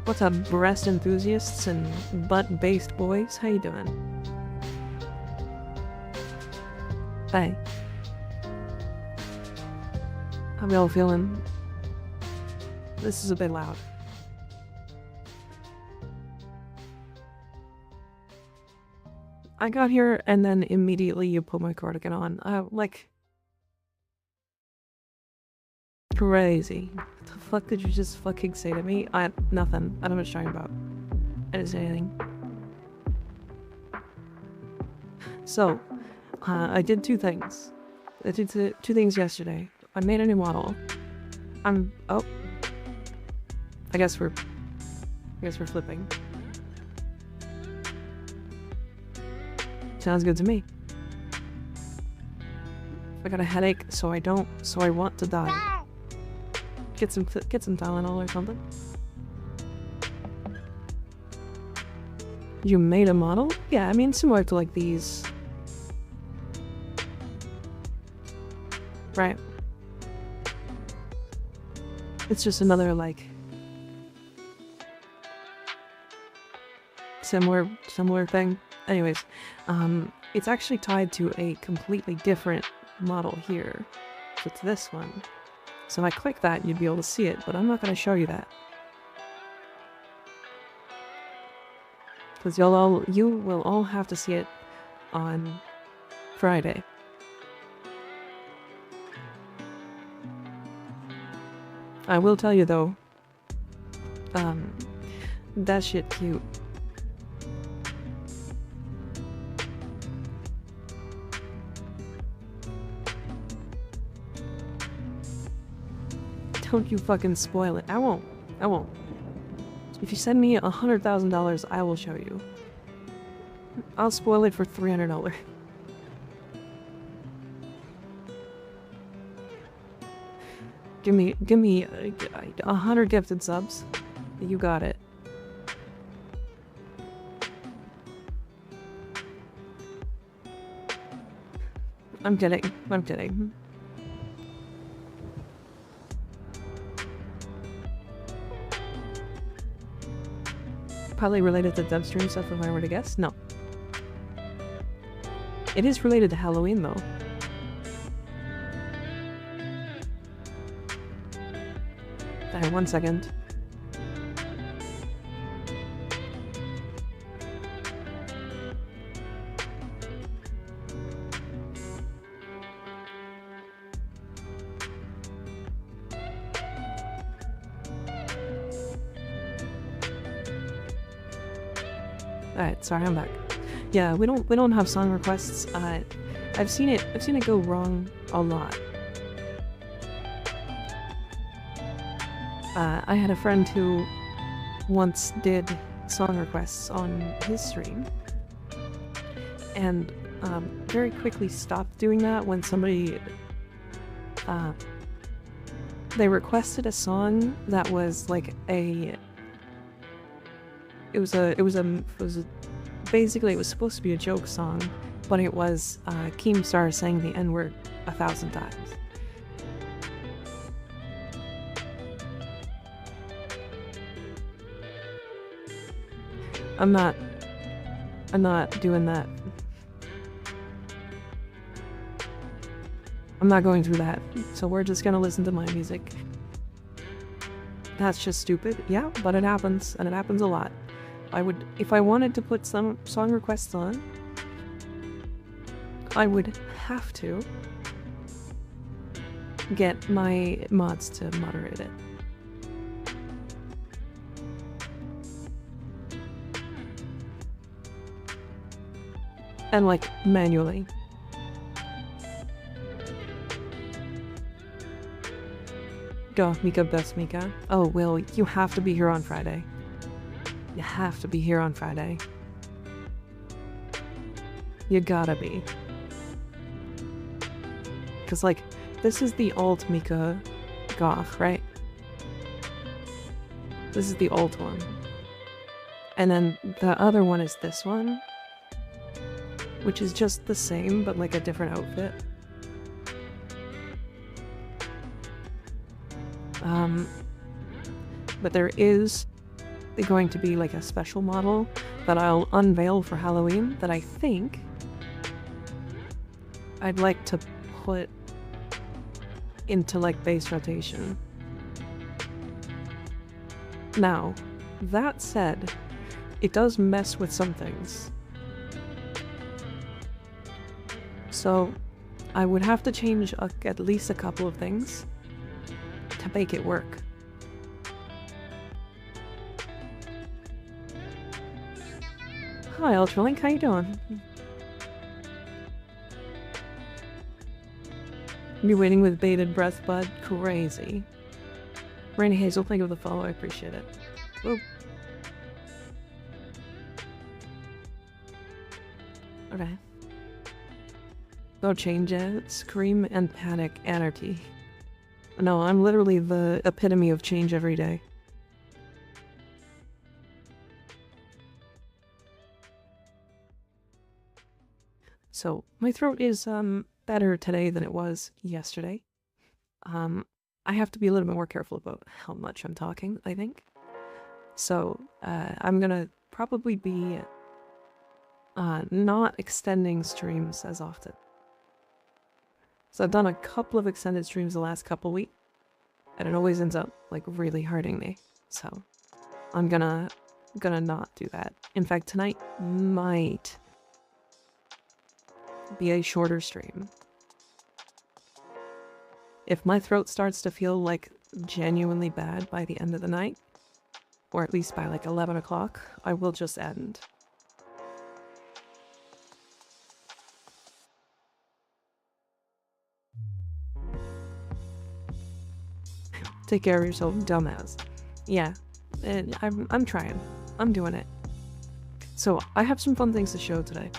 What's up, breast enthusiasts and butt-based boys? How you doing? Hey. How y'all feeling? This is a bit loud. I got here and then immediately you put my cardigan on. Like... Crazy. What the fuck did you just fucking say to me? Nothing. I don't know what you're talking about. I didn't say anything. So, I did two things. I did two things yesterday. I made a new model. Oh. I guess we're flipping. Sounds good to me. I got a headache, so I want to die. Get some Tylenol or something. You made a model? Yeah, I mean similar to like these. Right. It's just another like similar thing. Anyways, it's actually tied to a completely different model here. So it's this one. So if I click that, you'd be able to see it, but I'm not going to show you that. Because you will all have to see it on Friday. I will tell you though, that shit cute. Don't you fucking spoil it. I won't. If you send me $100,000, I will show you. I'll spoil it for $300. Give me 100 gifted subs. You got it. I'm kidding. Probably related to Dubstream stuff if I were to guess. No. It is related to Halloween though. Alright, 1 second. Alright, sorry, I'm back. Yeah, we don't have song requests. I've seen it go wrong a lot. I had a friend who once did song requests on his stream and very quickly stopped doing that when somebody they requested a song that was like basically it was supposed to be a joke song, but it was Keemstar saying the N-word 1,000 times. I'm not doing that. I'm not going through that, so we're just gonna listen to my music. That's just stupid, yeah, but it happens, and it happens a lot. If I wanted to put some song requests on, I would have to get my mods to moderate it. And like, manually. Go, Mika, best Mika. Oh, Will, you have to be here on Friday. You have to be here on Friday. You gotta be. Cause like, this is the old Mika Goth, right? This is the old one. And then the other one is this one. Which is just the same, but like a different outfit. But there is going to be like a special model that I'll unveil for Halloween that I think I'd like to put into like base rotation. Now, that said, it does mess with some things. So I would have to change at least a couple of things to make it work. Hi Ultralink, how you doing? Be waiting with bated breath, bud. Crazy. Rainy Hazel, thank you for the follow, I appreciate it. Whoa. Okay. Go change it. Scream and panic anarchy. No, I'm literally the epitome of change every day. So, my throat is, better today than it was yesterday. I have to be a little bit more careful about how much I'm talking, I think. So, I'm gonna probably be, not extending streams as often. So I've done a couple of extended streams the last couple weeks, and it always ends up, like, really hurting me. So, I'm gonna not do that. In fact, tonight might be a shorter stream. If my throat starts to feel, like, genuinely bad by the end of the night, or at least by, like, 11 o'clock, I will just end. Take care of yourself, dumbass. Yeah, and I'm trying. I'm doing it. So, I have some fun things to show today.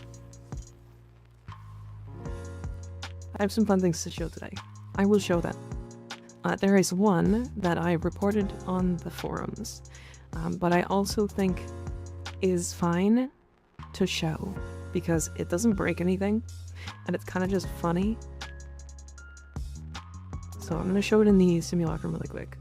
I will show them. There is one that I reported on the forums, but I also think is fine to show because it doesn't break anything and it's kind of just funny. So I'm going to show it in the simulacrum really quick.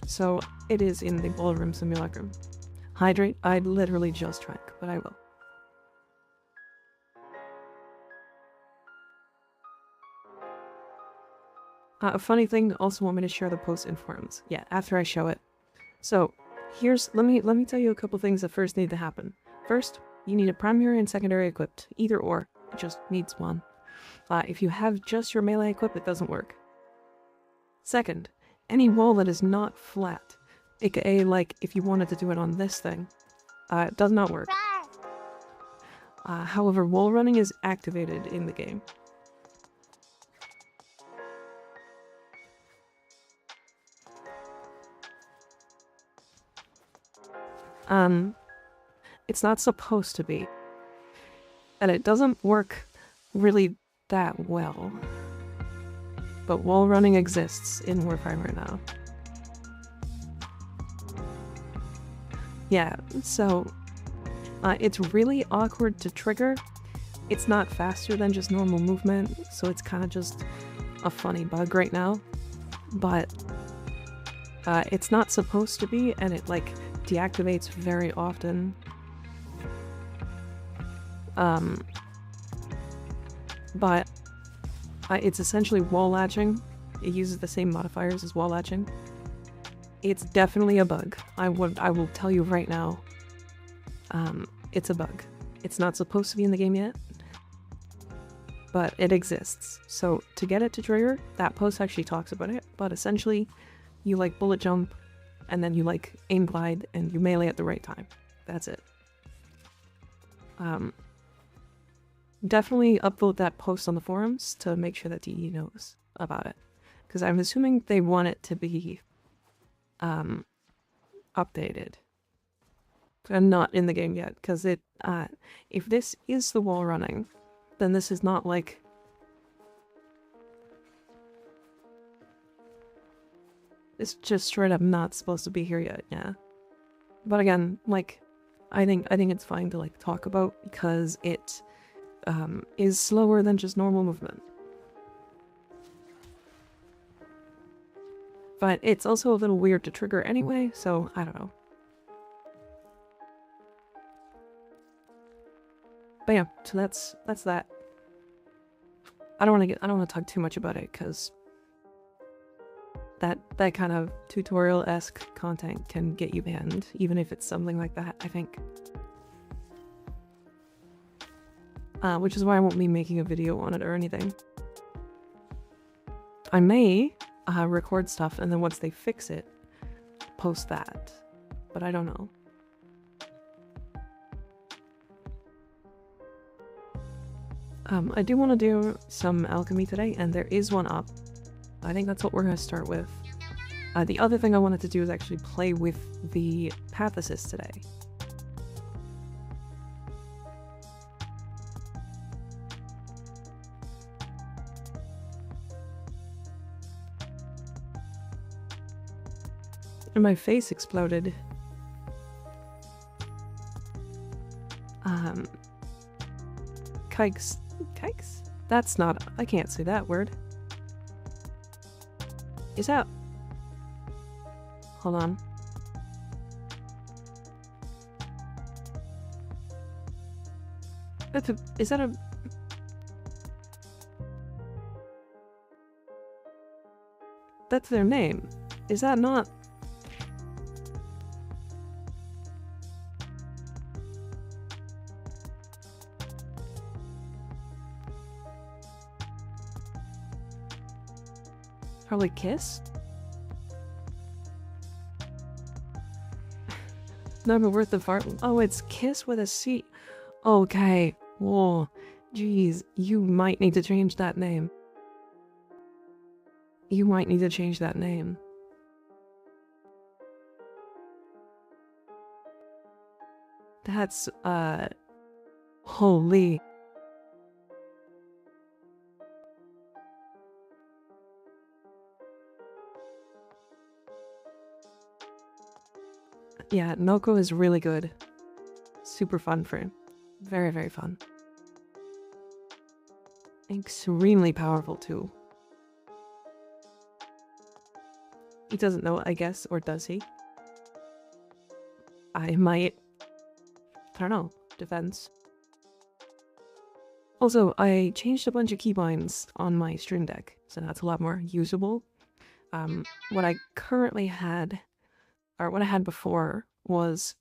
So it is in the ballroom simulacrum. Hydrate, I literally just drank, but I will. A funny thing, also want me to share the post in forums. Yeah, after I show it. So let me tell you a couple things that first need to happen. First, you need a primary and secondary equipped, either or. It just needs one. If you have just your melee equipped, it doesn't work. Second, any wall that is not flat, aka like if you wanted to do it on this thing, it does not work. However, wall running is activated in the game. It's not supposed to be. And it doesn't work really that well. But wall running exists in Warframe now. Yeah, so it's really awkward to trigger. It's not faster than just normal movement, so it's kind of just a funny bug right now. But it's not supposed to be, and it like deactivates very often. But it's essentially wall latching. It uses the same modifiers as wall latching. It's definitely a bug. I will tell you right now. It's a bug. It's not supposed to be in the game yet, but it exists. So to get it to trigger, that post actually talks about it, but essentially you like bullet jump and then you like aim glide and you melee at the right time. That's it. Definitely upvote that post on the forums to make sure that DE knows about it. Because I'm assuming they want it to be updated. And not in the game yet, because it if this is the wall running, then this is not like it's just straight up not supposed to be here yet, yeah. But again, like I think it's fine to like talk about because it is slower than just normal movement. But it's also a little weird to trigger anyway, so I don't know. But yeah, so that's that. I don't want to talk too much about it because that kind of tutorial-esque content can get you banned, even if it's something like that, I think. Which is why I won't be making a video on it or anything. I may record stuff and then once they fix it, post that. But I don't know. I do want to do some alchemy today, and there is one up. I think that's what we're going to start with. The other thing I wanted to do is actually play with the path assist today. And my face exploded. Kikes? Kikes? That's not... I can't say that word. Is that... Hold on. That's a... Is that a... That's their name. Is that not... Probably Kiss? Never worth the fart. Oh, it's Kiss with a C. Okay. Whoa. Jeez. You might need to change that name. You might need to change that name. That's, holy. Yeah, Noko is really good. Super fun for him. Very, very fun. Extremely powerful too. He doesn't know, I guess, or does he? I might... I don't know. Defense. Also, I changed a bunch of keybinds on my Stream Deck, so that's a lot more usable. What I currently had... or what I had before was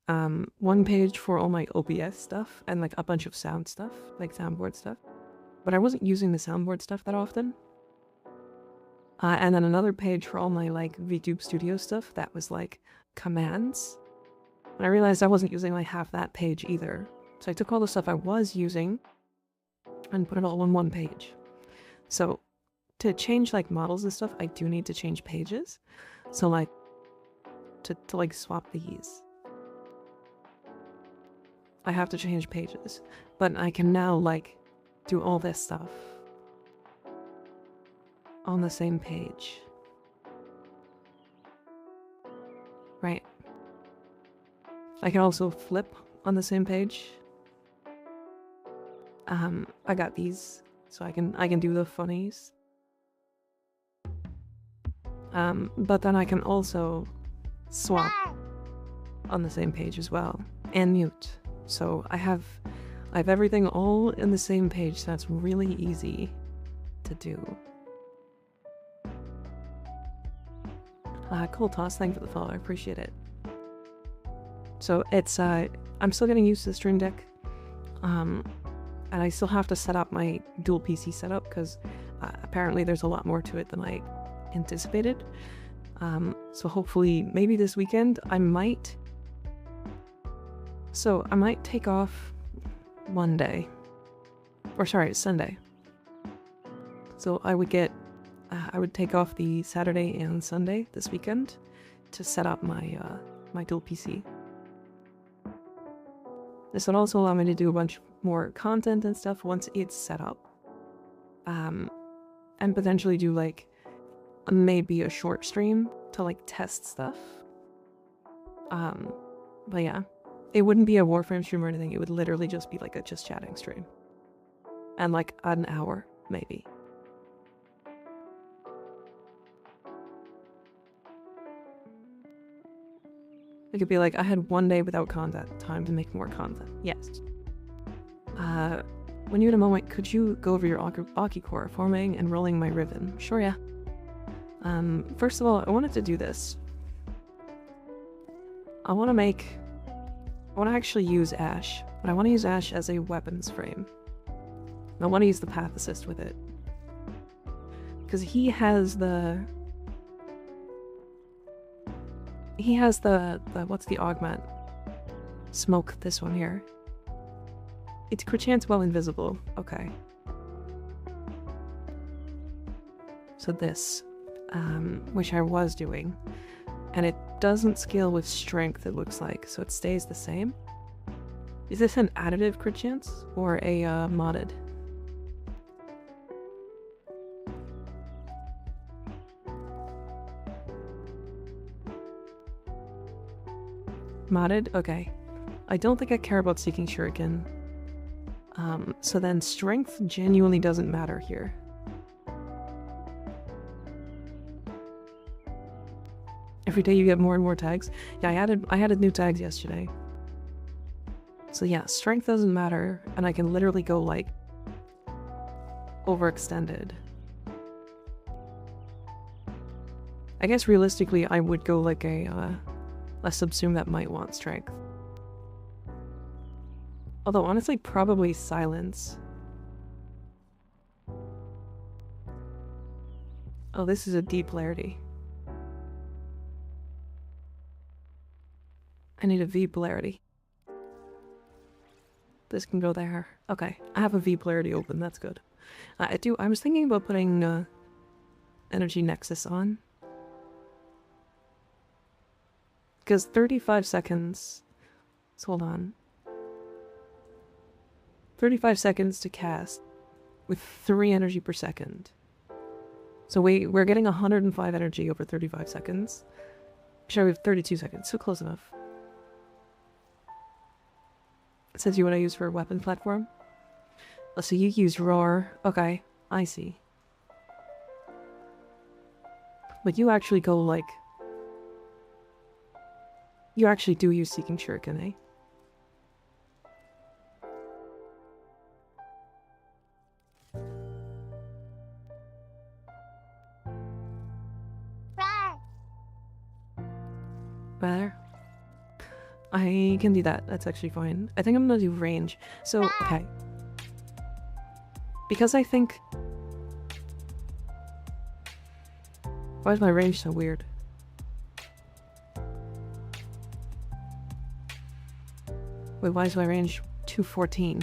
one page for all my OBS stuff and like a bunch of sound stuff, like soundboard stuff. But I wasn't using the soundboard stuff that often. And then another page for all my like VTube Studio stuff that was like commands. And I realized I wasn't using like half that page either. So I took all the stuff I was using and put it all on one page. So to change like models and stuff, I do need to change pages. So like to like swap these, I have to change pages, but I can now like do all this stuff on the same page, right? I can also flip on the same page. I got these, so I can do the funnies. But then I can also swap on the same page as well, and mute. So I have everything all in the same page, so that's really easy to do. Cool toss, thank you for the follow, I appreciate it. So it's I'm still getting used to the Stream Deck, and I still have to set up my dual PC setup because apparently there's a lot more to it than I anticipated. So hopefully, maybe this weekend, I might take off Monday. Or sorry, Sunday. So I would take off the Saturday and Sunday this weekend to set up my, my dual PC. This would also allow me to do a bunch more content and stuff once it's set up. And potentially do like maybe a short stream to like test stuff. But yeah, it wouldn't be a Warframe stream or anything. It would literally just be like a just chatting stream, and like an hour maybe. It could be like I had one day without content, time to make more content. Yes. When you had a moment, could you go over your Aki core, forming and rolling my ribbon? Sure, yeah. First of all, I wanted to do this. I want to actually use Ash, but I want to use Ash as a weapons frame. I want to use the path assist with it. Because he has the, what's the augment? Smoke, this one here. It's perchance while invisible. Okay. So this. which I was doing, and it doesn't scale with strength, it looks like, so it stays the same. Is this an additive crit chance or a modded? Modded? Okay. I don't think I care about Seeking Shuriken. So then strength genuinely doesn't matter here. Every day you get more and more tags. Yeah, I added new tags yesterday. So yeah, strength doesn't matter, and I can literally go like overextended. I guess realistically I would go like a subsume that might want strength. Although honestly probably silence. Oh, this is a deep polarity. I need a V polarity. This can go there. Okay, I have a V polarity open, that's good. I was thinking about putting Energy Nexus on. Because 35 seconds... So hold on. 35 seconds to cast with 3 energy per second. So we're getting 105 energy over 35 seconds. Sure, we have 32 seconds, so close enough. It says you want to use for a weapon platform? Oh, so you use Roar. Okay, I see. But you actually go like... You actually do use Seeking Shuriken, eh? Better? I can do that. That's actually fine. I think I'm gonna do range. So, okay. Because I think... Why is my range so weird? Wait, why is my range 214?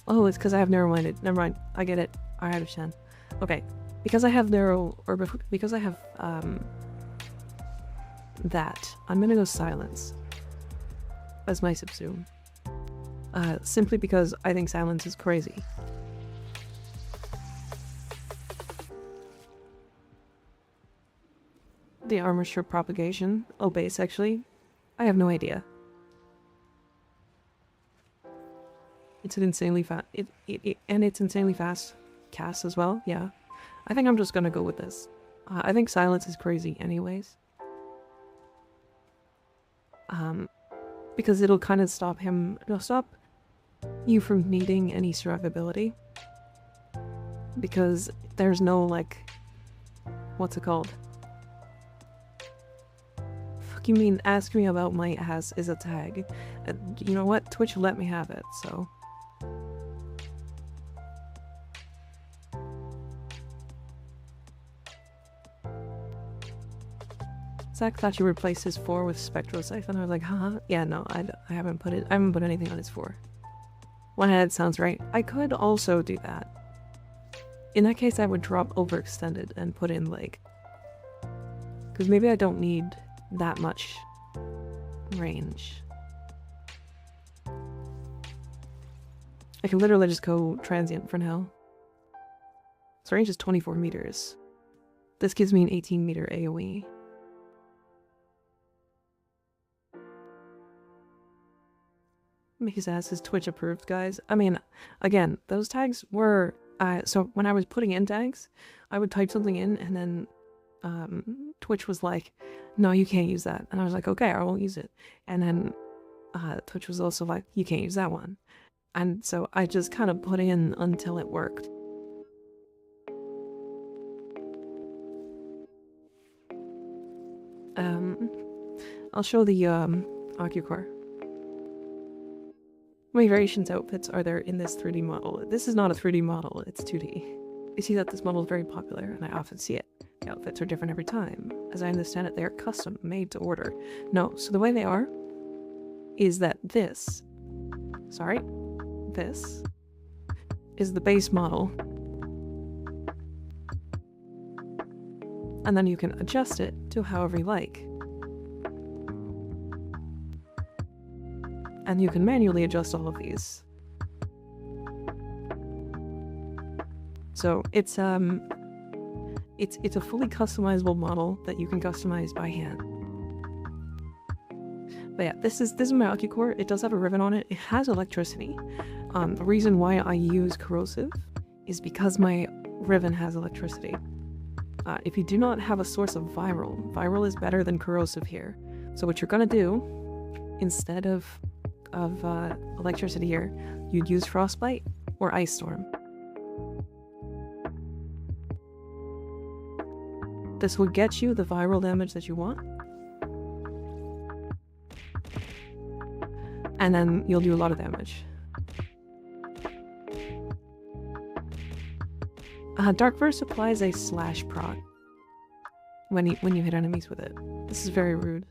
Oh, it's because I have narrow-minded. Never mind. I get it. I understand. Okay. Because I have narrow... Or because I have, that. I'm gonna go silence. As my subsume. Simply because I think silence is crazy. The armor strip propagation. Oh, base, actually. I have no idea. It's an insanely fast... and it's insanely fast cast as well, yeah. I think I'm just gonna go with this. I think silence is crazy anyways. Because it'll kind of stop him... It'll stop you from needing any survivability. Because there's no, like... What's it called? Fuck you mean ask me about my ass is a tag. You know what? Twitch let me have it, so... Zach thought you replaced his 4 with Spectral Siphon. I was like, huh? Yeah, no, I haven't put anything on his 4. One head sounds right. I could also do that. In that case, I would drop Overextended and put in, like... Because maybe I don't need that much range. I can literally just go Transient for now. So range is 24 meters. This gives me an 18 meter AoE. Mickey's ass is Twitch approved, guys. I mean, again, those tags were... so when I was putting in tags, I would type something in and then Twitch was like, no, you can't use that. And I was like, okay, I won't use it. And then Twitch was also like, you can't use that one. And so I just kind of put in until it worked. I'll show the Ocucore. How many variations outfits are there in this 3D model? This is not a 3D model, it's 2D. You see that this model is very popular, and I often see it. The outfits are different every time. As I understand it, they are custom, made to order. No, so the way they are is that this is the base model. And then you can adjust it to however you like. And you can manually adjust all of these. So it's a fully customizable model that you can customize by hand. But yeah, this is my AccuCore. It does have a ribbon on it. It has electricity. The reason why I use corrosive is because my ribbon has electricity. If you do not have a source of viral is better than corrosive here. So what you're gonna do, instead of electricity here, you'd use frostbite or ice storm. This will get you the viral damage that you want. And then you'll do a lot of damage. Dark Burst applies a slash proc when you hit enemies with it. This is very rude.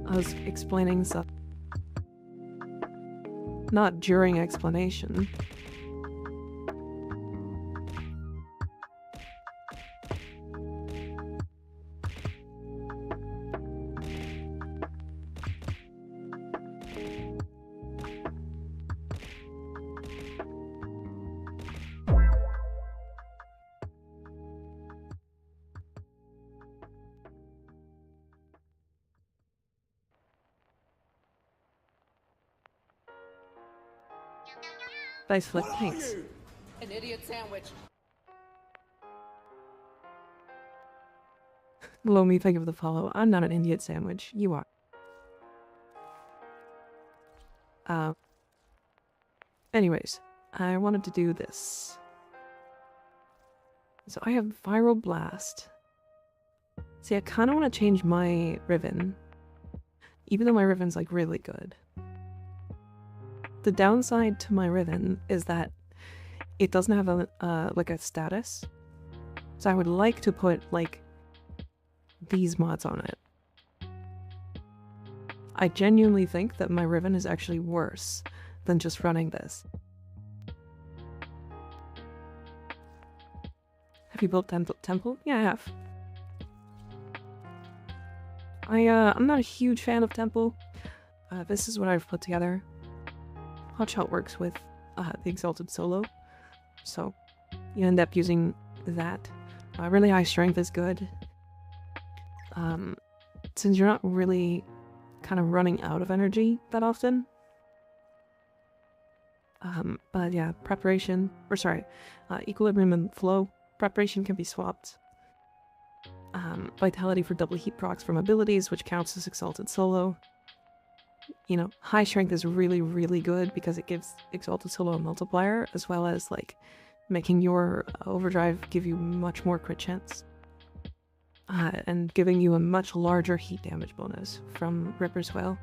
I was explaining stuff. Not during explanation. Nice flick, thanks. An idiot sandwich. Below me, thank you for the follow. I'm not an idiot sandwich. You are. Anyways, I wanted to do this. So I have Viral Blast. See, I kind of want to change my ribbon. Even though my ribbon's like really good. The downside to my ribbon is that it doesn't have a like a status. So I would like to put like these mods on it. I genuinely think that my ribbon is actually worse than just running this. Have you built Temple? Yeah, I have. I'm not a huge fan of Temple. This is what I've put together. Hotshot works with the Exalted Solo, so you end up using that. Really high strength is good. Since you're not really kind of running out of energy that often. But yeah, preparation, or sorry, equilibrium and flow. Preparation can be swapped. Vitality for double heat procs from abilities, which counts as Exalted Solo. You know, high strength is really, really good because it gives Exalted Solo a multiplier, as well as like making your overdrive give you much more crit chance. And giving you a much larger heat damage bonus from Ripper's Wail.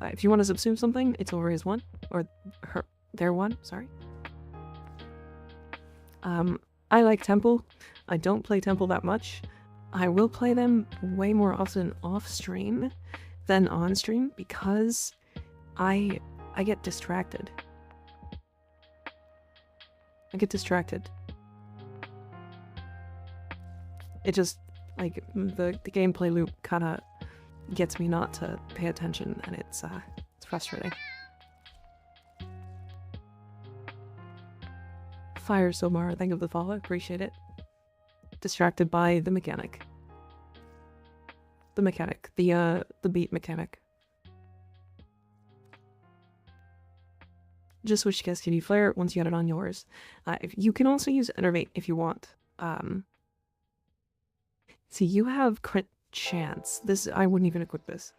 If you want to subsume something, it's over his one, or their one, sorry. I like Temple. I don't play Temple that much. I will play them way more often off stream than on stream because I get distracted. I get distracted. It just, like, the gameplay loop kind of gets me not to pay attention, and it's frustrating. Fire Somar, thank you for the follow, appreciate it. Distracted by the mechanic. The beat mechanic. Just switch to STD Flare once you get it on yours. If you can also use Enervate if you want. See, you have crit chance. This, I wouldn't even equip this.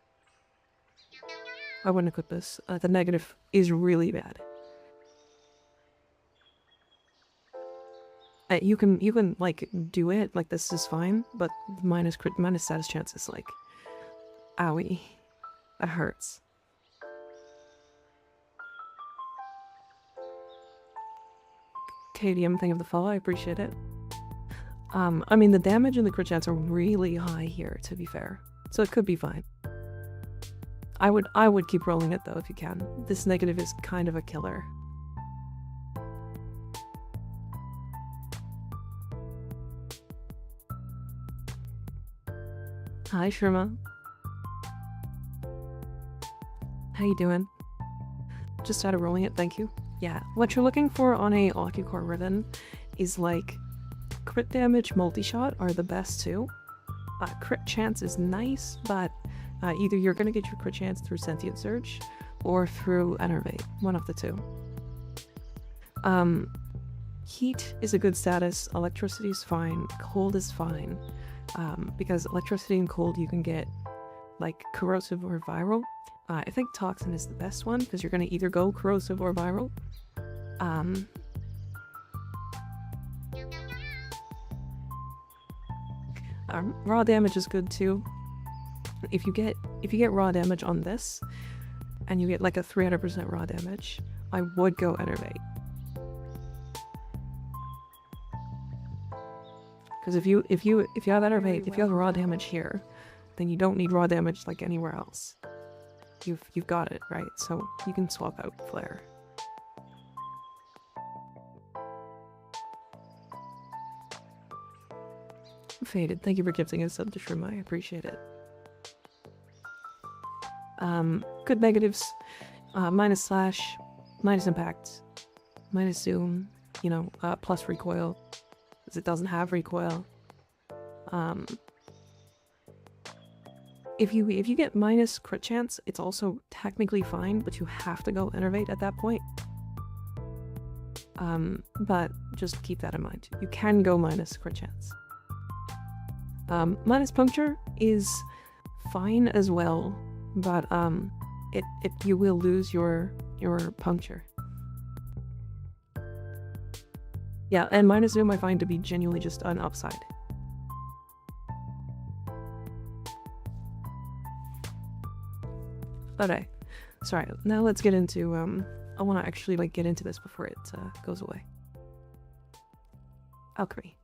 I wouldn't equip this. The negative is really bad. You can like do it, like this is fine, but minus status chance is like, owie, that hurts. KDM, thank you for the follow, I appreciate it. I mean the damage and the crit chance are really high here, to be fair, so it could be fine. I would keep rolling it though if you can. This negative is kind of a killer. Hi, Shrima. How you doing? Just started rolling it, thank you. Yeah, what you're looking for on a Occucore Ribbon is like crit damage, multi-shot are the best too. Crit chance is nice, but either you're gonna get your crit chance through Sentient Surge or through Enervate, one of the two. Heat is a good status, electricity is fine, cold is fine, because electricity and cold you can get like corrosive or viral. I think toxin is the best one because you're going to either go corrosive or viral. Raw damage is good too. If you get raw damage on this, and you get like a 300% raw damage, I would go Enervate. Because if you have Enervate, if you have raw damage here, then you don't need raw damage like anywhere else. You've got it, right? So you can swap out Flare. Faded, thank you for gifting a sub to Shroom, I appreciate it. Good negatives. Minus slash, minus impact, minus zoom, you know, plus recoil, because it doesn't have recoil. If you get minus crit chance, it's also technically fine, but you have to go Enervate at that point. But just keep that in mind. You can go minus crit chance. Minus puncture is fine as well, but you will lose your puncture. Yeah, and minus zoom I find to be genuinely just an upside. Okay, sorry, now let's get into, I want to actually, like, get into this before it, goes away. Alchemy.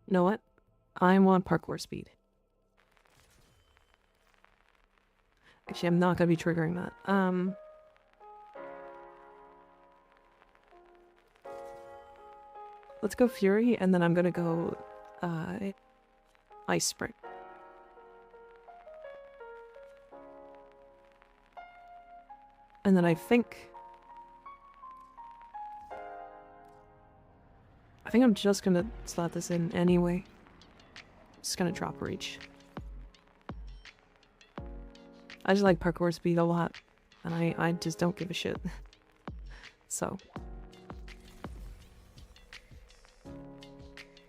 You know what? I want parkour speed. Actually, I'm not gonna be triggering that. Let's go Fury, and then I'm gonna go, Ice Sprint. And then I think I'm just gonna slot this in anyway. Just gonna drop reach. I just like parkour speed a lot, and I just don't give a shit. So.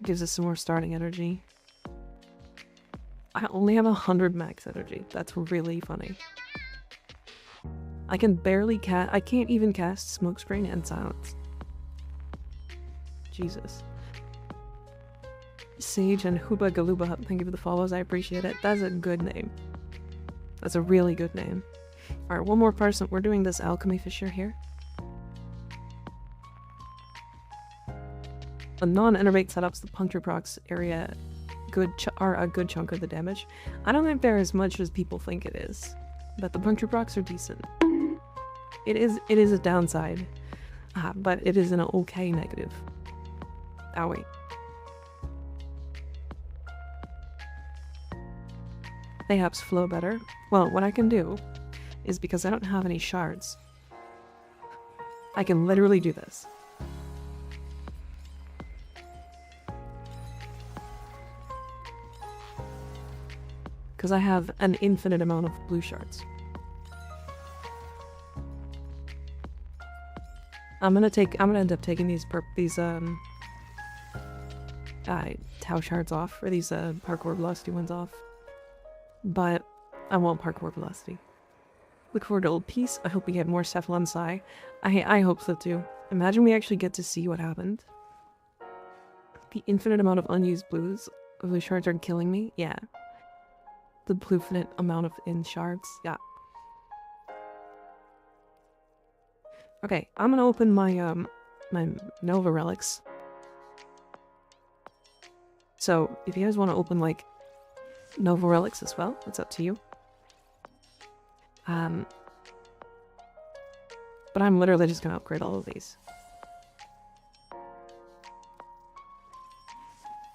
Gives us some more starting energy. I only have 100 max energy. That's really funny. I can barely I can't even cast Smoke Screen and Silence. Jesus. Sage and Huba Galuba, thank you for the follows, I appreciate it. That's a good name. That's a really good name. Alright, one more person. We're doing this Alchemy Fissure here. The non-enervate setups, the puncture procs area are a good chunk of the damage. I don't think they're as much as people think it is, but the puncture procs are decent. It is a downside, but it is an okay negative. Oh wait. Mayhaps flow better. Well, what I can do is, because I don't have any shards, I can literally do this. Because I have an infinite amount of blue shards. I'm gonna end up taking these Tau shards off, or these parkour velocity ones off. But I want parkour velocity. Look forward to Old Peace. I hope we get more Cephalon Psi. I hope so too. Imagine we actually get to see what happened. The infinite amount of unused blues. Blue shards are killing me. Yeah. The infinite amount of shards. Yeah. Okay, I'm gonna open my my Nova relics. So if you guys want to open like Nova relics as well, it's up to you. But I'm literally just gonna upgrade all of these.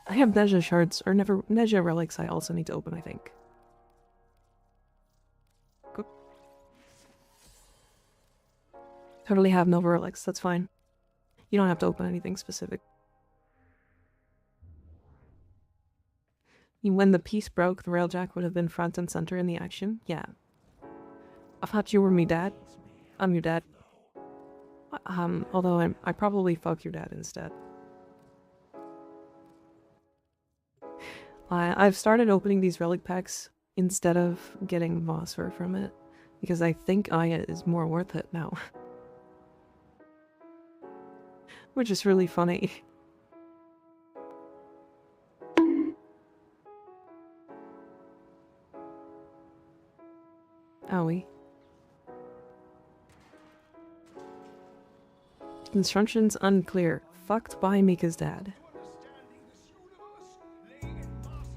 I have Neja shards, or never Neja relics I also need to open, I think. Cook. Totally have Nova relics, that's fine. You don't have to open anything specific. When the piece broke, the railjack would have been front and center in the action. Yeah. I thought you were me dad. I'm your dad. Although I probably fuck your dad instead. I've started opening these relic packs instead of getting moss fur from it, because I think Aya is more worth it now. Which is really funny. Owie. Instructions unclear. Fucked by Mika's dad.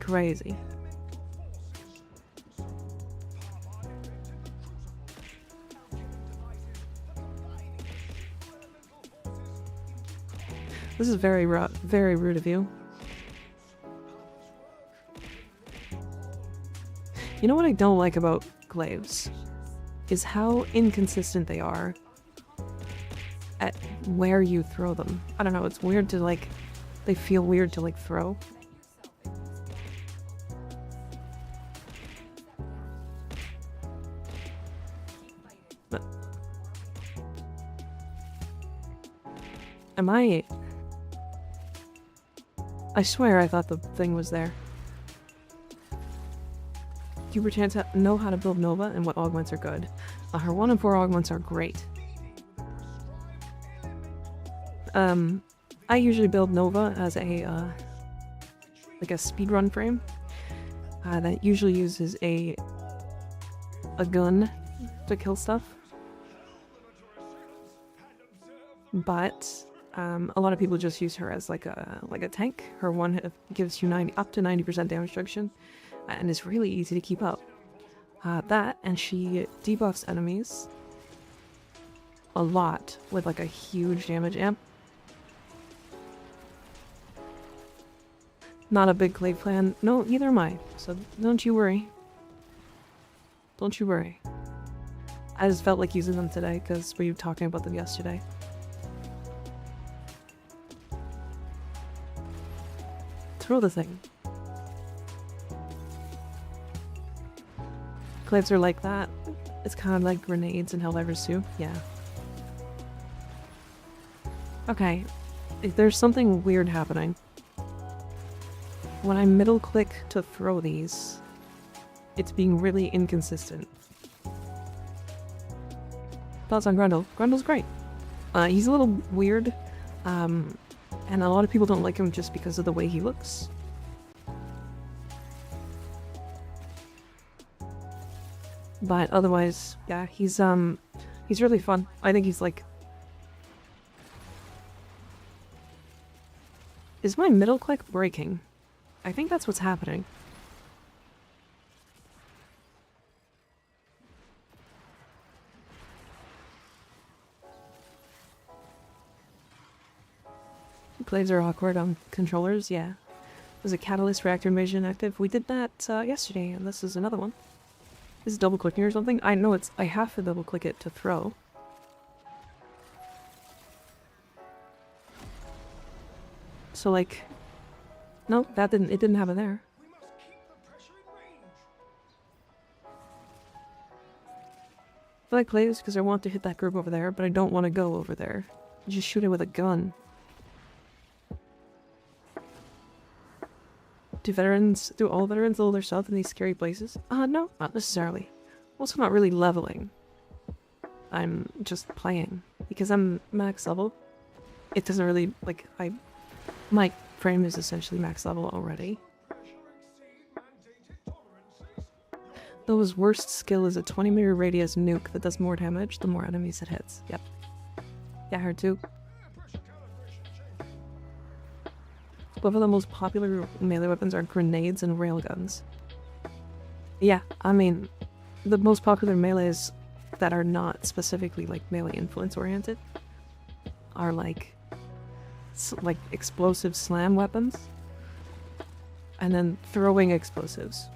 Crazy. This is very rude of you. You know what I don't like about glaives? Is how inconsistent they are at where you throw them. I don't know, it's weird to like... They feel weird to like throw. But... Am I swear I thought the thing was there. Do you pretend to know how to build Nova and what augments are good? Her 1 and 4 augments are great. I usually build Nova as a, like a speedrun frame. That usually uses a gun to kill stuff. But, a lot of people just use her as like a tank. Her 1 hit gives you up to 90% damage reduction, and is really easy to keep up. That, and she debuffs enemies a lot with like a huge damage amp. Not a big glaive clan. No, neither am I. So don't you worry. Don't you worry. I just felt like using them today because we were talking about them yesterday. Throw the thing. Glaives are like that. It's kind of like grenades in Helldivers 2. Yeah. Okay. There's something weird happening. When I middle click to throw these, it's being really inconsistent. Thoughts on Grundle? Grundle's great. He's a little weird, and a lot of people don't like him just because of the way he looks. But otherwise, yeah, he's really fun. I think he's like... Is my middle click breaking? I think that's what's happening. Glaives are awkward on controllers, yeah. There's a catalyst reactor invasion active. We did that yesterday, and this is another one. Is it double clicking or something? I know I have to double click it to throw. So like, no, it didn't happen there. I like glaives because I want to hit that group over there, but I don't want to go over there. You just shoot it with a gun. Do all veterans level their stuff in these scary places? No, not necessarily. Also not really leveling. I'm just playing. Because I'm max level, it doesn't really, like, my frame is essentially max level already. Though worst skill is a 20-meter radius nuke that does more damage the more enemies it hits. Yep. Yeah, her too. Both of the most popular melee weapons are grenades and railguns. Yeah, I mean, the most popular melees that are not specifically like melee influence oriented are like explosive slam weapons, and then throwing explosives.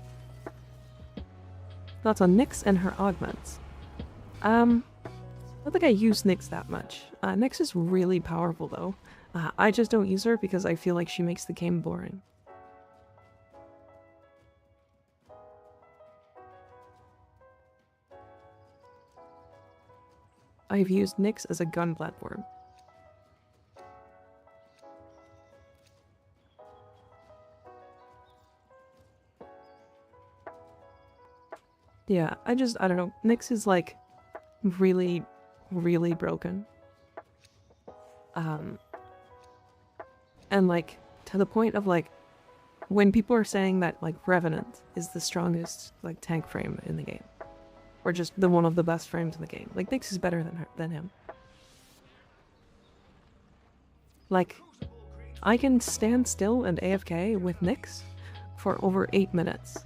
Thoughts on Nyx and her augments? I don't think I use Nyx that much. Nyx is really powerful though. I just don't use her because I feel like she makes the game boring. I've used Nyx as a gun platform. Yeah, I don't know. Nyx is like really, really broken. And like to the point of like when people are saying that like Revenant is the strongest like tank frame in the game, or just the one of the best frames in the game, like Nyx is better than him. Like I can stand still and AFK with Nyx for over 8 minutes.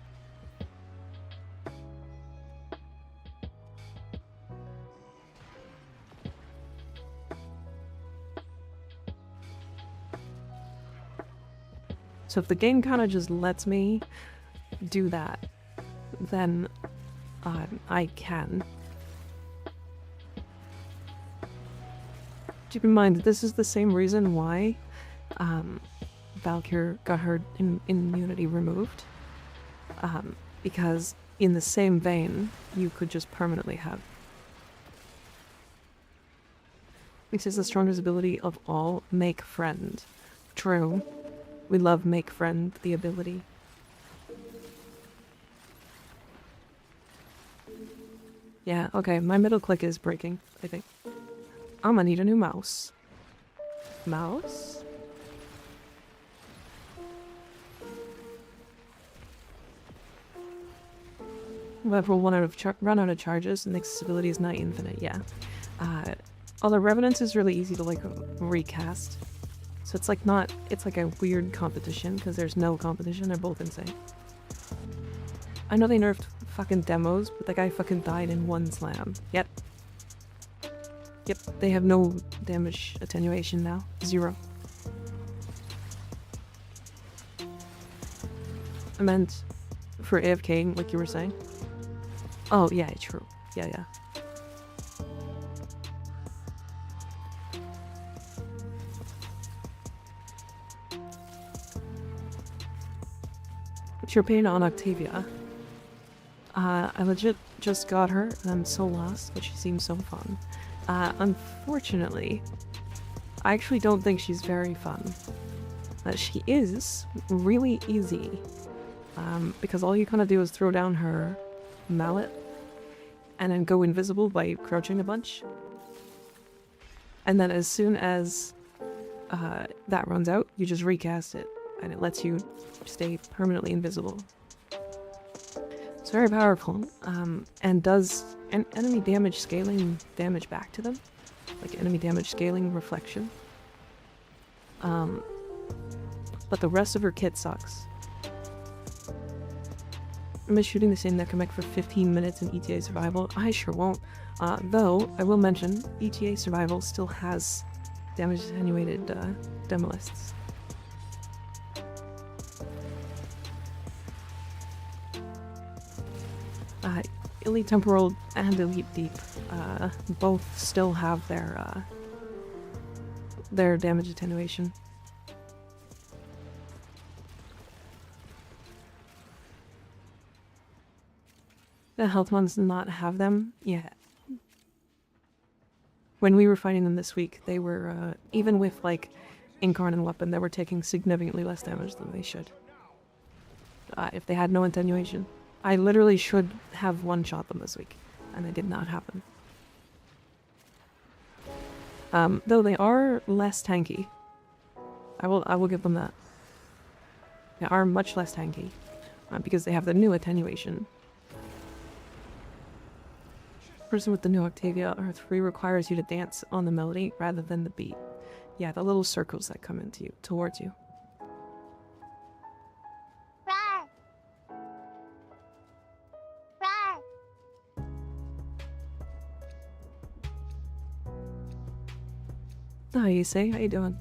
So if the game kind of just lets me do that, then I can. Keep in mind that this is the same reason why Valkyr got her immunity removed. Because in the same vein, you could just permanently have. This is the strongest ability of all, make friend. True. We love make friend, the ability. Yeah, okay, my middle click is breaking, I think. I'm gonna need a new mouse. Mouse? Whoever will run out of charges, and accessibility is not infinite, yeah. Although Revenant is really easy to like recast. So it's like not, it's like a weird competition because there's no competition, they're both insane. I know they nerfed fucking demos, but the guy fucking died in one slam. Yep. Yep, they have no damage attenuation now. 0. I meant for AFK, like you were saying. Oh, yeah, true. Yeah. What's your opinion on Octavia? I legit just got her, and I'm so lost, but she seems so fun. Unfortunately, I actually don't think she's very fun. She is really easy, because all you kind of do is throw down her mallet, and then go invisible by crouching a bunch. And then as soon as that runs out, you just recast it, and it lets you stay permanently invisible. It's very powerful, and does enemy damage scaling damage back to them, like enemy damage scaling reflection. But the rest of her kit sucks. Am I shooting the same Necromech for 15 minutes in ETA Survival? I sure won't. Though, I will mention, ETA Survival still has damage attenuated Demolists. Elite Temporal and Elite Deep both still have their damage attenuation. The health ones not have them yet. When we were fighting them this week, they were, even with like Incarnate Weapon, they were taking significantly less damage than they should. If they had no attenuation. I literally should have one-shot them this week, and it did not happen. Though they are less tanky. I will give them that. They are much less tanky, because they have the new attenuation. Person with the new Octavia R3 requires you to dance on the melody rather than the beat. Yeah, the little circles that come into you, towards you. How you say? How you doing?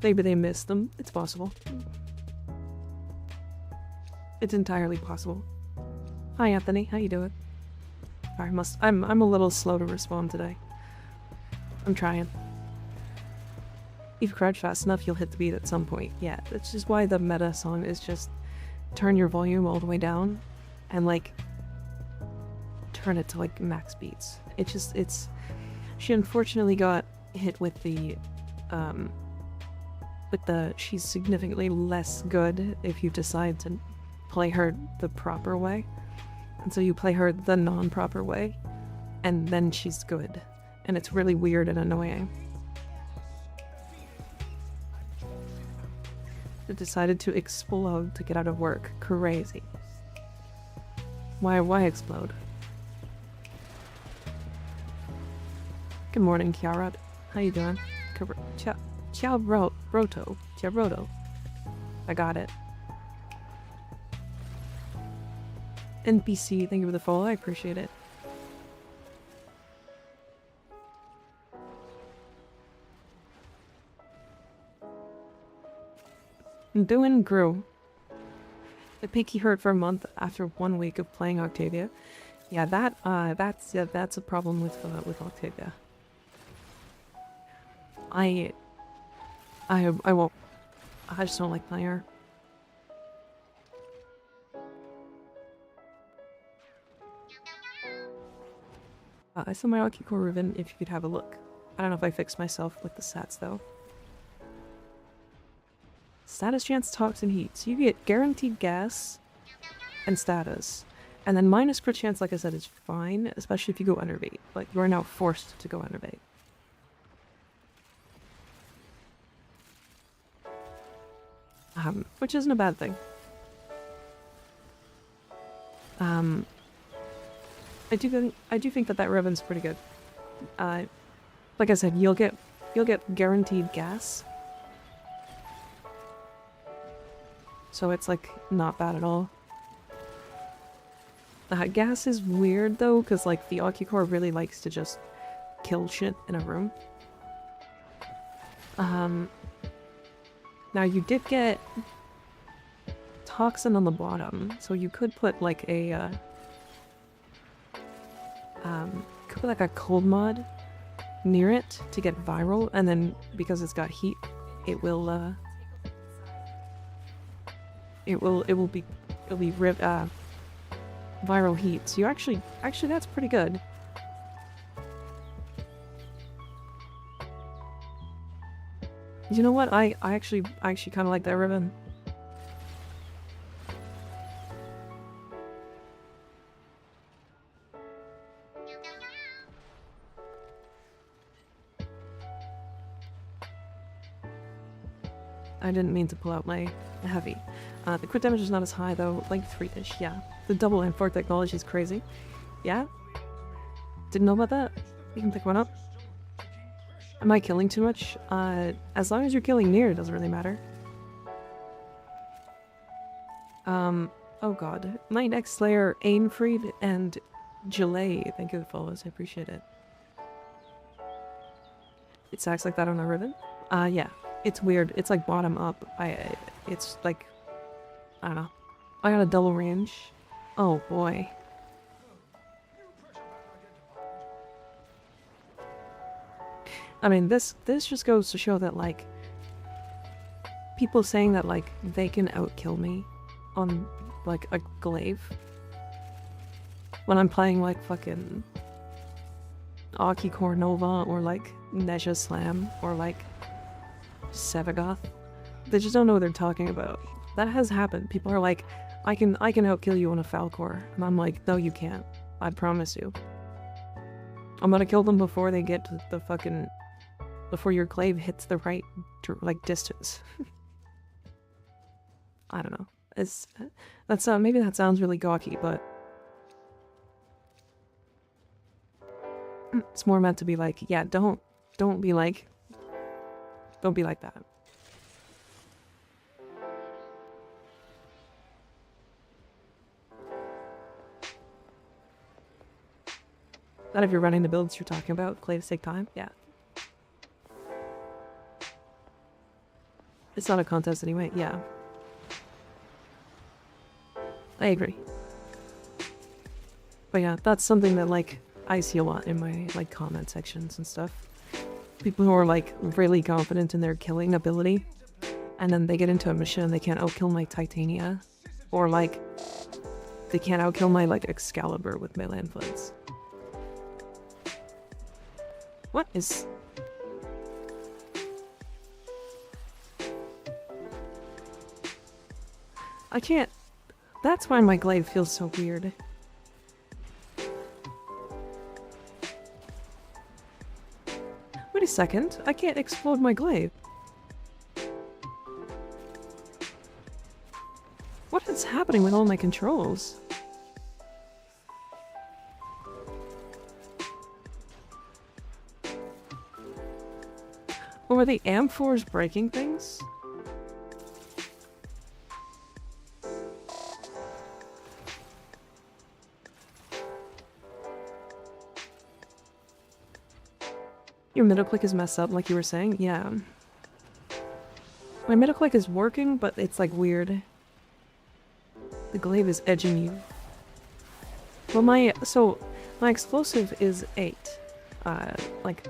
Maybe they missed them. It's possible. It's entirely possible. Hi, Anthony. How you doing? I'm a little slow to respond today. I'm trying. If you crouch fast enough, you'll hit the beat at some point. Yeah, that's just why the meta song is just turn your volume all the way down and like turn it to like max beats. She unfortunately got hit with the she's significantly less good if you decide to play her the proper way. And so you play her the non-proper way, and then she's good. And it's really weird and annoying. It decided to explode to get out of work. Crazy. Why explode? Good morning, Kiara. How you doing? Roto. I got it. NPC, thank you for the follow. I appreciate it. I'm doing grew. The pinky hurt for a month after 1 week of playing Octavia. Yeah, that's a problem with Octavia. I won't. I just don't like playing her. I saw my Core ribbon if you could have a look. I don't know if I fixed myself with the stats though. Status chance, toxin heat. So you get guaranteed gas and status. And then minus crit chance, like I said, is fine, especially if you go underbait. Like, you are now forced to go underbait. Which isn't a bad thing. I do think that ribbon's pretty good. Like I said, you'll get guaranteed gas. So it's like not bad at all. Gas is weird though, because like the Core really likes to just kill shit in a room. Now you did get toxin on the bottom, so you could put like a cold mod near it to get viral, and then because it's got heat, it will be viral heat. So you actually that's pretty good. You know what? I actually kind of like that ribbon. I didn't mean to pull out my heavy. The crit damage is not as high though, like 3-ish, yeah. The double and fork technology is crazy. Yeah? Didn't know about that? You can pick one up. Am I killing too much? As long as you're killing near, it doesn't really matter. Oh god. My next Slayer, Ainfried and Gillet, thank you for the follows, I appreciate it. It stacks like that on the ribbon? Yeah. It's weird. It's like bottom up. It's like, I don't know. I got a double range. Oh boy. I mean, this just goes to show that like, people saying that like, they can outkill me on like a glaive. When I'm playing like fucking Core Nova or like Nezha Slam or like Sevagoth. They just don't know what they're talking about. That has happened. People are like, I can outkill you on a Falcor. And I'm like, no you can't. I promise you. I'm gonna kill them before they get to the fucking... before your glaive hits the right, like, distance. I don't know. That's maybe that sounds really gawky, but... it's more meant to be like, yeah, don't be like... don't be like that. Not if you're running the builds you're talking about. Glaives take time. Yeah. It's not a contest anyway, yeah. I agree. But yeah, that's something that, like, I see a lot in my, like, comment sections and stuff. People who are, like, really confident in their killing ability, and then they get into a mission and they can't outkill my Titania. Or, like, they can't outkill my, like, Excalibur with melee influence. What is... I can't... That's why my glaive feels so weird. Wait a second, I can't explode my glaive. What is happening with all my controls? Or were the amphors breaking things? Your middle click is messed up, like you were saying? Yeah. My middle click is working, but it's like weird. The glaive is edging you. Well, my explosive is 8. Like,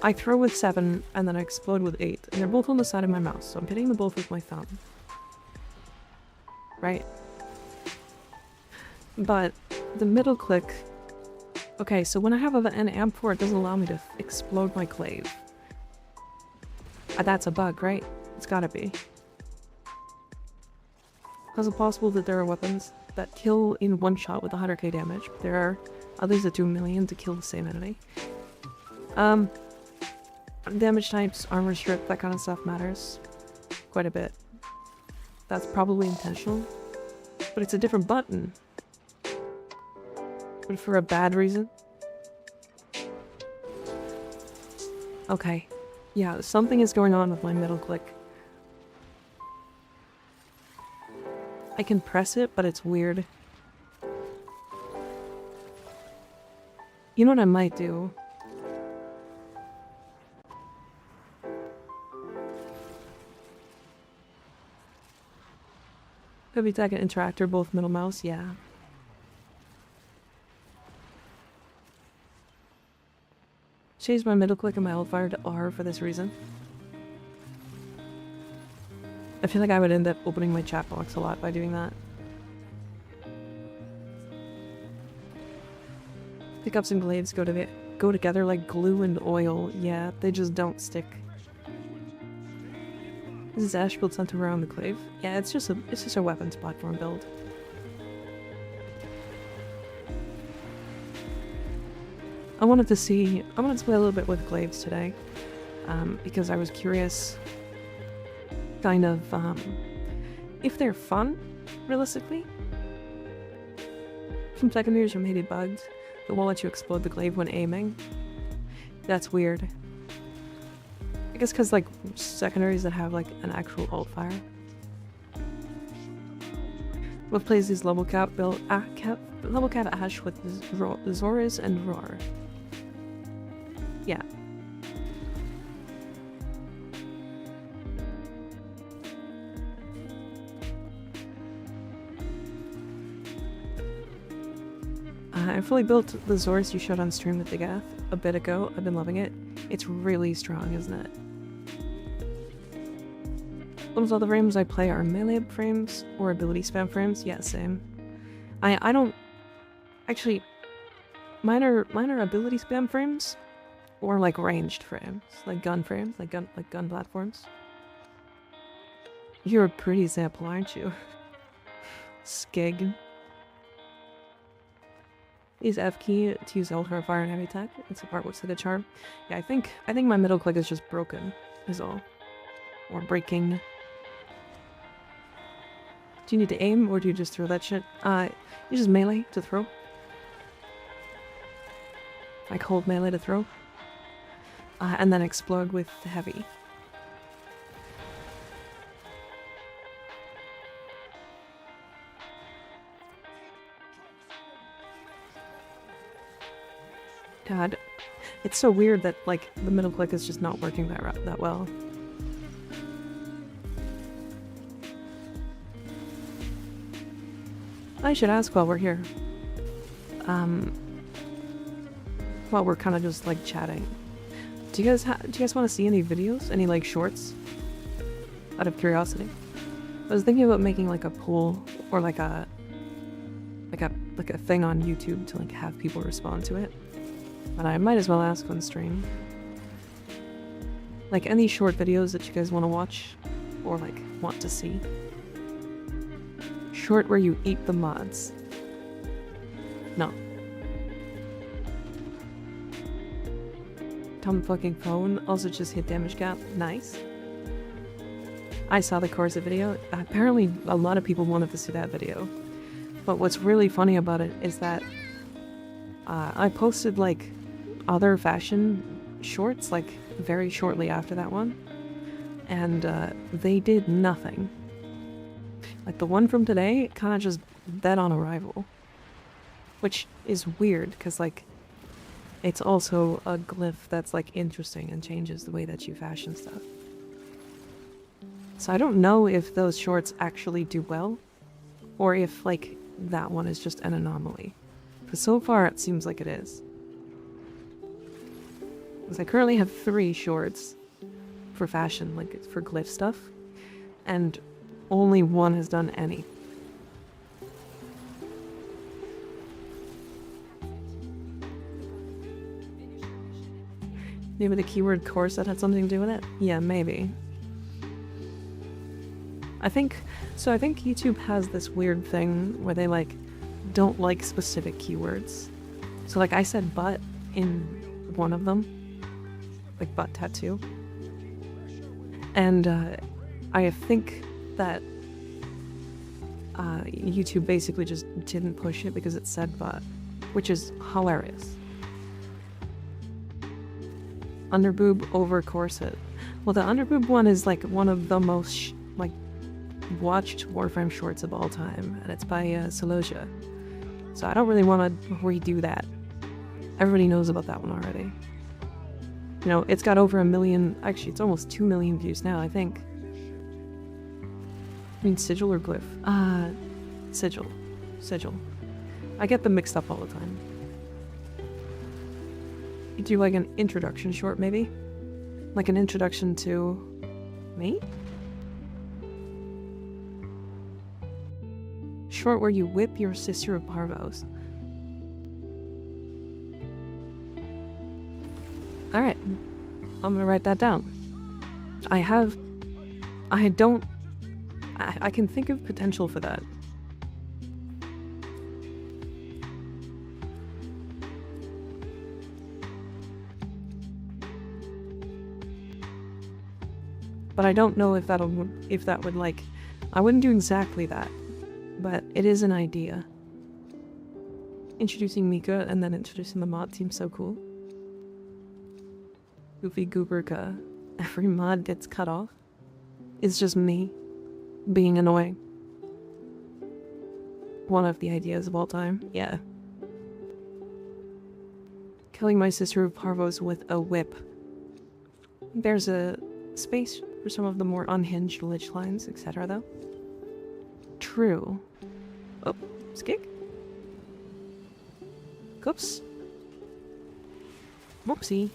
I throw with 7, and then I explode with 8. And they're both on the side of my mouse, so I'm hitting them both with my thumb. Right? But the middle click... Okay, so when I have an amphor, it doesn't allow me to explode my glaive. That's a bug, right? It's gotta be. How's it possible that there are weapons that kill in one shot with 100k damage, but there are others that do a million to kill the same enemy? Damage types, armor strip, that kind of stuff matters quite a bit. That's probably intentional, but it's a different button. But for a bad reason? Okay. Yeah, something is going on with my middle click. I can press it, but it's weird. You know what I might do? Could be tech and interactor, both middle mouse, yeah. Changed my middle click and my alt fire to R for this reason. I feel like I would end up opening my chat box a lot by doing that. Pickups and glaives go together like glue and oil. Yeah, they just don't stick. This is Ash built center around the glaive. Yeah, it's just a weapons platform build. I wanted to play a little bit with glaives today, because I was curious, kind of, if they're fun, realistically. Some secondaries are maybe bugged that won't let you explode the glaive when aiming. That's weird. I guess because, like, secondaries that have, like, an actual alt fire. What plays these level cap Ash with Zoriz and Roar. Yeah. I fully built the Zoriz you showed on stream with the Gath a bit ago. I've been loving it. It's really strong, isn't it? Almost all the frames I play are melee frames or ability spam frames. Yeah, same. I don't... Actually, mine are ability spam frames. Or like ranged frames, like gun frames, like gun platforms. You're a pretty sample, aren't you? Skeg. Use F key to use ultra fire and heavy attack. It's a part what's like a charm. Yeah, I think my middle click is just broken, is all. Or breaking. Do you need to aim or do you just throw that shit? You just melee to throw. Like hold melee to throw. And then explode with heavy. God, it's so weird that, like, the middle click is just not working that well. I should ask while we're here. While we're kind of just like chatting. Do you guys want to see any videos? Any like shorts? Out of curiosity. I was thinking about making like a poll or like a thing on YouTube to like have people respond to it. But I might as well ask on stream. Like any short videos that you guys want to watch or like want to see. Short where you eat the mods. No. Dumb fucking phone. Also just hit damage cap. Nice. I saw the Corsa video. Apparently a lot of people wanted to see that video. But what's really funny about it is that I posted like other fashion shorts like very shortly after that one. And they did nothing. Like the one from today kind of just dead on arrival. Which is weird because like it's also a glyph that's like interesting and changes the way that you fashion stuff. So I don't know if those shorts actually do well or if like that one is just an anomaly. Because so far it seems like it is. Because I currently have 3 shorts for fashion, like for glyph stuff, and only one has done any. Maybe the keyword corset had something to do with it? Yeah, maybe. I think YouTube has this weird thing where they like don't like specific keywords. So like I said butt in one of them, like butt tattoo. And I think that YouTube basically just didn't push it because it said butt, which is hilarious. Underboob over corset. Well, the underboob one is like one of the most like watched Warframe shorts of all time, and it's by Solosia. So I don't really want to redo that. Everybody knows about that one already. You know, it's got over 1 million, actually it's almost 2 million views now, I think. I mean sigil or glyph? Sigil. Sigil. I get them mixed up all the time. You do like an introduction short, maybe? Like an introduction to me? Short where you whip your sister of parvos. Alright. I'm gonna write that down. I can think of potential for that. But I don't know if that would like, I wouldn't do exactly that, but it is an idea. Introducing Mika and then introducing the mod seems so cool. Goofy Gooberka, every mod gets cut off. It's just me being annoying. One of the ideas of all time, yeah. Killing my sister of parvos with a whip. There's a space for some of the more unhinged lich lines, etc. though. True. Oh, skik. Oops. Whoopsie.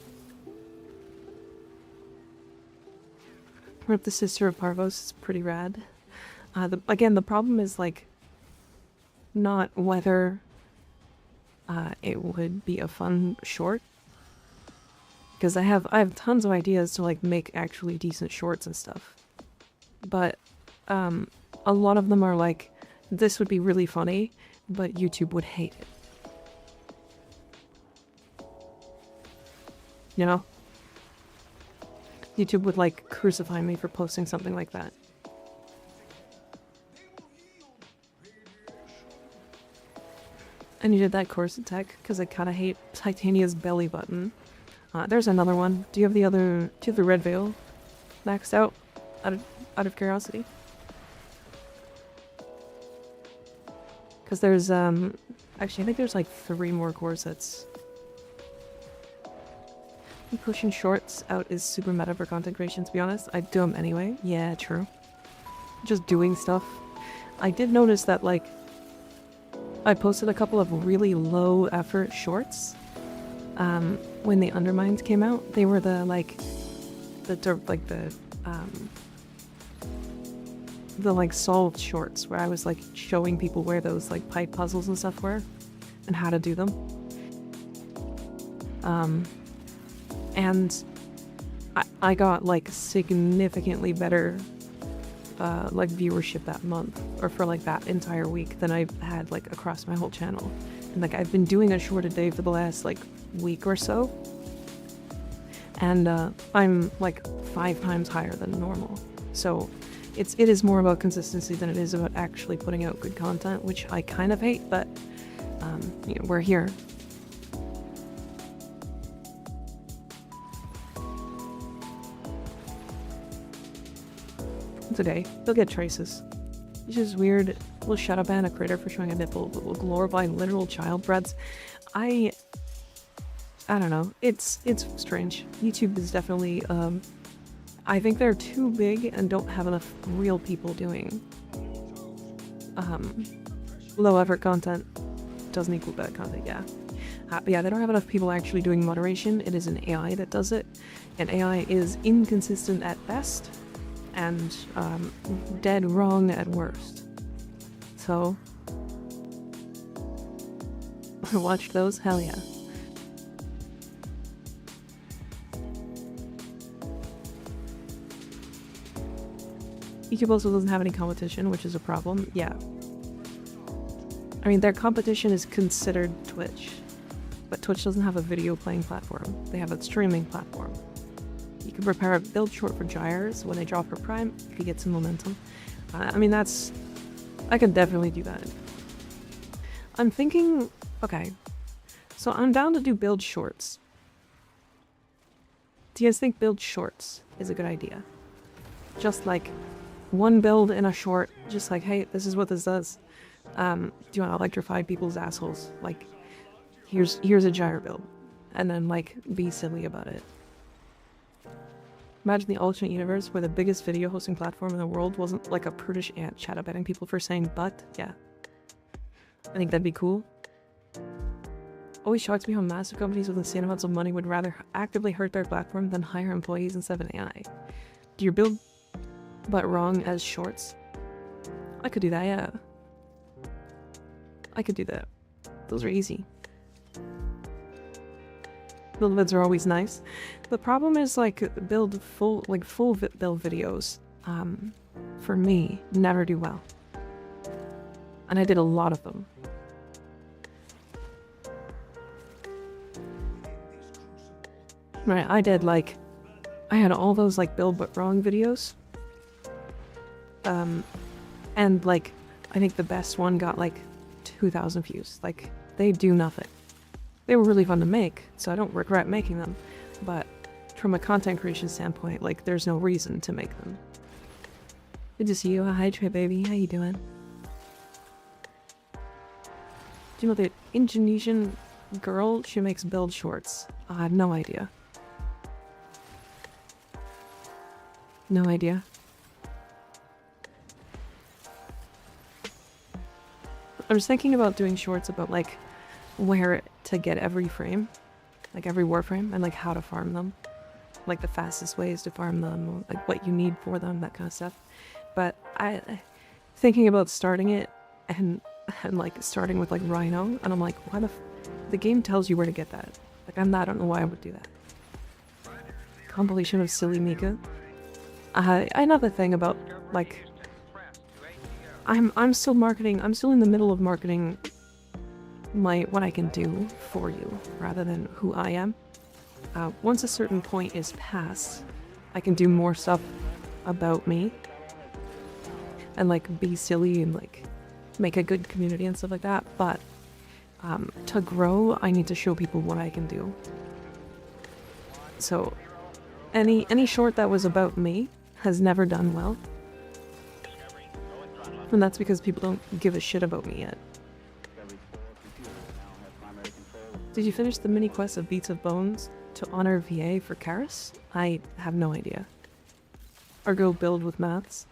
Rip the sister of parvos is pretty rad. Again, the problem is like not whether it would be a fun short. Because I have tons of ideas to like make actually decent shorts and stuff. But a lot of them are like, this would be really funny, but YouTube would hate it. You know? YouTube would like crucify me for posting something like that. I needed that corset tech because I kind of hate Titania's belly button. There's another one. Do you have the red veil maxed out? Out of curiosity. Because there's actually I think there's like 3 more corsets. Pushing shorts out is super meta for content creation, to be honest. I do them anyway. Yeah, true. Just doing stuff. I did notice that like I posted a couple of really low effort shorts. When the Undermines came out, they were the solved shorts where I was like showing people where those like pipe puzzles and stuff were and how to do them. And I got like significantly better like viewership that month, or for like that entire week, than I've had like across my whole channel. And like I've been doing a short a day for the last like week or so, and I'm like 5 times higher than normal. So it is more about consistency than it is about actually putting out good content, which I kind of hate, but you know, we're here. Today, they'll get traces. It's just weird. We'll shadow ban a critter for showing a nipple, but we'll glorify literal child breads. I don't know. It's strange. YouTube is definitely, I think they're too big and don't have enough real people doing low effort content. Doesn't equal bad content, yeah. But yeah, they don't have enough people actually doing moderation. It is an AI that does it, and AI is inconsistent at best and dead wrong at worst. So I watched those, hell yeah. YouTube also doesn't have any competition, which is a problem. Yeah, I mean, their competition is considered Twitch, but Twitch doesn't have a video playing platform. They have a streaming platform. You can prepare a build short for Gyres. When they drop her prime, you could get some momentum. I mean, I could definitely do that. I'm thinking, okay, so I'm down to do build shorts. Do you guys think build shorts is a good idea? Just like one build in a short, just like, hey, this is what this does. Do you want to electrify people's assholes? Like, here's a gyre build, and then like be silly about it. Imagine the alternate universe where the biggest video hosting platform in the world wasn't like a prudish ant shadow banning people for saying but. Yeah, I think that'd be cool. Always shocks me how massive companies with insane amounts of money would rather actively hurt their platform than hire employees instead of an AI. Do your build but wrong as shorts? I could do that, yeah. I could do that. Those are easy. Build vids are always nice. The problem is like build full build videos, for me, never do well. And I did a lot of them. Right, I had all those like build but wrong videos. And like, I think the best one got like 2,000 views. Like, they do nothing. They were really fun to make, so I don't regret making them, but from a content creation standpoint, like, there's no reason to make them. Good to see you. Hi, Trey baby. How you doing? Do you know the Indonesian girl? She makes build shorts. I have no idea. No idea. I was thinking about doing shorts about like where to get every frame, like every warframe, and like how to farm them, like the fastest ways to farm them, like what you need for them, that kind of stuff. But thinking about starting it and like starting with like Rhino, and I'm like, why the game tells you where to get that. Like, I don't know why I would do that. Compilation of Silly Mika. Another thing about like, I'm still marketing. I'm still in the middle of marketing what I can do for you rather than who I am. Once a certain point is passed, I can do more stuff about me and like be silly and like make a good community and stuff like that. But to grow, I need to show people what I can do. So any short that was about me has never done well. And that's because people don't give a shit about me yet. Did you finish the mini quest of Beats of Bones to honor VA for Karis? I have no idea. Or go build with maths?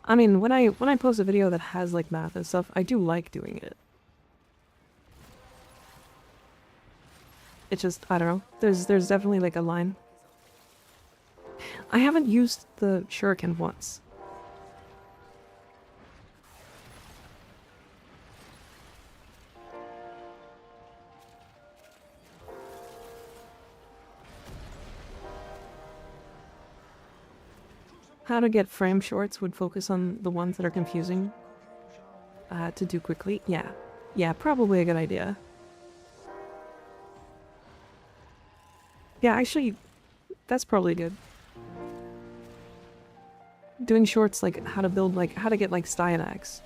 I mean, when I post a video that has like math and stuff, I do like doing it. It's just, I don't know. There's definitely like a line. I haven't used the shuriken once. How to get frame shorts would focus on the ones that are confusing to do quickly. Yeah. Yeah, probably a good idea. Yeah, actually, that's probably good. Doing shorts like how to build, like how to get like Styanax.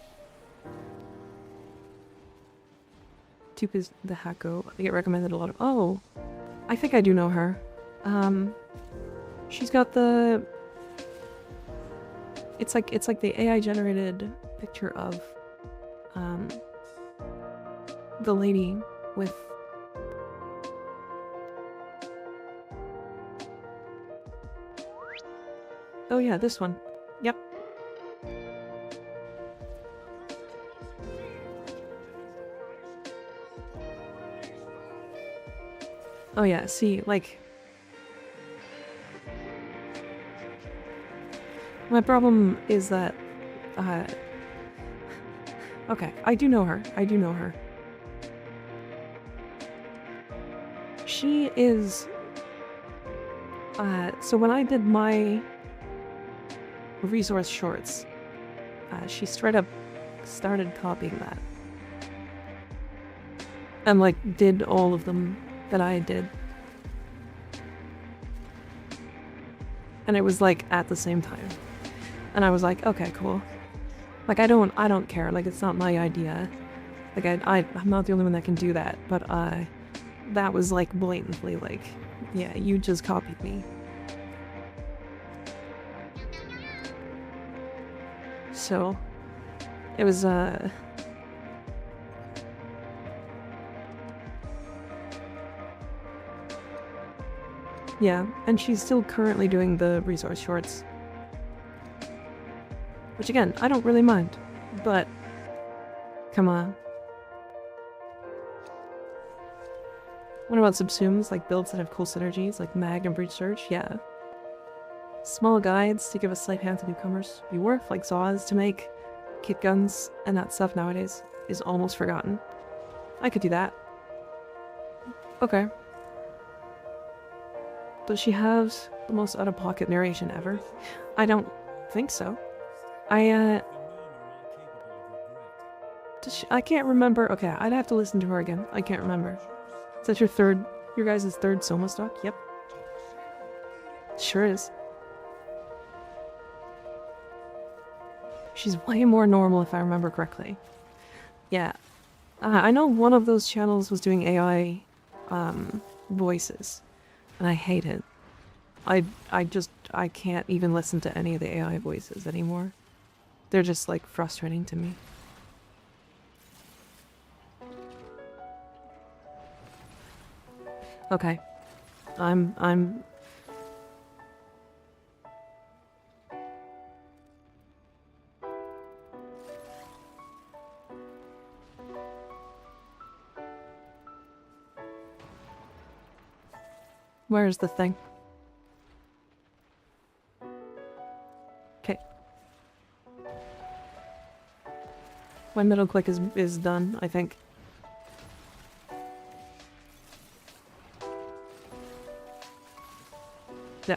Tup is the Hako. I get recommended a lot of. Oh, I think I do know her. She's got the. It's like the AI generated picture of the lady with. Oh yeah, this one. Yep. Oh yeah, see, like... My problem is that, okay, I do know her. I do know her. She is... so when I did my resource shorts, she straight up started copying that. And like, did all of them that I did. And it was like, at the same time. And I was like, okay, cool. Like, I don't care. Like, it's not my idea. Like, I'm not the only one that can do that. But, that was, like, blatantly, like, yeah, you just copied me. So, it was, yeah, and she's still currently doing the resource shorts. Which again, I don't really mind, but come on. What about subsumes, like builds that have cool synergies, like mag and breach search? Yeah. Small guides to give a slight hand to newcomers. Be worth, like Zaws to make. Kit guns and that stuff nowadays is almost forgotten. I could do that. Okay. Does she have the most out-of-pocket narration ever? I don't think so. I can't remember. Okay, I'd have to listen to her again. I can't remember. Is that your guys' third Soma stock? Yep. Sure is. She's way more normal if I remember correctly. Yeah. I know one of those channels was doing AI voices. And I hate it. I can't even listen to any of the AI voices anymore. They're just like frustrating to me. Okay. I'm Where's the thing? Okay. When middle click is done, I think. Yeah.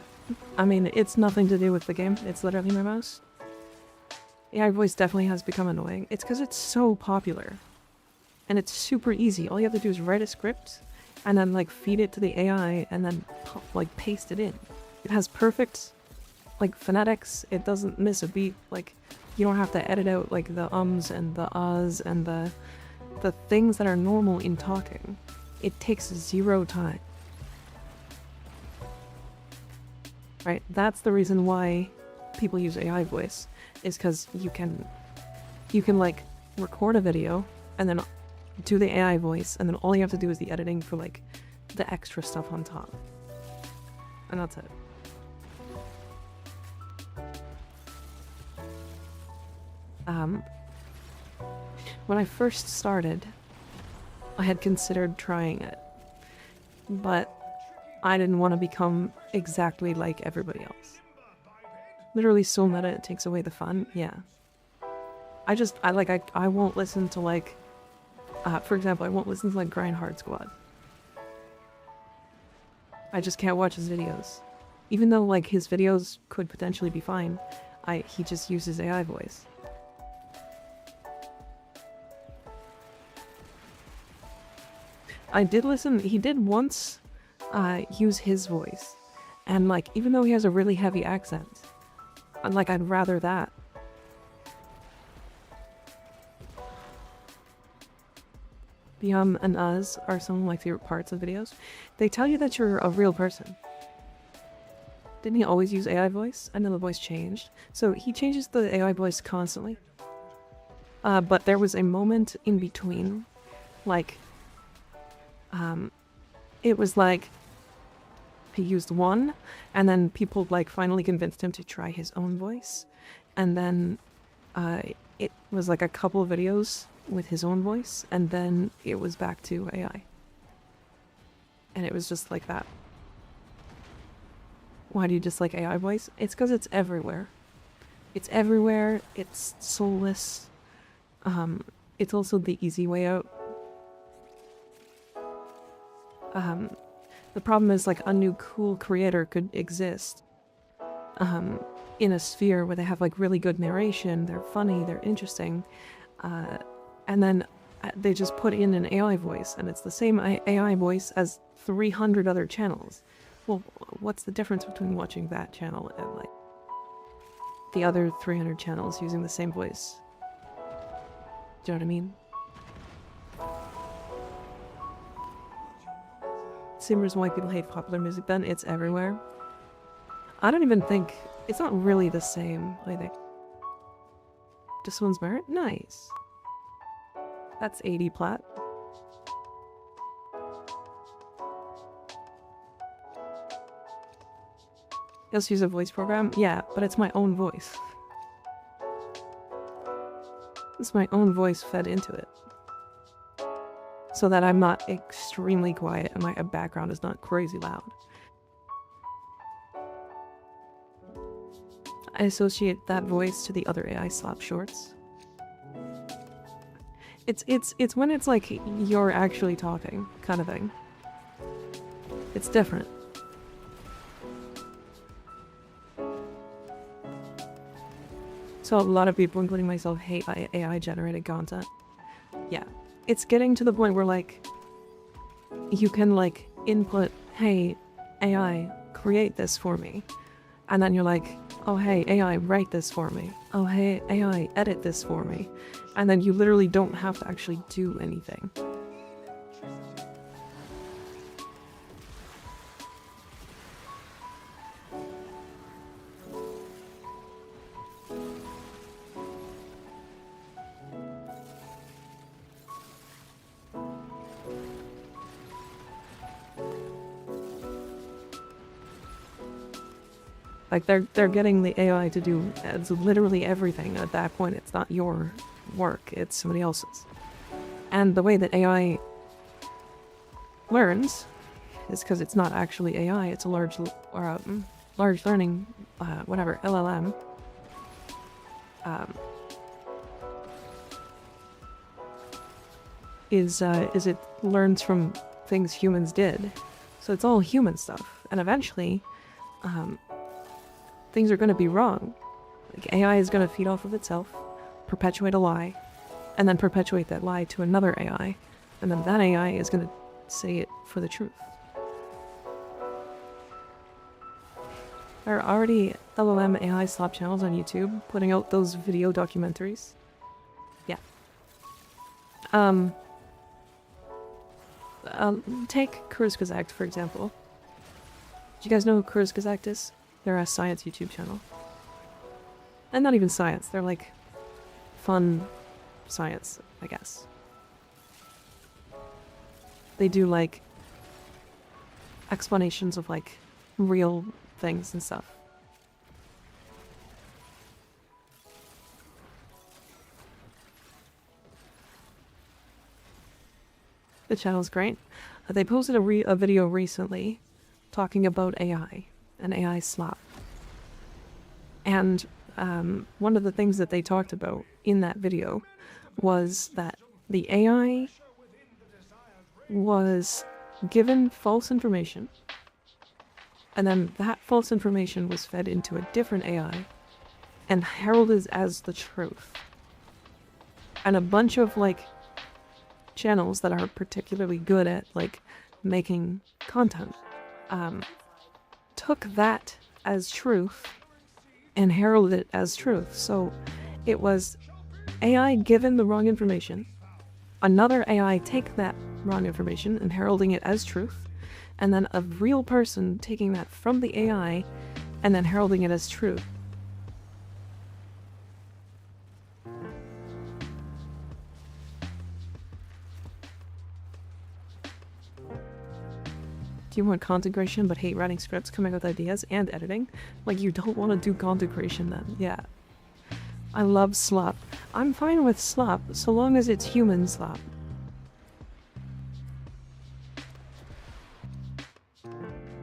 I mean, it's nothing to do with the game. It's literally my mouse. AI voice definitely has become annoying. It's because it's so popular. And it's super easy. All you have to do is write a script and then like feed it to the AI and then like paste it in. It has perfect like phonetics. It doesn't miss a beat. Like you don't have to edit out like the ums and the ahs and the things that are normal in talking. It takes 0 time. Right? That's the reason why people use AI voice, is because you can like record a video and then do the AI voice, and then all you have to do is the editing for like the extra stuff on top. And that's it. When I first started, I had considered trying it, but I didn't want to become exactly like everybody else. Literally so meta it takes away the fun. Yeah. I won't listen to like, for example, I won't listen to like Grind Hard Squad. I just can't watch his videos. Even though like his videos could potentially be fine, he just uses AI voice. I did listen, he did once use his voice, and like even though he has a really heavy accent, I'd rather that. The and uhs are some of my favorite parts of videos. They tell you that you're a real person. Didn't he always use AI voice? I know the voice changed. So he changes the AI voice constantly. But there was a moment in between, like, it was like he used one, and then people like finally convinced him to try his own voice, and then it was like a couple of videos with his own voice, and then it was back to AI. And it was just like that. Why do you dislike AI voice? It's because it's everywhere. It's everywhere, it's soulless. It's also the easy way out. The problem is like a new cool creator could exist in a sphere where they have like really good narration, they're funny, they're interesting, and then they just put in an AI voice, and it's the same AI voice as 300 other channels. Well, what's the difference between watching that channel and like the other 300 channels using the same voice? Do you know what I mean? Same reason why people hate popular music then, it's everywhere. I don't even think, it's not really the same, I think. Just one's merit? Nice. That's 80 plat. Just use a voice program? Yeah, but it's my own voice. It's my own voice fed into it. So that I'm not extremely quiet and my background is not crazy loud. I associate that voice to the other AI slap shorts. It's when it's like you're actually talking, kind of thing. It's different. So a lot of people, including myself, hate AI generated content. Yeah. It's getting to the point where like you can like input, hey, AI, create this for me. And then you're like, oh hey, AI, write this for me. Oh hey, AI, edit this for me. And then you literally don't have to actually do anything. Like they're getting the AI to do literally everything. At that point, it's not your work, it's somebody else's. And the way that AI learns is because it's not actually AI, it's a large learning, whatever, LLM. Is it learns from things humans did. So it's all human stuff. And eventually, things are going to be wrong. Like AI is going to feed off of itself, perpetuate a lie, and then perpetuate that lie to another AI, and then that AI is going to say it for the truth. There are already LLM AI slop channels on YouTube putting out those video documentaries. Yeah. Take Kurzgesagt, for example. Do you guys know who Kurzgesagt is? They're a science YouTube channel. And not even science, they're like fun science, I guess. They do like explanations of like real things and stuff. The channel's great. They posted a video recently talking about AI and AI slap. And one of the things that they talked about in that video was that the AI was given false information, and then that false information was fed into a different AI and heralded as the truth. And a bunch of like channels that are particularly good at like making content took that as truth and heralded it as truth. So it was AI given the wrong information, another AI take that wrong information and heralding it as truth, and then a real person taking that from the AI and then heralding it as truth. Do you want content creation but hate writing scripts, coming up with ideas, and editing? Like, you don't want to do content creation then. Yeah. I love slop. I'm fine with slop, so long as it's human slop.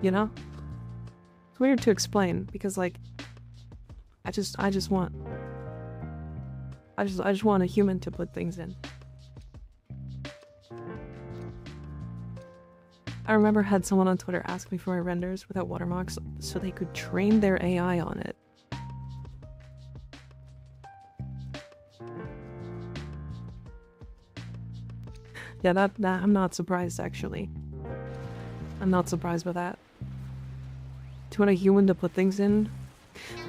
You know? It's weird to explain, because, like, I just want a human to put things in. I remember had someone on Twitter ask me for my renders without watermarks so they could train their AI on it. Yeah, that I'm not surprised, actually. I'm not surprised by that. Do you want a human to put things in?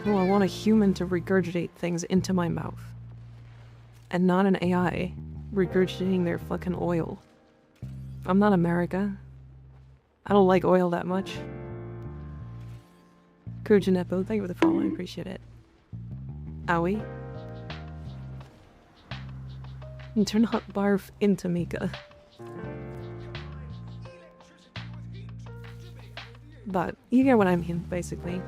Well, I want a human to regurgitate things into my mouth. And not an AI regurgitating their fucking oil. I'm not America. I don't like oil that much. Kurjanepo, thank you for the follow, I appreciate it. Owie. And turn hot barf into Mika. But you get what I mean, basically.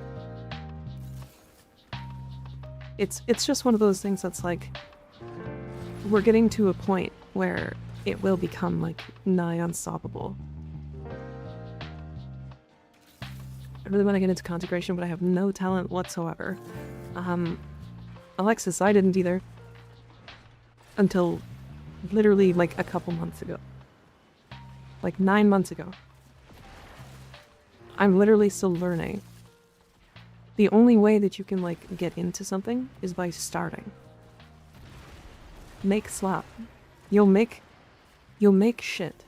It's just one of those things that's like, we're getting to a point where it will become like nigh unstoppable. I really want to get into content creation, but I have no talent whatsoever. Alexis, I didn't either. Until literally like a couple months ago. Like 9 months ago. I'm literally still learning. The only way that you can like get into something is by starting. Make slop. You'll make shit.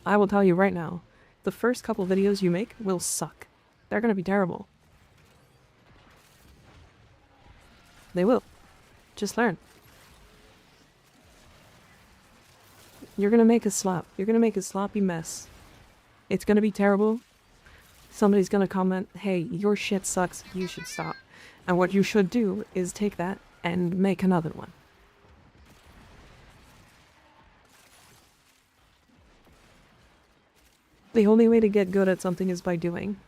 I will tell you right now, the first couple videos you make will suck. They're gonna be terrible. They will. Just learn. You're gonna make a slop. You're gonna make a sloppy mess. It's gonna be terrible. Somebody's gonna comment, hey, your shit sucks, you should stop. And what you should do is take that and make another one. The only way to get good at something is by doing.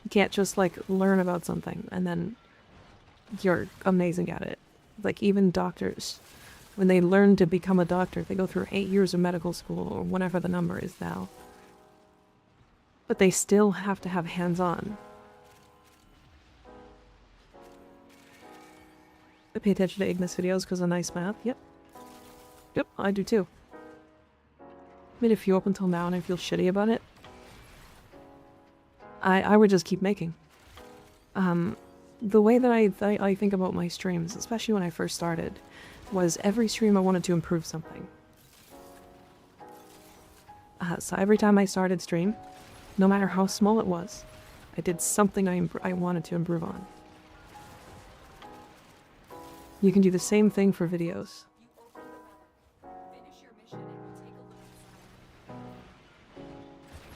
You can't just like learn about something and then you're amazing at it. Like even doctors, when they learn to become a doctor, they go through 8 years of medical school or whatever the number is now. But they still have to have hands-on. I pay attention to Ignis videos because of nice math. Yep. Yep, I do too. Made a few up until now and I feel shitty about it. I would just keep making. The way that I think about my streams, especially when I first started, was every stream I wanted to improve something. So every time I started stream, no matter how small it was, I did something I wanted to improve on. You can do the same thing for videos.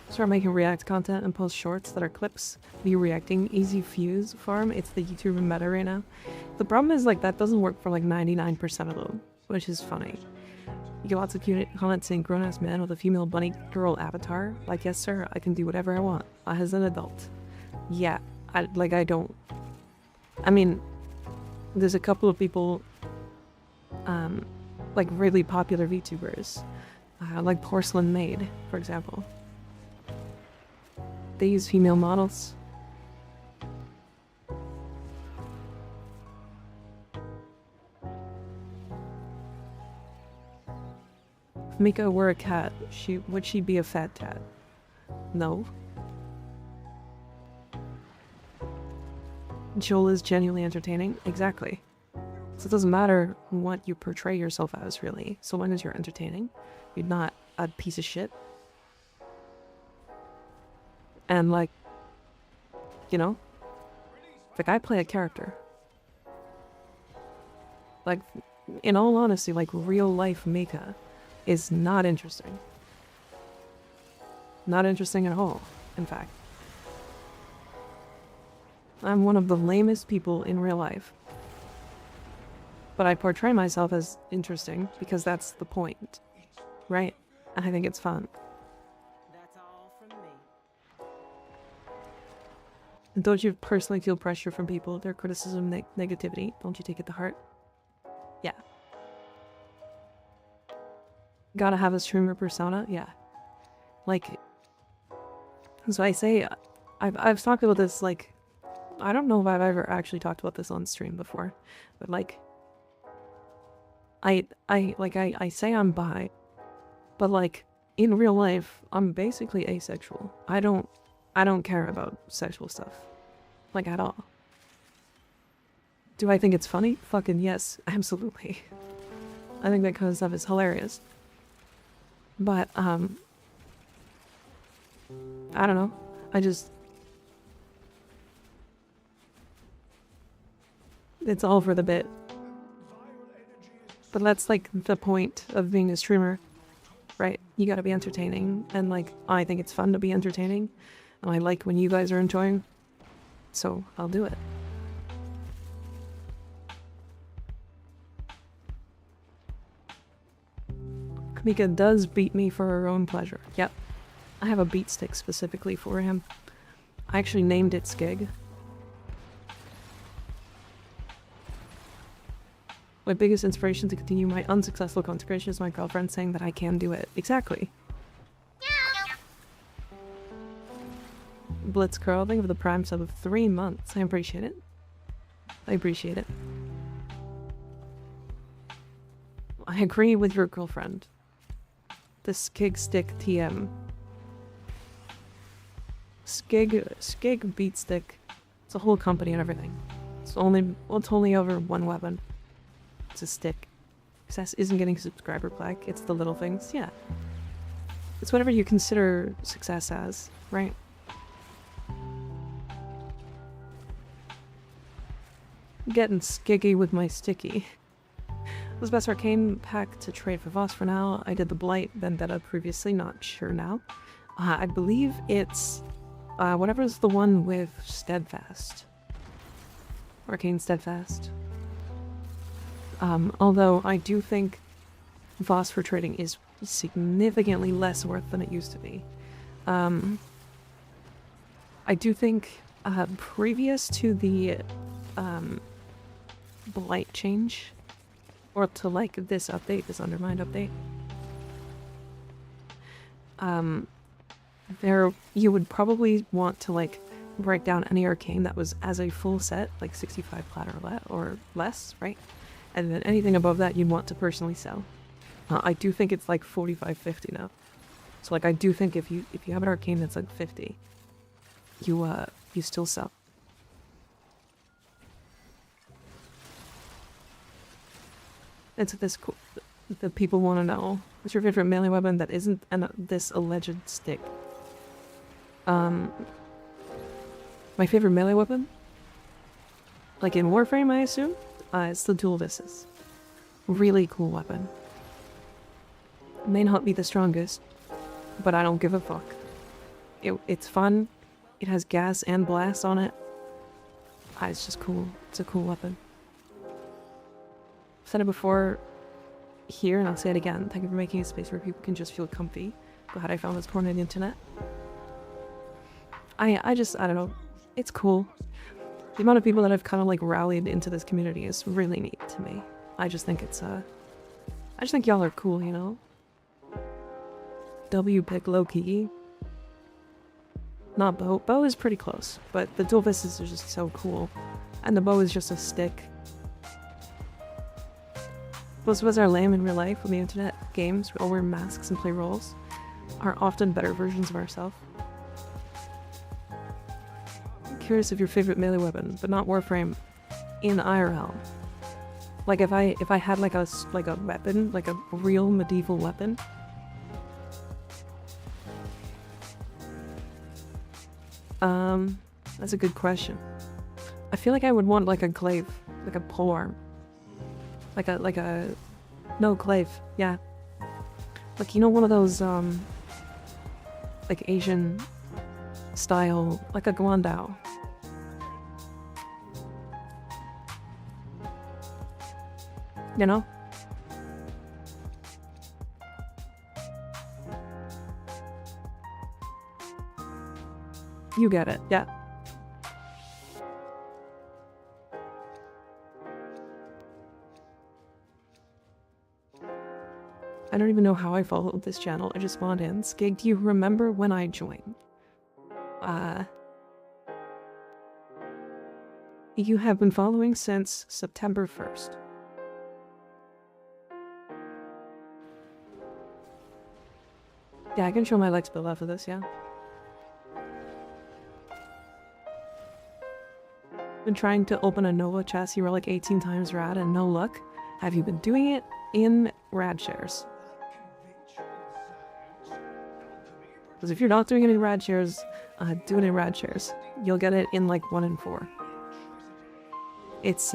Start making React content and post shorts that are clips. Be reacting easy fuse farm. It's the YouTuber meta right now. The problem is like that doesn't work for like 99% of them, which is funny. You get lots of cute comments saying grown ass man with a female bunny girl avatar. Like, yes sir, I can do whatever I want as an adult. Yeah, I mean, there's a couple of people, like really popular VTubers, like Porcelain Maid, for example. They use female models. If Mika were a cat, would she be a fat cat? No. Joel is genuinely entertaining. Exactly. So it doesn't matter what you portray yourself as, really. So long as you're entertaining, you're not a piece of shit. And like, you know, like I play a character. Like, in all honesty, like real life Mika is not interesting. Not interesting at all, in fact. I'm one of the lamest people in real life. But I portray myself as interesting because that's the point, right? And I think it's fun. That's all from me. And don't you personally feel pressure from people, their criticism, negativity? Don't you take it to heart? Yeah. Gotta have a streamer persona? Yeah. Like, so I say, I've talked about this, like, I don't know if I've ever actually talked about this on stream before, but like, I say I'm bi, but like, in real life, I'm basically asexual. I don't care about sexual stuff. Like, at all. Do I think it's funny? Fucking yes, absolutely. I think that kind of stuff is hilarious. But, I don't know. It's all for the bit. But that's like the point of being a streamer, right? You gotta be entertaining, and like, I think it's fun to be entertaining, and I like when you guys are enjoying, so I'll do it. Kamika does beat me for her own pleasure. Yep. I have a beat stick specifically for him. I actually named it Skig. My biggest inspiration to continue my unsuccessful consecration is my girlfriend saying that I can do it. Exactly. Blitzcurl, thank you for the prime sub of 3 months. I appreciate it. I appreciate it. I agree with your girlfriend. The Skig Stick TM. Skig Beat Stick. It's a whole company and everything. It's only over one weapon. It's a stick. Success isn't getting subscriber plaque, it's the little things. Yeah. It's whatever you consider success as, right? Getting skiggy with my sticky. It was best arcane pack to trade for Voss for now. I did the Blight Vendetta previously, not sure now. I believe it's whatever's the one with Steadfast. Arcane Steadfast. Although I do think Voss for trading is significantly less worth than it used to be. I do think previous to the Blight change, or to like this update, this Undermined update, you would probably want to like break down any arcane that was as a full set, like 65 plat or less, right? And then anything above that you'd want to personally sell. I do think it's like 45-50 now. So like I do think if you have an arcane that's like 50, you still sell. It's this cool. The people want to know, what's your favorite melee weapon that isn't this alleged stick? My favorite melee weapon? Like in Warframe, I assume? It's the Dual Vistas. Really cool weapon. May not be the strongest, but I don't give a fuck. It's fun. It has gas and blast on it. It's just cool. It's a cool weapon. I've said it before here, and I'll say it again. Thank you for making a space where people can just feel comfy. Glad I found this corner on the internet. I don't know. It's cool. The amount of people that have kind of like rallied into this community is really neat to me. I just think it's I just think y'all are cool, you know? W pick low-key. Not bow. Bow is pretty close, but the dual fists are just so cool. And the bow is just a stick. Most of us are lame in real life on the internet. Games, we all wear masks and play roles, are often better versions of ourselves. I'm curious of your favorite melee weapon, but not Warframe, in IRL. Like if I had like a weapon, like a real medieval weapon. That's a good question. I feel like I would want like a glaive, like a polearm. No, glaive, yeah. Like, you know, one of those, like Asian style, like a guandao. You know? You get it, yeah. I don't even know how I followed this channel. I just spawned in. Skig, do you remember when I joined? You have been following since September 1st. Yeah, I can show my legs build after this, yeah. Been trying to open a Nova chassis relic 18 times rad and no luck. Have you been doing it in rad shares? Because if you're not doing it in rad shares, do it in rad shares. You'll get it in like 1 in 4. It's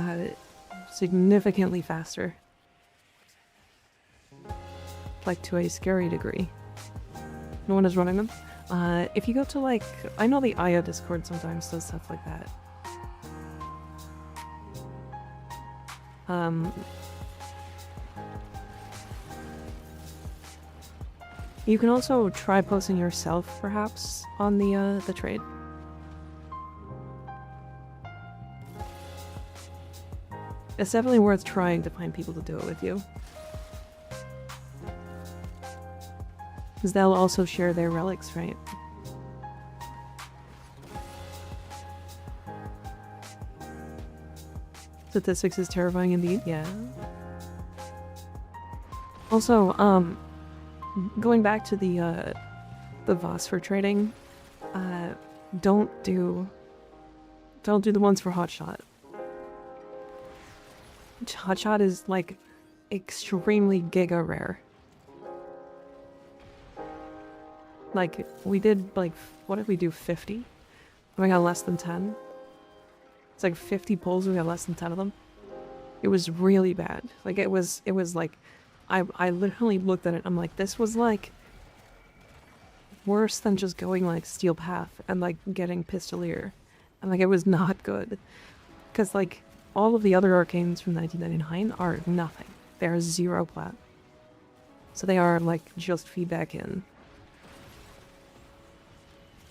significantly faster. Like to a scary degree. No one is running them. If you go to like, I know the Aya Discord sometimes does stuff like that. You can also try posting yourself, perhaps, on the trade. It's definitely worth trying to find people to do it with you. Because they'll also share their relics, right? Statistics is terrifying indeed, yeah. Also, going back to the VOS for trading, don't do the ones for Hotshot. Hotshot is like extremely giga rare. Like, we did like, what did we do, 50? We got less than 10. It's like 50 pulls, we got less than 10 of them. It was really bad. Like, it was like, I literally looked at it, I'm like, this was like worse than just going like Steel Path and like getting Pistolier. And like, it was not good. Because like, all of the other arcanes from 1999 are nothing. They are 0 plat. So they are like just feedback in.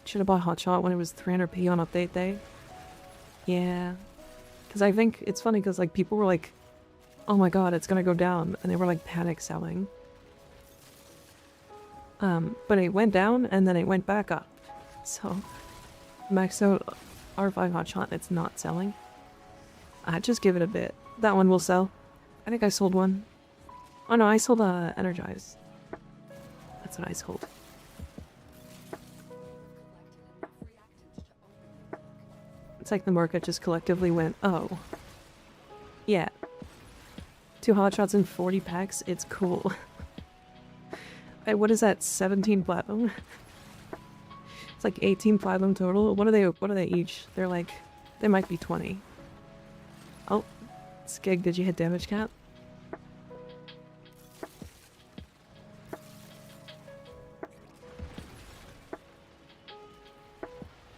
Should have bought Hotshot when it was 300p on update day. Yeah. Because I think it's funny because like people were like, oh my god, it's gonna go down. And they were like panic selling. But it went down and then it went back up. So maxed out R5 Hotshot and it's not selling. Just give it a bit. That one will sell. I think I sold one. Oh no, I sold Energize. That's what I sold. It's like the market just collectively went, oh. Yeah. 2 Hotshots and 40 packs, it's cool. Hey, what is that, 17 platinum? It's like 18 platinum total. What are they each? They're like, they might be 20. Oh, Skig, did you hit damage cap?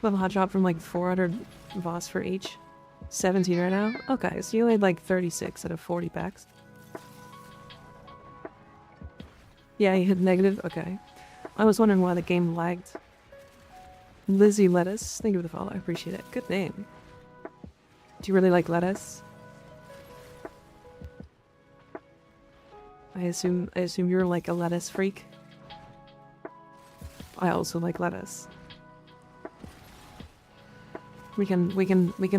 Level hot drop from like 400 VOS for each. 17 right now? Okay, so you had like 36 out of 40 packs. Yeah, you hit negative? Okay. I was wondering why the game lagged. Lizzie Lettuce, thank you for the follow, I appreciate it. Good name. Do you really like lettuce? I assume you're like a lettuce freak. I also like lettuce. We can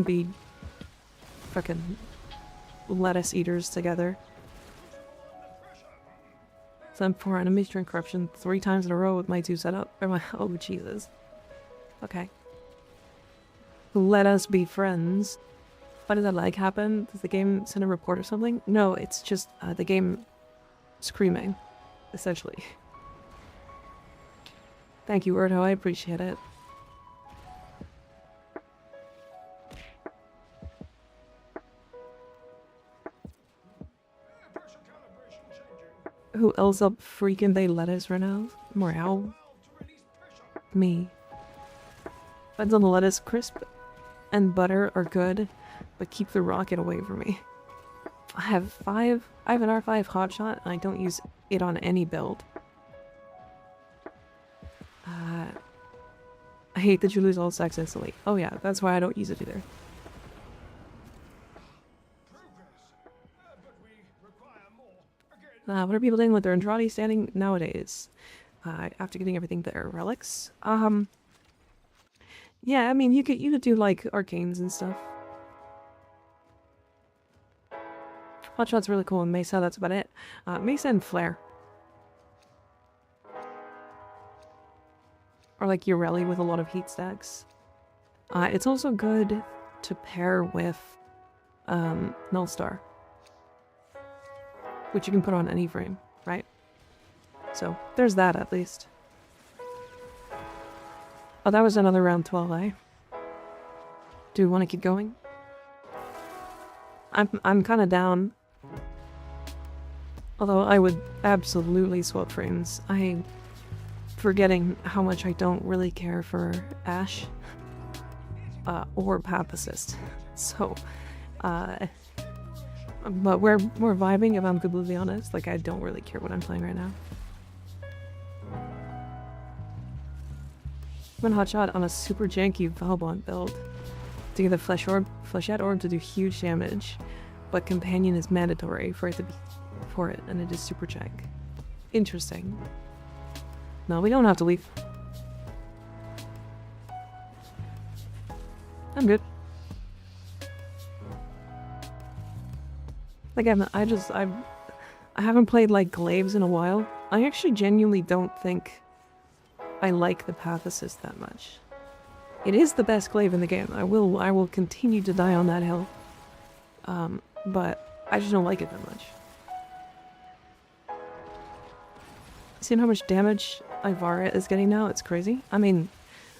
be fucking lettuce eaters together. So I'm 4 enemies during corruption 3 times in a row with my 2 setup. Oh Jesus. Okay. Let us be friends. Why did that lag happen? Does the game send a report or something? No, it's just the game screaming, essentially. Thank you, Erdo. I appreciate it. Who else up freaking they lettuce right now? Morale? Me. Depends on the lettuce. Crisp and butter are good, but keep the rocket away from me. I have an R5 hotshot and I don't use it on any build. I hate that you lose all sex instantly. Oh yeah, that's why I don't use it either. What are people doing with their Andrade standing nowadays? After getting everything there, relics? Yeah, I mean you could do like arcanes and stuff. Hotshot's really cool and Mesa, that's about it. Mesa and Flare. Or like Ureli with a lot of heat stacks. It's also good to pair with Nullstar. Which you can put on any frame, right? So, there's that at least. Oh, that was another round 12, eh? Do we want to keep going? I'm kind of down. Although I would absolutely swap frames. I'm forgetting how much I don't really care for Ashe. Or Papacist. So, but we're vibing if I'm completely honest. Like, I don't really care what I'm playing right now. I'm in Hotshot on a super janky Valbont build. To get the Flechette Orb to do huge damage, but Companion is mandatory for it to be and it is super jank. Interesting. No, we don't have to leave. I'm good. Again, I haven't played like Glaives in a while. I actually genuinely don't think I like the Path Assist that much. It is the best glaive in the game. I will continue to die on that hill. But I just don't like it that much. Seeing how much damage Ivara is getting now, it's crazy. I mean,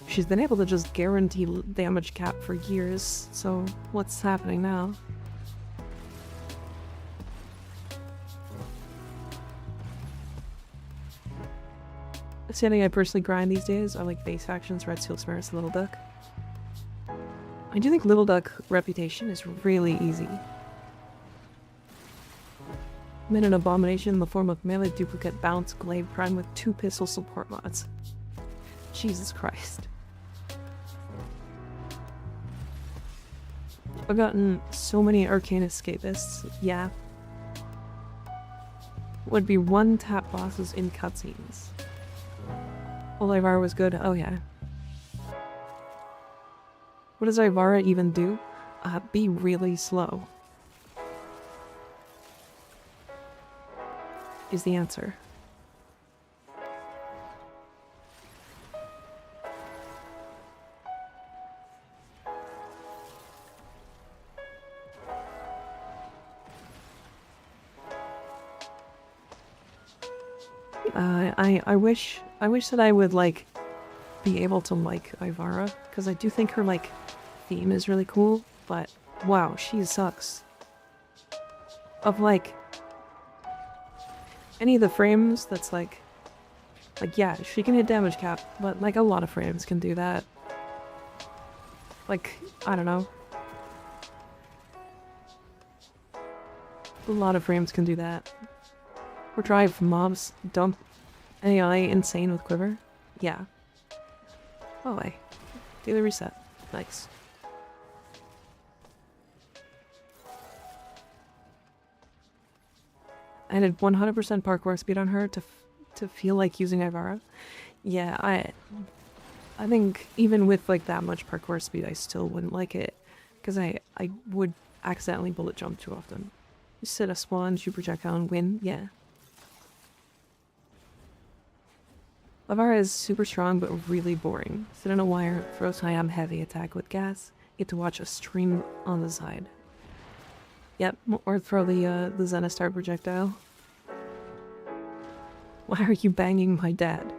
she's been able to just guarantee damage cap for years, so what's happening now? Standing I personally grind these days are like base factions, Red Seal Smears, Little Duck. I do think Little Duck reputation is really easy. I'm in an abomination in the form of melee duplicate bounce glaive prime with 2 pistol support mods. Jesus Christ. I've gotten so many arcane escapists, yeah. Would be one-tap bosses in cutscenes. Well, Ivara was good, oh yeah. What does Ivara even do? Be really slow. Is the answer. I wish that I would like be able to like Ivara, because I do think her like theme is really cool, but wow, she sucks. Of like any of the frames that's like yeah, she can hit damage cap, but like a lot of frames can do that. Like, I don't know. A lot of frames can do that. Or drive mobs, dump AI insane with quiver. Yeah. Oh wait. Daily reset. Nice. I did 100% parkour speed on her to feel like using Ivara. Yeah, I think even with like that much parkour speed, I still wouldn't like it because I would accidentally bullet jump too often. You sit a spawn, shoot projectile, and win. Yeah. Lavara is super strong but really boring. Sit on a wire, throw Siam heavy attack with gas. Get to watch a stream on the side. Yep, or throw the Zenistar projectile. Why are you banging my dad?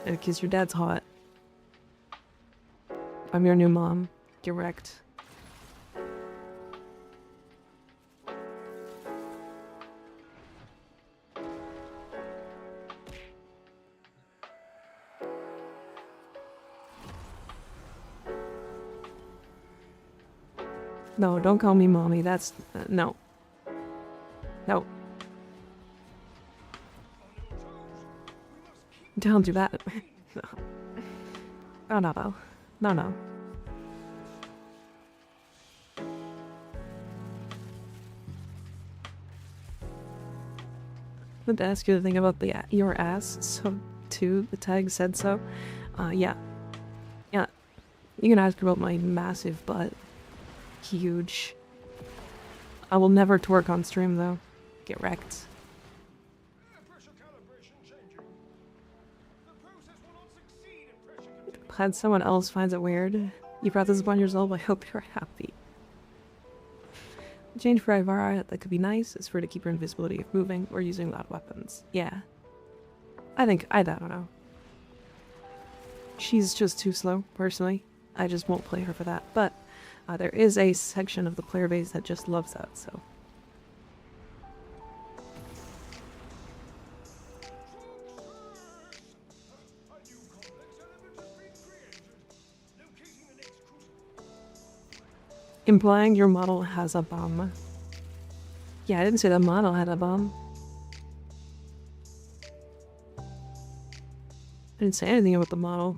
Because your dad's hot. I'm your new mom. Get wrecked. No, don't call me mommy. That's... no. No. Don't do that. No. Oh, no, no. No, no. I meant to ask you the thing about your ass. So, too, the tag said so. Yeah. Yeah. You can ask about my massive butt. Huge. I will never twerk on stream, though. Get wrecked. Glad someone else finds it weird. You brought this upon yourself, I hope you're happy. The change for Ivara that could be nice is for her to keep her invisibility if moving or using loud weapons. Yeah. I don't know. She's just too slow, personally. I just won't play her for that. But there is a section of the player base that just loves that, so. Implying your model has a bomb. Yeah, I didn't say the model had a bomb. I didn't say anything about the model.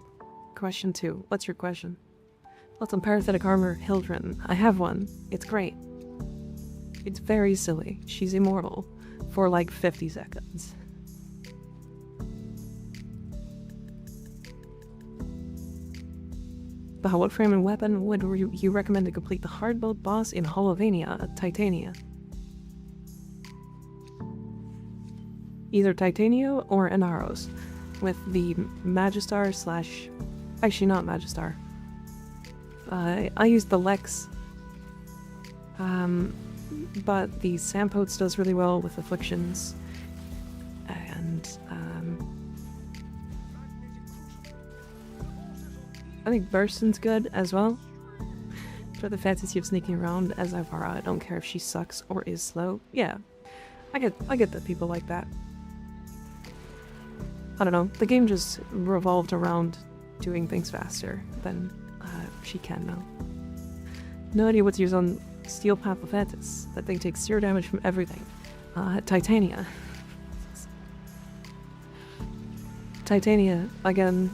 Question 2. What's your question? What's on Parathetic Armor Hildren? I have one. It's great. It's very silly. She's immortal for like 50 seconds. But what frame and weapon would you recommend to complete the hard mode boss in Holovania, Titania? Either Titania or Inaros, with the Magistar slash... actually not Magistar. I used the Lex, but the Sampotes does really well with Afflictions, and I think Burston's good as well. For the fantasy of sneaking around as Ivara, I don't care if she sucks or is slow. Yeah, I get that people like that. I don't know, the game just revolved around doing things faster than she can now. No idea what to use on Steel Path of Attis. That thing takes 0 damage from everything. Titania. Titania, again,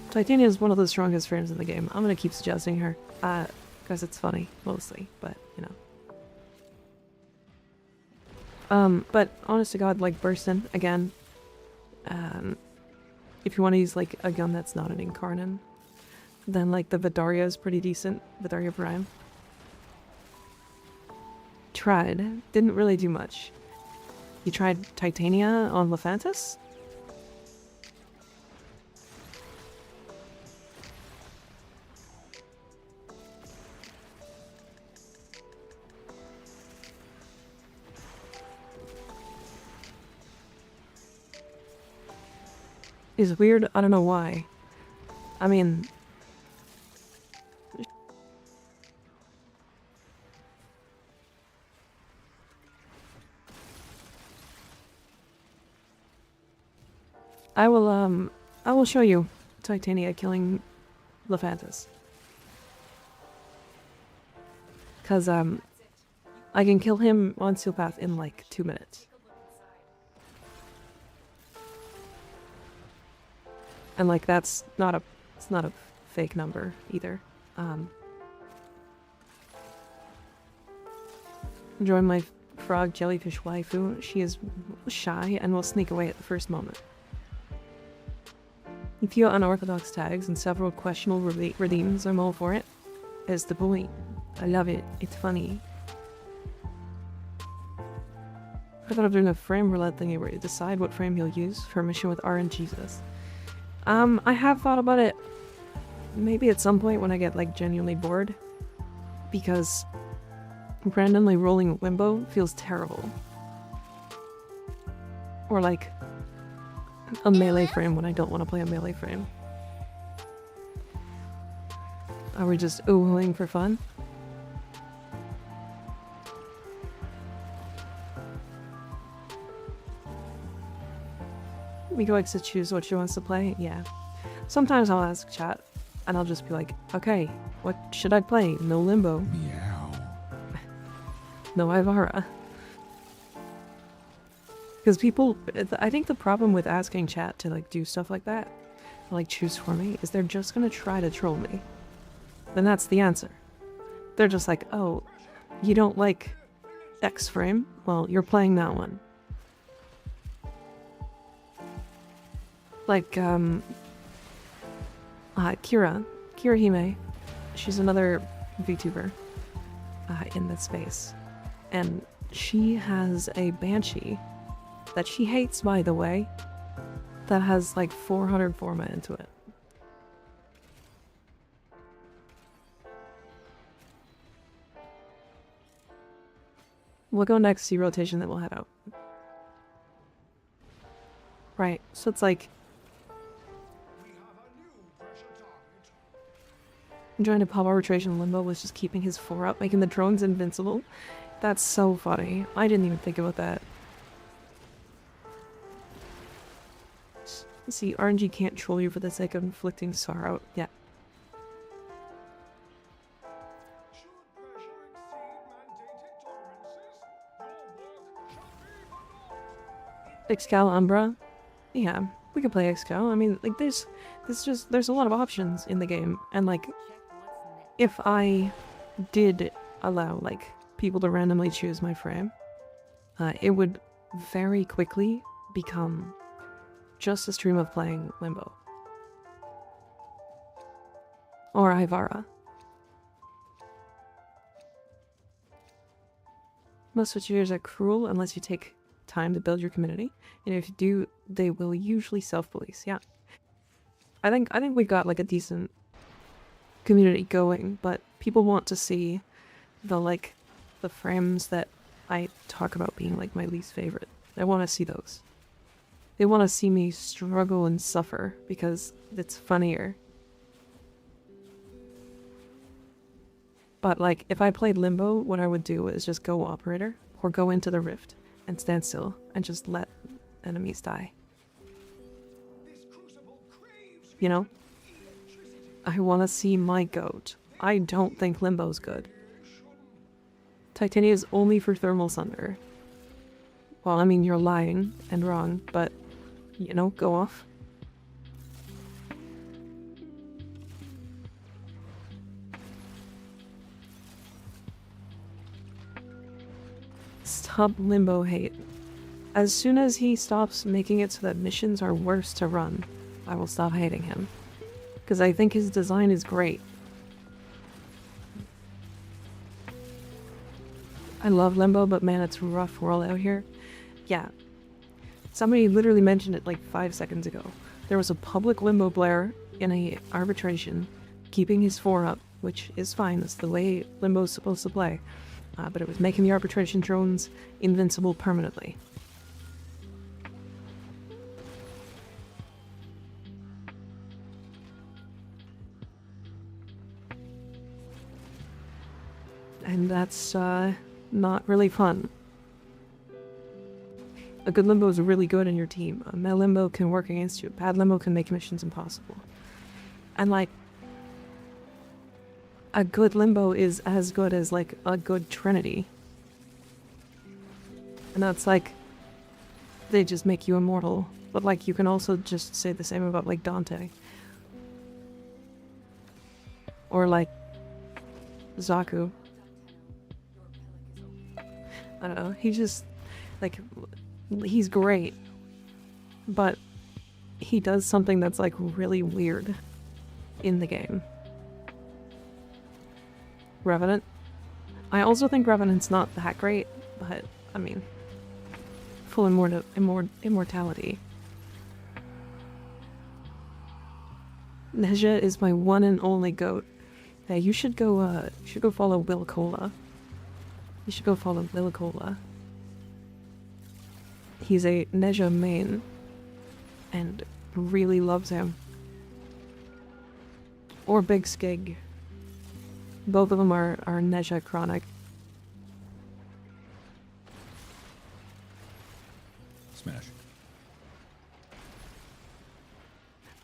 Titania is one of the strongest frames in the game. I'm gonna keep suggesting her, because it's funny, mostly, but, you know. But honest to god, like, Burston, again, if you want to use, like, a gun that's not an Incarnon, then, like, the Vidaria is pretty decent. Vidaria Prime. Tried. Didn't really do much. You tried Titania on Lephantis? Is weird? I don't know why. I mean... I will show you Titania killing Lephantis. Cause, I can kill him on Steel Path in like 2 minutes. And like it's not a fake number either. Join my frog jellyfish waifu. She is shy and will sneak away at the first moment. A few unorthodox tags and several questionable redeems. I'm all for it. Is the point. I love it. It's funny. I thought of doing a frame roulette thingy where you decide what frame you'll use for a mission with RNGesus. I have thought about it. Maybe at some point when I get like genuinely bored. Because randomly rolling limbo feels terrible. Or like a melee frame when I don't want to play a melee frame. Are we just oohing for fun? Miko likes to choose what she wants to play? Yeah. Sometimes I'll ask chat, and I'll just be like, okay, what should I play? No Limbo. Meow. No Ivara. Because people, I think the problem with asking chat to like do stuff like that, like choose for me, is they're just gonna try to troll me. Then that's the answer. They're just like, oh, you don't like X frame? Well, you're playing that one. Like, Kira Hime, she's another VTuber in this space. And she has a Banshee that she hates, by the way, that has like 400 forma into it. We'll go next, see rotation, then we'll head out. Right, so it's like enjoying a pop arbitration limbo was just keeping his 4 up, making the drones invincible. That's so funny. I didn't even think about that. See, RNG can't troll you for the sake of inflicting sorrow. Yeah. Excal Umbra? Yeah, we can play Excal. I mean, like, there's a lot of options in the game, and like, if I did allow like people to randomly choose my frame, it would very quickly become just a stream of playing Limbo or Ivara. Most Twitchers are cruel unless you take time to build your community, and if you do, they will usually self-police. Yeah, I think we've got like a decent community going, but people want to see the frames that I talk about being like my least favorite. They want to see those. They want to see me struggle and suffer because it's funnier. But like, if I played Limbo, what I would do is just go operator or go into the rift and stand still and just let enemies die. You know? I want to see my goat. I don't think Limbo's good. Titania is only for thermal thunder. Well, I mean, you're lying and wrong, but, you know, go off. Stop Limbo hate. As soon as he stops making it so that missions are worse to run, I will stop hating him. Because I think his design is great. I love Limbo, but man, it's a rough world out here. Yeah. Somebody literally mentioned it like 5 seconds ago. There was a public Limbo player in a arbitration, keeping his 4 up, which is fine, that's the way Limbo's supposed to play. But it was making the arbitration drones invincible permanently. And that's not really fun. A good Limbo is really good in your team. A bad Limbo can work against you. A bad Limbo can make missions impossible. And like, a good Limbo is as good as like a good Trinity. And that's like, they just make you immortal. But like, you can also just say the same about like Dante. Or like Zaku. I don't know, he just, like, he's great, but he does something that's like really weird in the game. Revenant. I also think Revenant's not that great, but I mean, full immortality. Neja is my one and only goat. Hey, you should go follow Wilcola. You should go follow Wilcola. He's a Neja main and really loves him. Or Big Skig. Both of them are Neja chronic. Smash.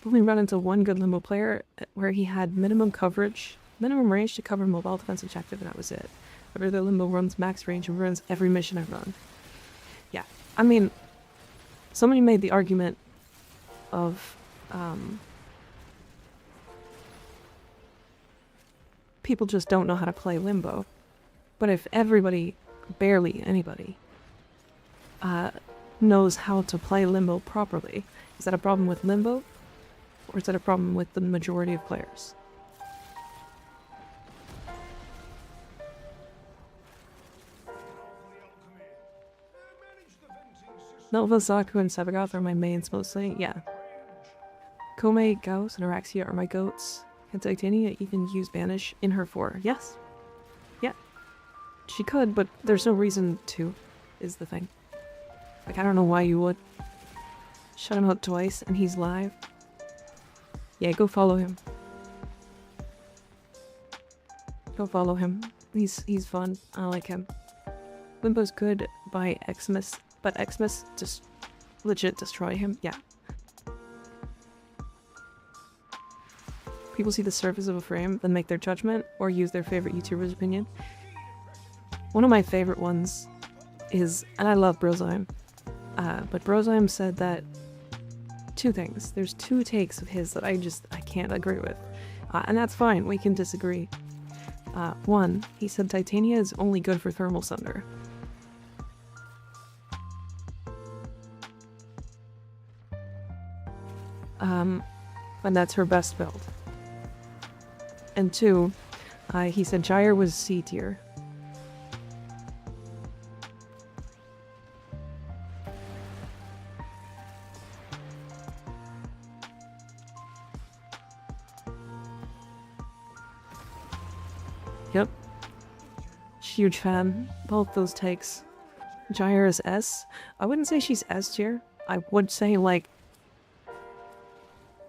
I've only run into one good limbo player where he had minimum coverage, minimum range to cover mobile defense objective, and that was it. Every other limbo runs max range and runs every mission I run. Yeah, I mean, somebody made the argument of people just don't know how to play limbo. But if everybody, barely anybody, knows how to play limbo properly, is that a problem with limbo? Or is that a problem with the majority of players? Nova, Zaku, and Sevagoth are my mains mostly, yeah. Kome, Gauss, and Araxia are my goats. Can Titania even use Banish in her 4? Yes. Yeah. She could, but there's no reason to, is the thing. Like, I don't know why you would. Shut him out twice, and he's live. Yeah, go follow him. Go follow him. He's fun. I like him. Limbo's good by Xmas, but Xmas just legit destroy him. Yeah. People see the surface of a frame, then make their judgment, or use their favorite YouTuber's opinion. One of my favorite ones is, and I love Brozyme, but Brozyme said that two things. There's two takes of his that I can't agree with. And that's fine, we can disagree. One, he said Titania is only good for Thermal Sunder. And that's her best build. And two, he said Gyre was C tier. Yep. Huge fan. Both those takes. Gyre is S. I wouldn't say she's S tier. I would say like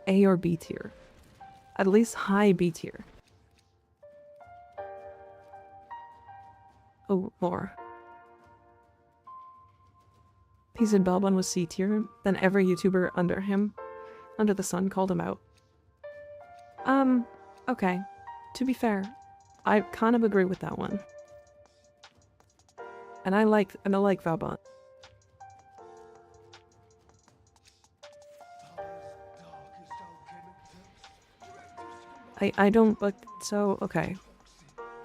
A or B tier. At least high B tier. Oh, more. He said Balbon was C tier, then every YouTuber under him, under the sun, called him out. Okay. To be fair, I kind of agree with that one. And I like Valbon. I don't, but so, okay.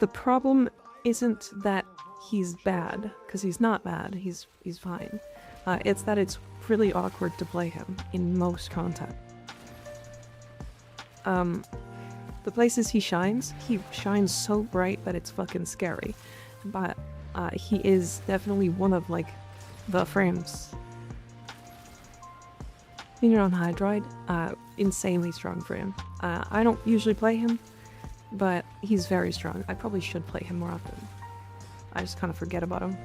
The problem isn't that he's bad, because he's not bad, he's fine. It's that it's really awkward to play him in most content. The places he shines so bright that it's fucking scary. But he is definitely one of, like, the frames. You're on Hydroid, insanely strong frame. I don't usually play him, but he's very strong. I probably should play him more often. I just kind of forget about him.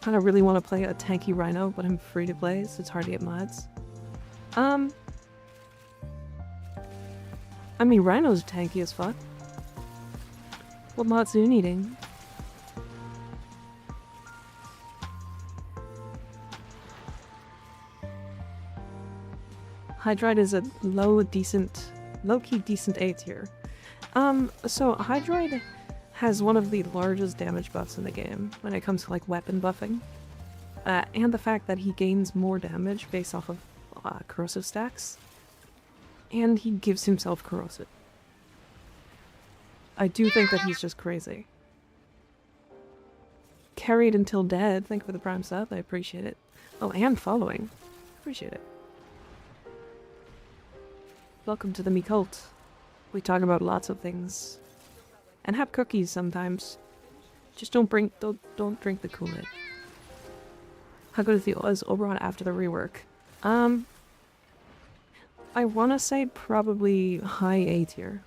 Kind of really want to play a tanky Rhino, but I'm free to play, so it's hard to get mods. I mean, Rhino's tanky as fuck. What mods are you needing? Hydroid is a low-key decent A tier. So Hydroid has one of the largest damage buffs in the game when it comes to like weapon buffing. And the fact that he gains more damage based off of corrosive stacks. And he gives himself corrosive. I do think that he's just crazy. Carried until dead, thank you for the prime sub, I appreciate it. Oh, and following. Appreciate it. Welcome to the me cult. We talk about lots of things. And have cookies sometimes. Just don't drink the Kool-Aid. How good is Oberon after the rework? I wanna say probably high A tier.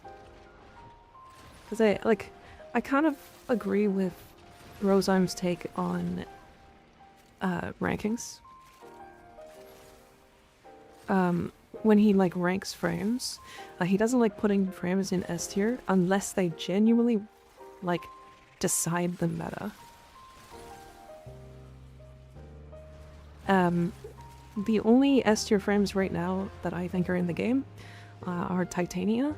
Cause I kind of agree with Roseheim's take on rankings. When he like ranks frames, he doesn't like putting frames in S tier unless they genuinely like decide the meta. The only S tier frames right now that I think are in the game are Titania,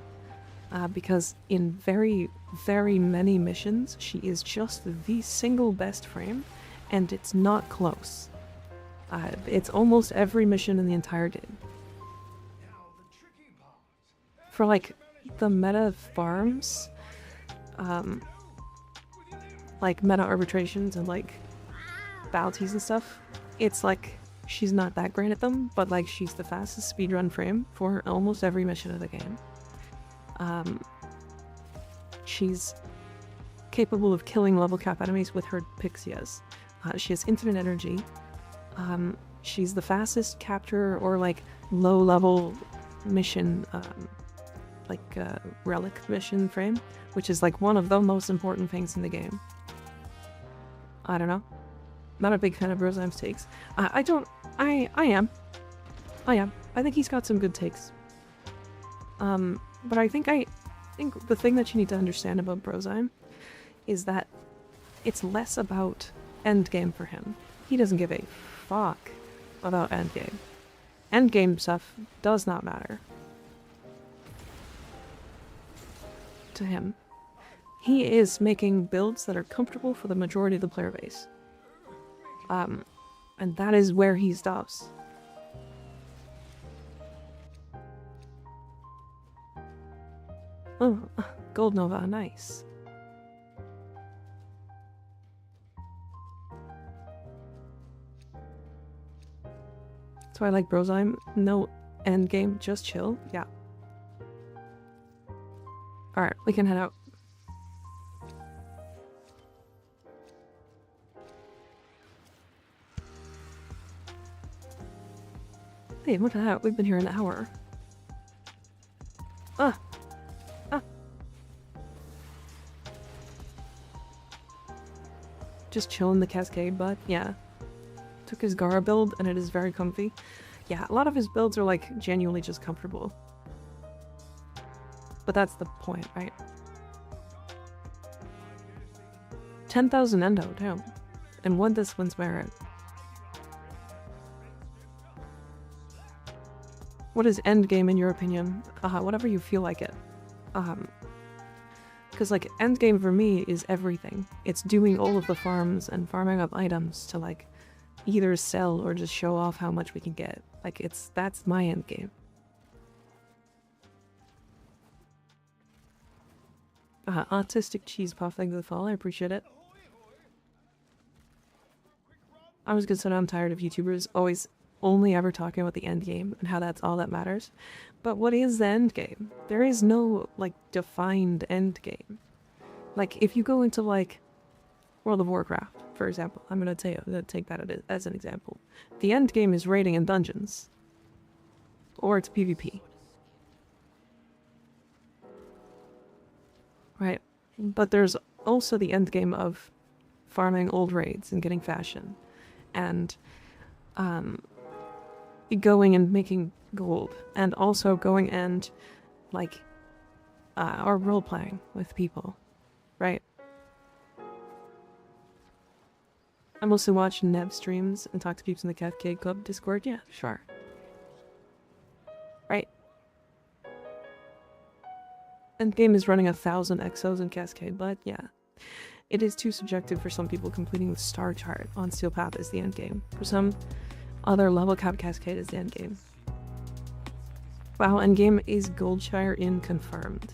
because in very, very many missions she is just the single best frame, and it's not close. It's almost every mission in the entire game. For like the meta farms, like meta arbitrations and like bounties and stuff, it's like she's not that great at them, but like she's the fastest speedrun frame for almost every mission of the game. She's capable of killing level cap enemies with her Pixias. She has infinite energy. She's the fastest capture or like low level mission, relic mission frame, which is like one of the most important things in the game. I don't know. Not a big fan of Roseheim's takes. I am. I think he's got some good takes. But I think the thing that you need to understand about Roseheim is that it's less about endgame for him. He doesn't give a fuck about endgame. Endgame stuff does not matter to him. He is making builds that are comfortable for the majority of the player base. And that is where he stops. Oh, Gold Nova, nice. That's why I like Roseheim. No endgame, just chill. Yeah. Alright, we can head out. Hey, what the hell? We've been here an hour. Ah! Just chilling the Cascade, but yeah. Took his Gara build, and it is very comfy. Yeah, a lot of his builds are like genuinely just comfortable. But that's the point, right? 10,000 endo, damn. And one this one's merit. What is endgame in your opinion? Whatever you feel like it. Because like endgame for me is everything. It's doing all of the farms and farming up items to like either sell or just show off how much we can get. Like that's my endgame. Autistic cheese puff, thank you for the follow, I appreciate it. I was gonna say I'm tired of YouTubers always only ever talking about the end game and how that's all that matters. But what is the end game? There is no like defined end game. Like if you go into like World of Warcraft, for example, I'm gonna take that as an example. The end game is raiding in dungeons. Or it's PvP. Right? But there's also the end game of farming old raids and getting fashion. And going and making gold, and also going and like or role playing with people, right? I mostly watch Nev streams and talk to people in the Cascade Club Discord. Yeah, sure. Right. Endgame is running 1,000 exos in Cascade, but yeah. It is too subjective for some people. Completing the star chart on Steel Path is the endgame. For some, other level cap Cascade is the endgame. Wow, endgame is Goldshire in confirmed.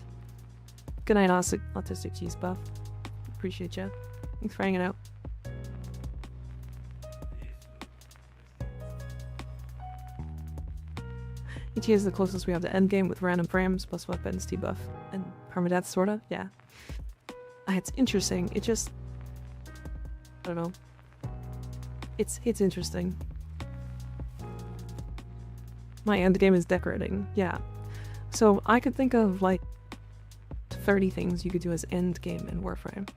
Good night, Autistic Cheese Buff. Appreciate ya. Thanks for hanging out. ETA is the closest we have to endgame with random frames plus weapons debuff and permadeath, sorta. Yeah. It's interesting. It just, I don't know. It's interesting. My endgame is decorating. Yeah. So I could think of like 30 things you could do as endgame in Warframe.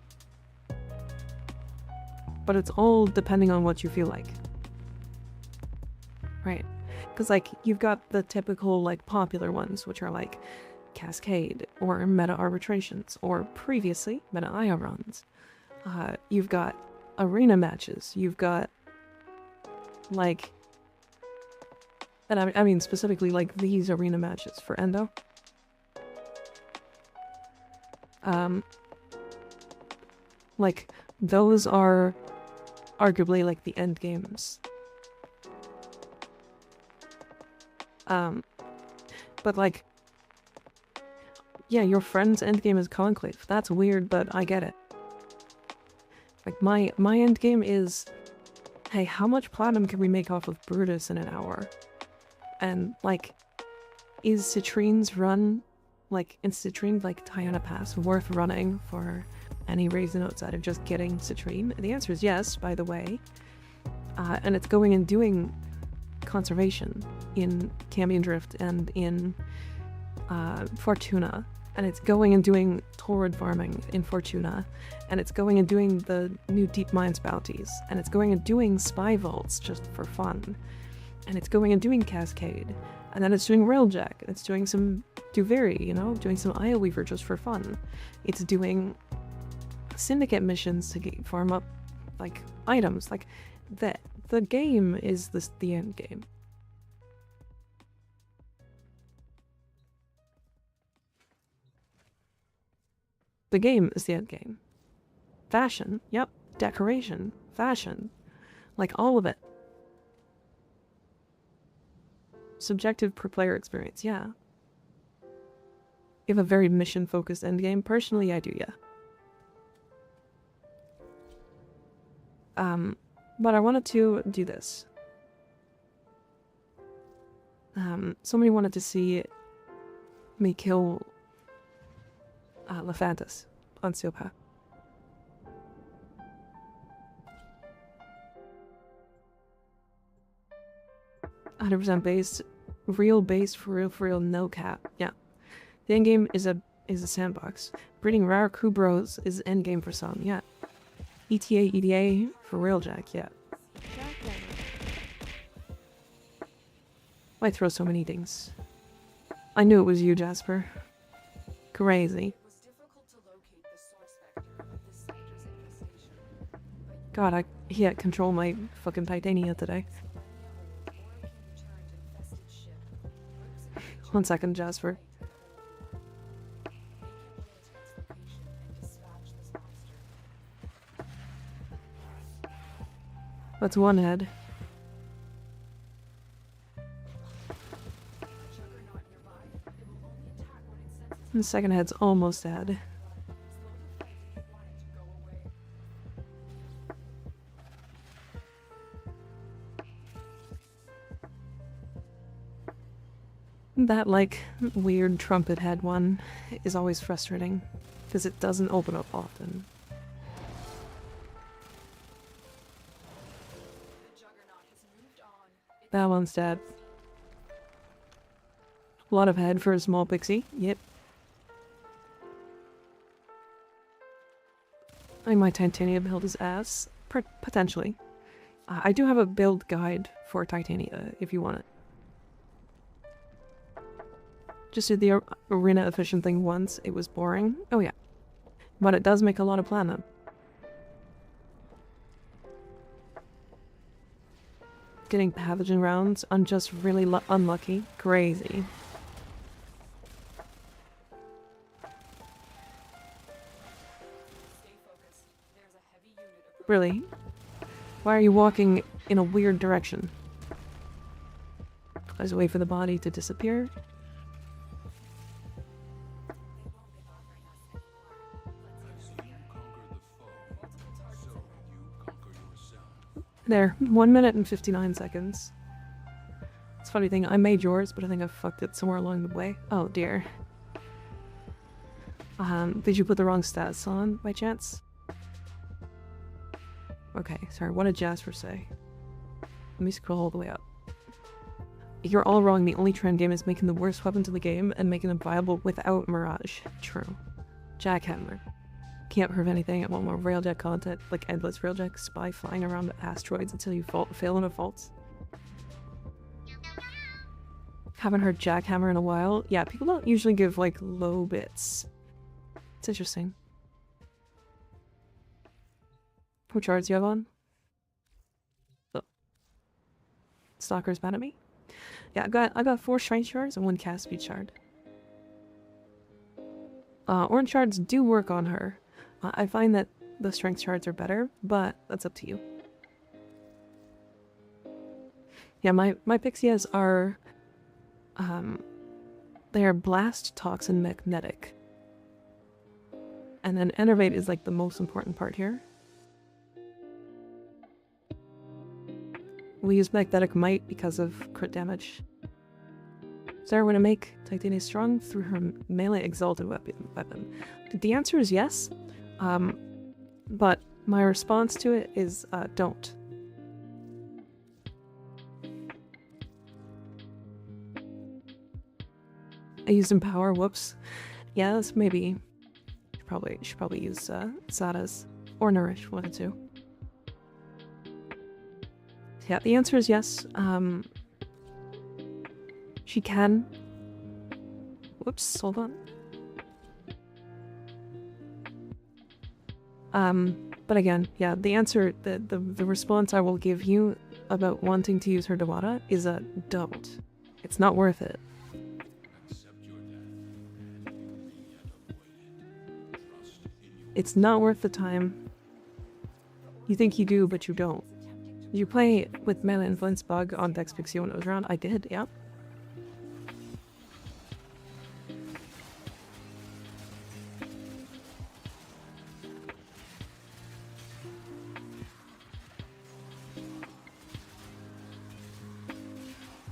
But it's all depending on what you feel like. Right. Because like you've got the typical like popular ones, which are like Cascade or meta arbitrations or previously meta IO runs. You've got arena matches. You've got like, and I mean specifically like these arena matches for Endo. Like those are arguably like the end games. But like, yeah, your friend's endgame is Conclave. That's weird, but I get it. Like my endgame is, hey, how much platinum can we make off of Brutus in an hour? And like, is Citrine's run, like in Citrine, like Diana Pass, worth running for any reason outside of just getting Citrine? The answer is yes, by the way. And it's going and doing conservation in Cambion Drift and in Fortuna, and it's going and doing Torrid farming in Fortuna, and it's going and doing the new Deep Mines bounties, and it's going and doing Spy Vaults just for fun, and it's going and doing Cascade, and then it's doing Railjack, and it's doing some Duveri, you know, doing some Eye Weaver just for fun. It's doing Syndicate missions to farm up like items. Like the game is the end game. The game is the end game. Fashion, yep. Decoration, fashion. Like all of it. Subjective per player experience, yeah. You have a very mission-focused endgame. Personally, I do, yeah. But I wanted to do this. Somebody wanted to see me kill Lephantis on Steel Path. %, based, real base for real, no cap. Yeah, the end game is a sandbox. Breeding rare Kubros is end game for some. Yeah, ETA for Railjack. Yeah. Why throw so many things? I knew it was you, Jasper. Crazy. God, I can't control my fucking Titania today. 1 second, Jasper. That's one head. And the second head's almost dead. That, like, weird trumpet head one is always frustrating, because it doesn't open up often. That one's dead. A lot of head for a small pixie. Yep. I think my Titania build is ass. Potentially. I do have a build guide for Titania, if you want it. Just did the arena efficient thing once. It was boring. Oh yeah. But it does make a lot of platinum. Getting pathogen rounds, I'm just really unlucky. Crazy. Really? Why are you walking in a weird direction? I just wait for the body to disappear. There, 1 minute and 59 seconds. Let's funny thing, I made yours, but I think I fucked it somewhere along the way. Oh dear. Did you put the wrong stats on by chance? Okay, sorry, what did Jasper say? Let me scroll all the way up. You're all wrong, the only trend game is making the worst weapons in the game and making them viable without Mirage. True. Jackhammer. Can't prove anything, I want more railjack content, like endless railjack spy flying around asteroids until you fail in a fault. Haven't heard Jackhammer in a while. Yeah, people don't usually give like low bits. It's interesting. What shards do you have on? Oh. Stalker's mad at me? Yeah, I got 4 strength shards and 1 cast speed shard. Orange shards do work on her. I find that the strength shards are better, but that's up to you. Yeah, my pixies are they are blast, toxin, magnetic. And then enervate is like the most important part here. We use magnetic might because of crit damage. Sarah want to make Titania strong through her melee exalted weapon. The answer is yes, but my response to it is don't. I used Empower, whoops. Yeah, that's maybe. Should probably use Sada's or Nourish, one of the two. Yeah, the answer is yes. She can. Whoops, hold on. But again, yeah, the answer, the response I will give you about wanting to use her Dewata is a don't. It's not worth it. It's not worth the time. You think you do, but you don't. Did you play with melee influence bug on Dex Pixie when it was around? I did, yep.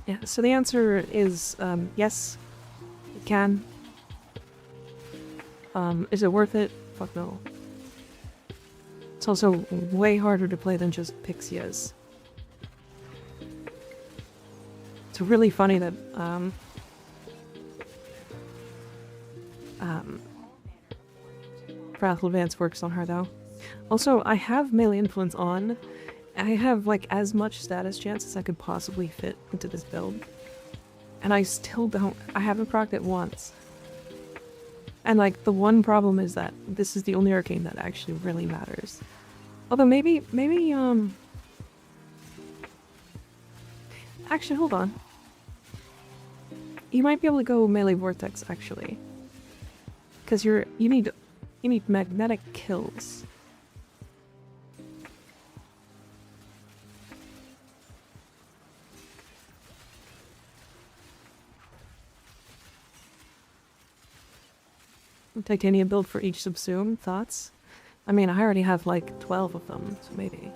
Yeah, so the answer is yes, it can. Is it worth it? Fuck no. It's also way harder to play than just Pixies. It's really funny that Wrathful Advance works on her though. Also, I have melee influence on. I have like as much status chance as I could possibly fit into this build. And I still don't. I haven't procced it once. And like the one problem is that this is the only arcane that actually really matters. Although maybe actually hold on. You might be able to go melee vortex actually. Cause you need magnetic kills. Titanium build for each subsume. Thoughts? I mean, I already have like 12 of them, so maybe.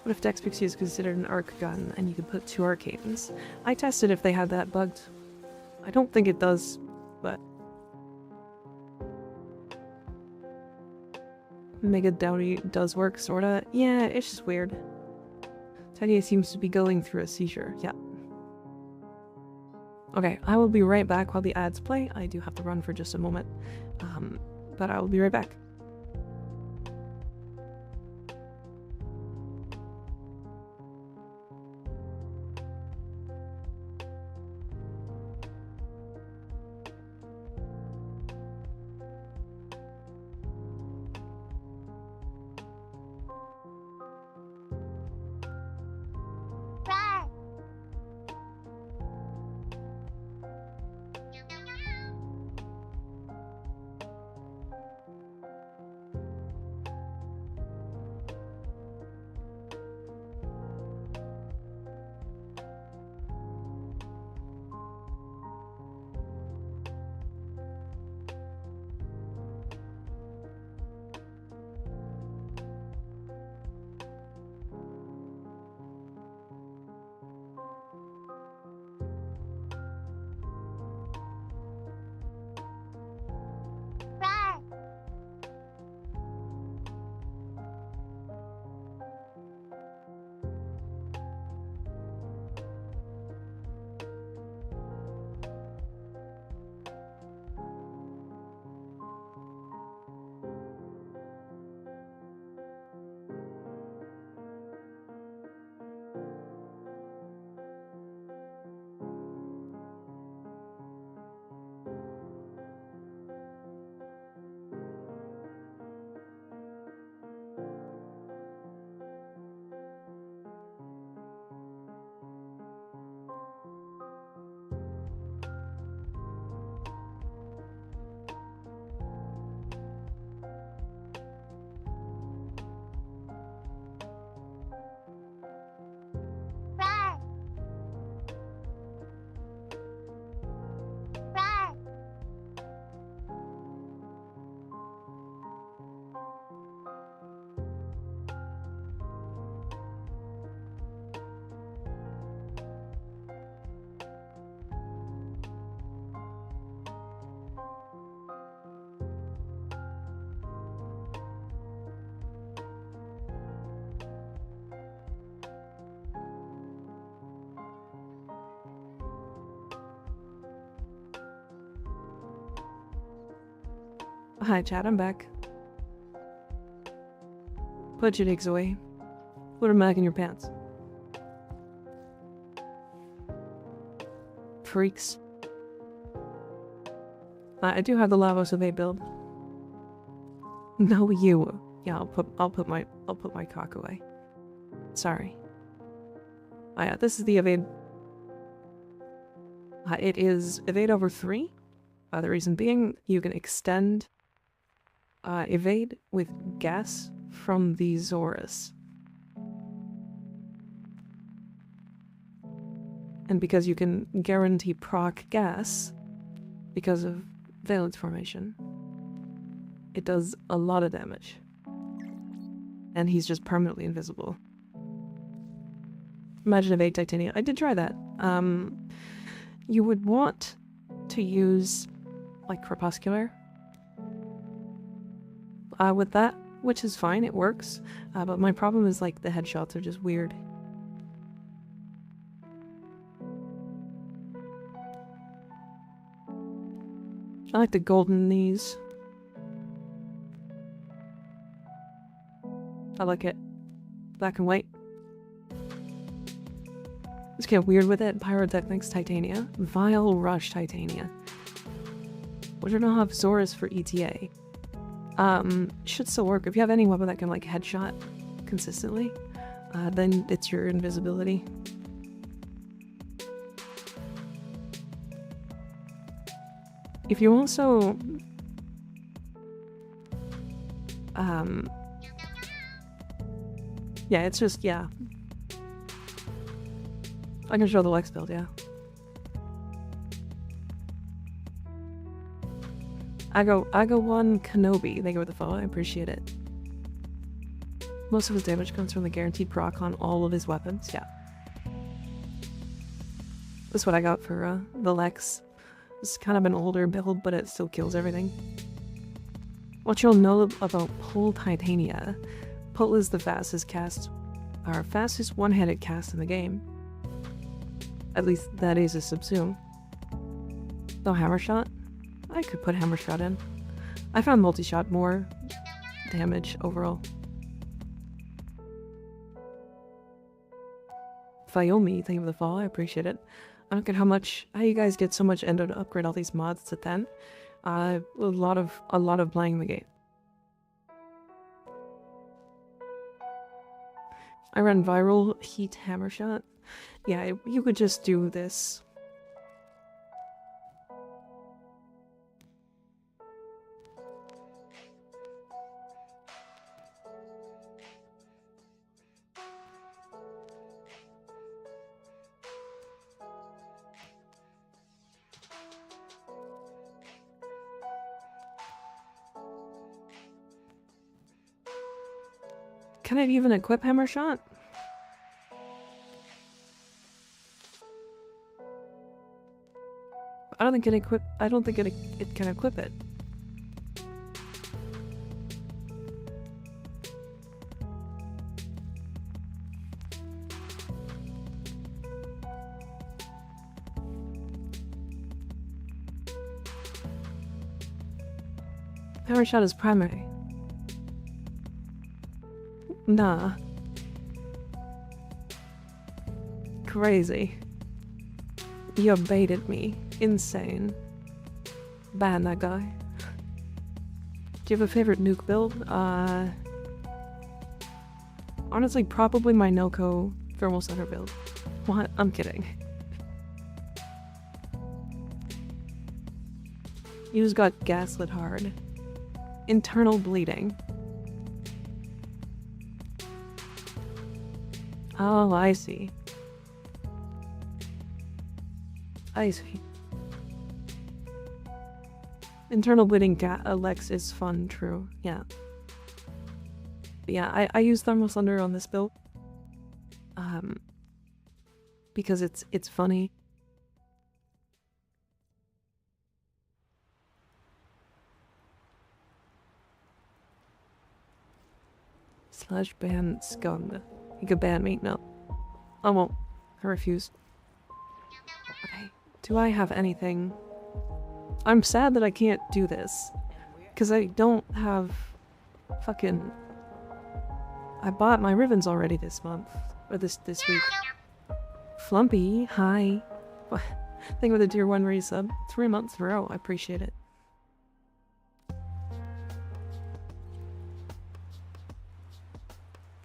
What if Dex Pixie is considered an arc gun and you could put 2 arcanes? I tested if they had that bugged. I don't think it does, but... Mega Dowdy does work, sorta. Yeah, it's just weird. Teddy seems to be going through a seizure. Yeah. Okay, I will be right back while the ads play. I do have to run for just a moment, but I will be right back. Hi, Chad, I'm back. Put your eggs away. Put them back in your pants. Freaks. I do have the Lavos evade build. No, you. Yeah, I'll put my cock away. Sorry. Oh yeah, this is the evade. It is evade over 3. The reason being, you can extend evade with gas from the Zorus. And because you can guarantee proc gas, because of valence formation, it does a lot of damage. And he's just permanently invisible. Imagine evade titania. I did try that. You would want to use like crepuscular with that, which is fine, it works. But my problem is like the headshots are just weird. I like the golden knees. I like it. Black and white. Let's get weird with it. Pyrotechnics Titania. Vile Rush Titania. Which I don't have Zorus for ETA. Should still work. If you have any weapon that can like headshot consistently, then it's your invisibility. If you also yeah, it's just, yeah. I can show the Lex build, yeah. I go one Kenobi. Thank you for the follow, I appreciate it. Most of his damage comes from the guaranteed proc on all of his weapons, yeah. That's what I got for the Lex. It's kind of an older build, but it still kills everything. What you'll know about Pull Titania. Pull is the fastest cast, or fastest one-handed cast in the game. At least that is a subsume. No hammer shot? I could put hammer shot in. I found multi-shot more damage overall. Fayomi, thank you for the follow, I appreciate it. I don't get how you guys get so much endo to upgrade all these mods to 10. A lot of playing the game. I ran viral heat hammer shot. Yeah, you could just do this. Can it even equip hammer shot? I don't think it can equip it. Hammer shot is primary. Nah. Crazy. You baited me. Insane. Ban that guy. Do you have a favorite nuke build? Honestly, probably my Noco thermal center build. What? I'm kidding. You just got gaslit hard. Internal bleeding. Oh, I see. I see. Internal bleeding Lex is fun, true. Yeah. But yeah, I use Thermal Thunder on this build. Because it's funny. Slash ban scum. You could ban me? No. I won't. I refuse. Okay. Do I have anything? I'm sad that I can't do this. Because I don't have fucking... I bought my ribbons already this month. Or this week. Flumpy, hi. Thank you for the tier 1 resub. 3 months in a row, I appreciate it.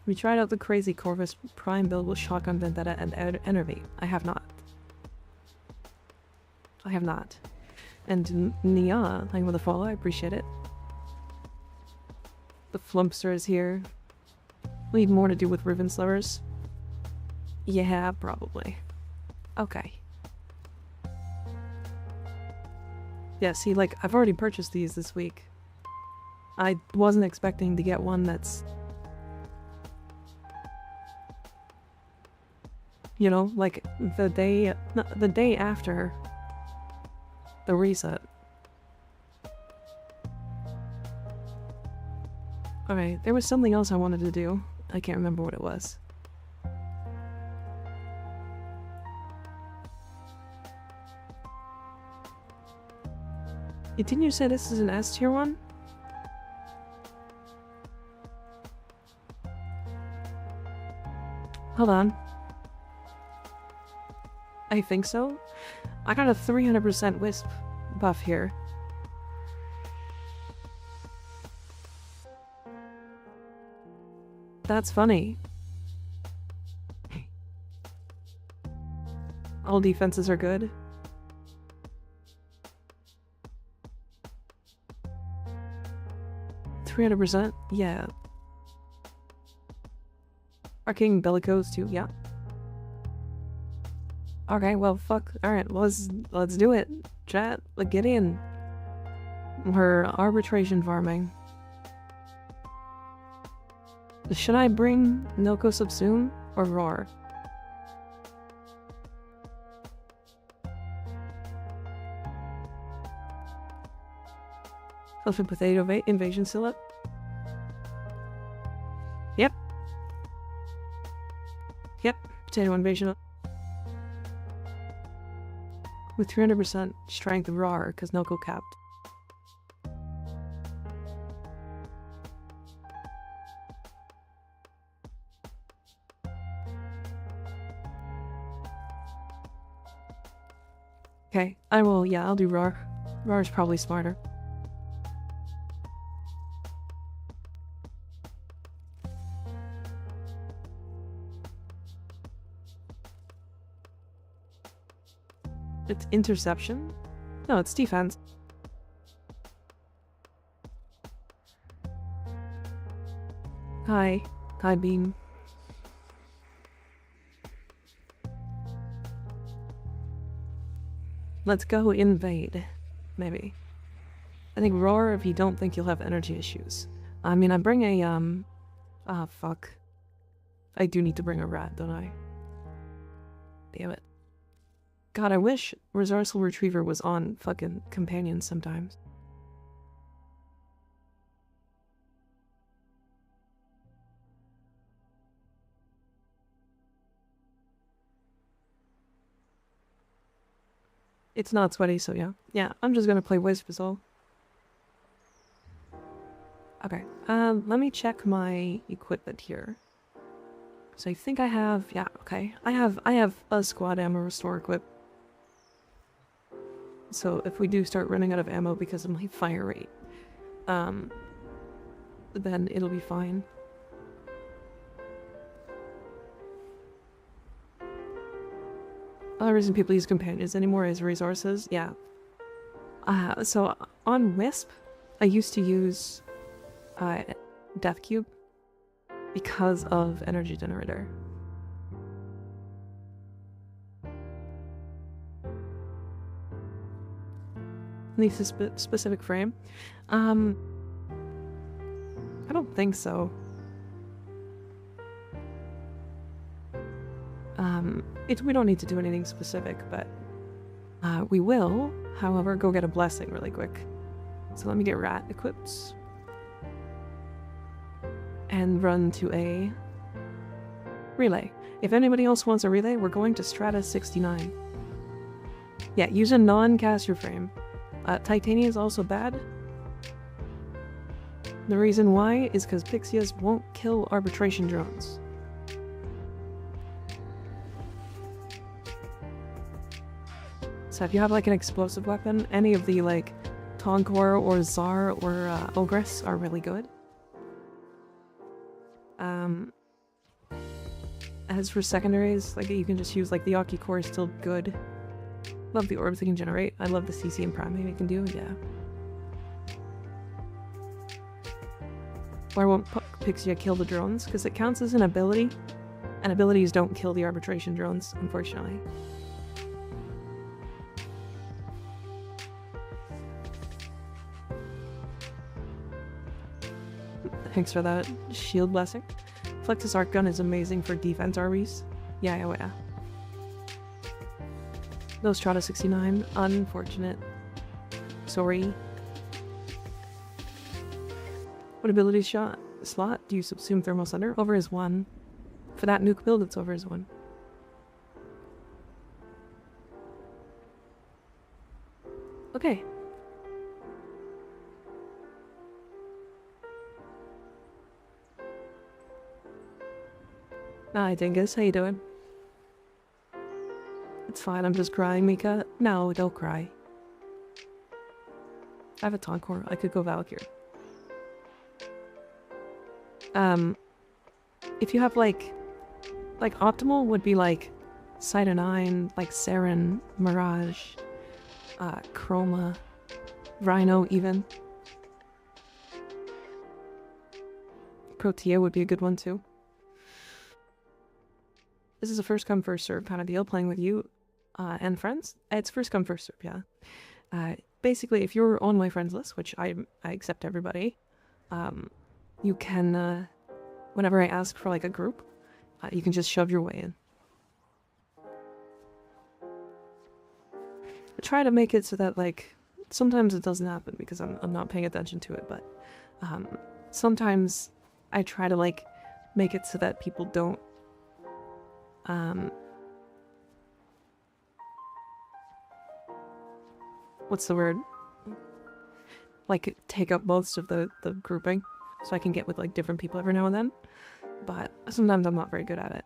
We tried out the crazy Corvus Prime build with Shotgun Vendetta and Enervate. I have not. I have not. And Nia, thank you for the follow, I appreciate it. The Flumpster is here. We need more to do with Ribbon Slivers. Yeah, probably. Okay. Yeah, see, like, I've already purchased these this week. I wasn't expecting to get one that's... You know, like, the day after the reset. Okay, there was something else I wanted to do. I can't remember what it was. Didn't you say this is an S tier one? Hold on. I think so. I got a 300% Wisp buff here. That's funny. All defenses are good. %? Yeah. Arcane Bellicose too, yeah. Okay, well, fuck. Alright, let's do it. Chat, like, get in. We're arbitration farming. Should I bring Noko Subsume or Roar? Fluffy Potato Invasion still up? Yep. Yep, Potato Invasion up. With 300% strength Roar, because Noko capped. Okay, I will, yeah, I'll do Roar. Roar is probably smarter. It's interception? No, it's defense. Hi. Hi, Beam. Let's go invade. Maybe. I think Roar if you don't think you'll have energy issues. I mean, I bring a, ah, fuck. I do need to bring a rat, don't I? Damn it. God, I wish Resourceful Retriever was on fucking Companions sometimes. It's not sweaty, so yeah. Yeah, I'm just gonna play Wisp is all. Okay, let me check my equipment here. So I think I have, yeah, okay. I have a squad ammo restore equip. So if we do start running out of ammo because of my fire rate, then it'll be fine. Other reason people use companions anymore is resources. Yeah. So on Wisp, I used to use Death Cube because of Energy Generator. Needs a specific frame. I don't think so. We don't need to do anything specific, but we will, however, go get a blessing really quick. So let me get rat equipped. And run to a relay. If anybody else wants a relay, we're going to Strata 69. Yeah, use a non-caster frame. Titania is also bad. The reason why is because Pixias won't kill arbitration drones. So if you have like an explosive weapon, any of the like Tonkor or Tsar or Ogress are really good. As for secondaries, like you can just use like the Aki core is still good. Love the orbs they can generate. I love the CC and Prime they can do, yeah. Why won't Pixia kill the drones? Because it counts as an ability, and abilities don't kill the arbitration drones, unfortunately. Thanks for that shield blessing. Flexus Arc Gun is amazing for defense RBs. Yeah. No Strata 69. Unfortunate. Sorry. What ability slot do you subsume Thermal Thunder? Over is 1. For that nuke build, it's over is 1. Okay. Hi, Dingus. How you doing? It's fine. I'm just crying, Mika. No, don't cry. I have a Tonkor. I could go Valkyr. If you have like optimal would be like Cyto 9, like Saren, Mirage, Chroma, Rhino even. Protea would be a good one too. This is a first come first serve kind of deal playing with you and friends. It's first come first serve, yeah. Basically, if you're on my friends list, which I accept everybody, you can, whenever I ask for like a group, you can just shove your way in. I try to make it so that like, sometimes it doesn't happen because I'm not paying attention to it, but sometimes I try to like make it so that people don't what's the word? Like, take up most of the grouping, so I can get with, like, different people every now and then. But sometimes I'm not very good at it.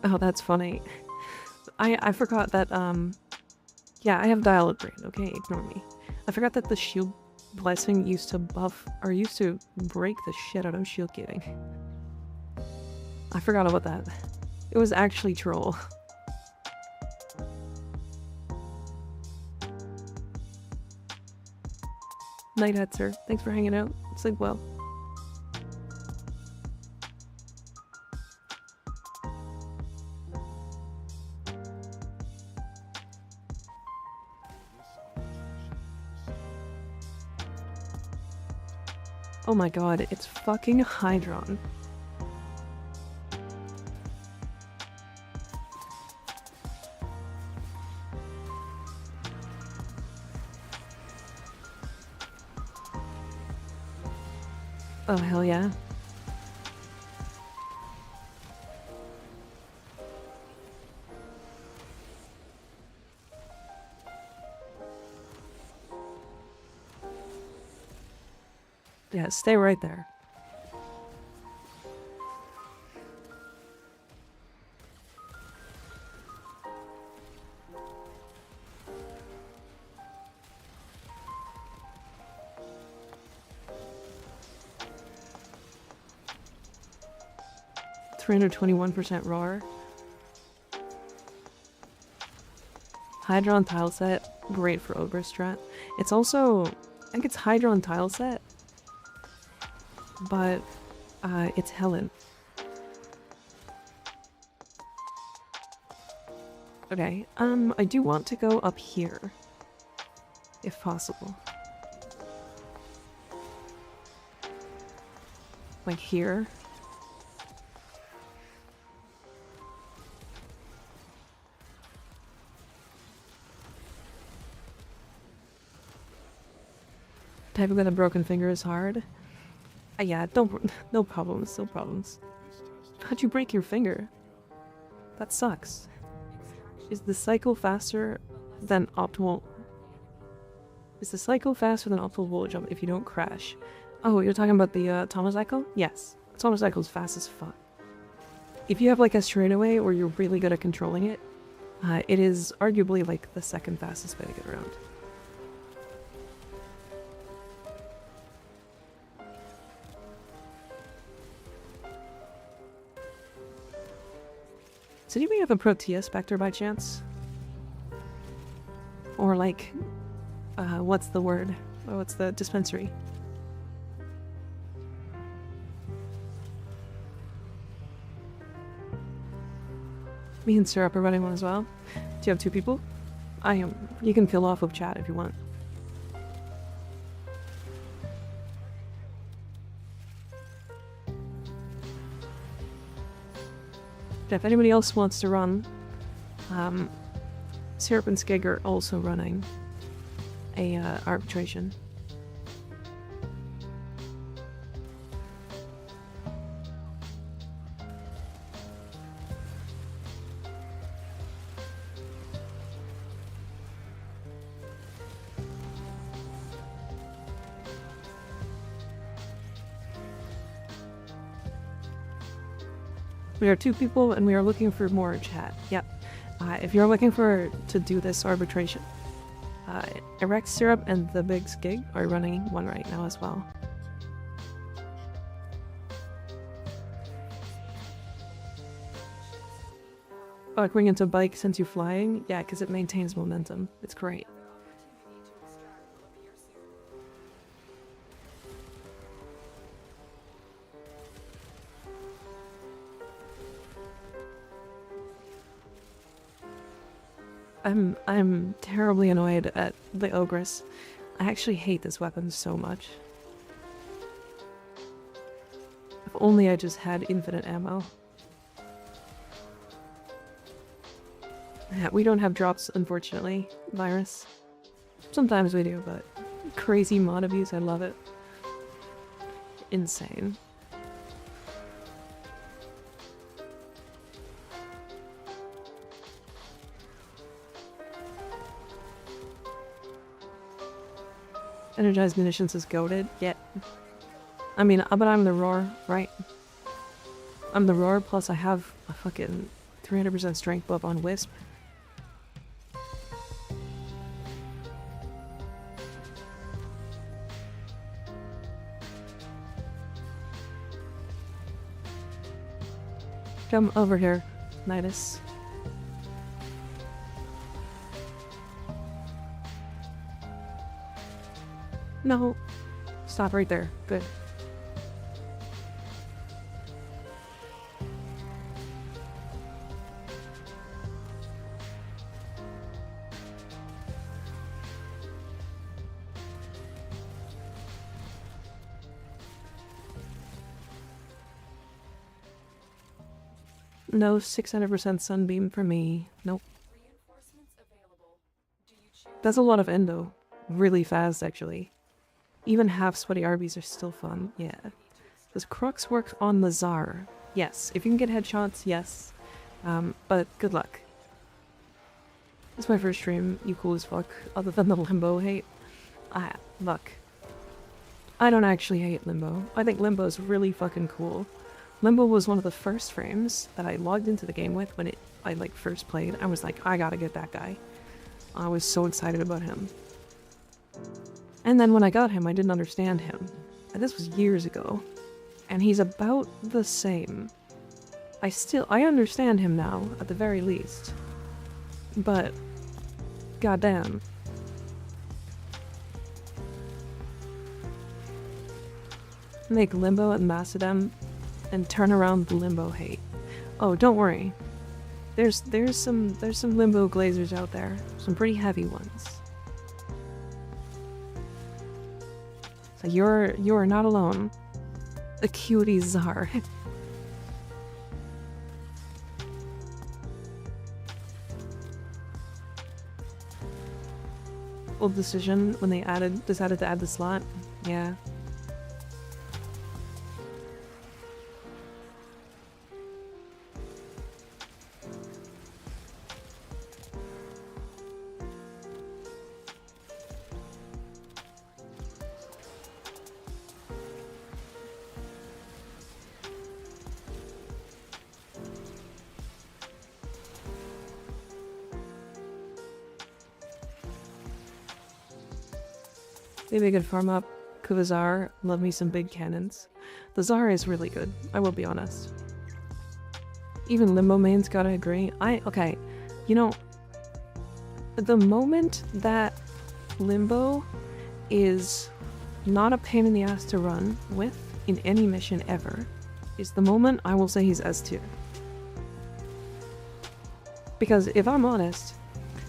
Oh, that's funny. I forgot that, yeah, I have Dial-Up Brain, okay? Ignore me. I forgot that the shield blessing used to buff, or used to break the shit out of shield gating. I forgot about that. It was actually troll. Nighthead, sir. Thanks for hanging out. Sleep well. Oh my god, it's fucking Hydron. Oh hell yeah. Yeah, stay right there. %321% RAR. Hydron tile set, great for Ogre strat. It's also, I think it's Hydron tile set, but it's Helen. Okay, I do want to go up here, if possible. Like here. Typing with a broken finger is hard. Yeah, don't. No problems, no problems. How'd you break your finger? That sucks. Is the cycle faster than optimal? Is the cycle faster than optimal wall jump if you don't crash? Oh, you're talking about the Tomocycle? Yes. Tomocycle's fast as fuck. If you have like a straightaway or you're really good at controlling it, it is arguably like the second fastest way to get around. Does anybody have a Protea Spectre by chance? Or like, what's the word? Oh, what's the dispensary? Me and Syrup are running one as well. Do you have two people? I am. You can fill off with chat if you want. If anybody else wants to run, Syrup and Skig are also running a arbitration. We are two people and we are looking for more chat. Yep. If you're looking to do this arbitration, Erect Syrup and the Big Skig are running one right now as well. Oh, like bring into bike since you're flying? Yeah, because it maintains momentum. It's great. I'm terribly annoyed at the Ogress. I actually hate this weapon so much. If only I just had infinite ammo. Yeah, we don't have drops, unfortunately, Virus. Sometimes we do, but crazy mod abuse, I love it. Insane. Energized munitions is goated. Yeah. I mean, but I'm the roar, right? I'm the roar, plus I have a fucking 300% strength buff on Wisp. Come over here, Nidus. No. Stop right there. Good. No 600% sunbeam for me. Nope. That's a lot of endo. Really fast, actually. Even half sweaty Arby's are still fun. Yeah. Does Crux work on the Tsar? Yes. If you can get headshots, yes. But good luck. This is my first stream. You cool as fuck. Other than the Limbo hate. Look. I don't actually hate Limbo. I think Limbo is really fucking cool. Limbo was one of the first frames that I logged into the game with when I like first played. I was like, I gotta get that guy. I was so excited about him. And then when I got him, I didn't understand him. And this was years ago. And he's about the same. I understand him now, at the very least. But, goddamn. Make Limbo and Macedem and turn around the Limbo hate. Oh, don't worry. There's some Limbo glazers out there. Some pretty heavy ones. So you're not alone. Acuity Czar. Old decision when they decided to add the slot. Yeah. Maybe I could farm up Kuvazar. Love me some big cannons. The Tsar is really good, I will be honest. Even Limbo Main's gotta agree. Okay, you know, the moment that Limbo is not a pain in the ass to run with in any mission ever is the moment I will say he's S tier. Because if I'm honest,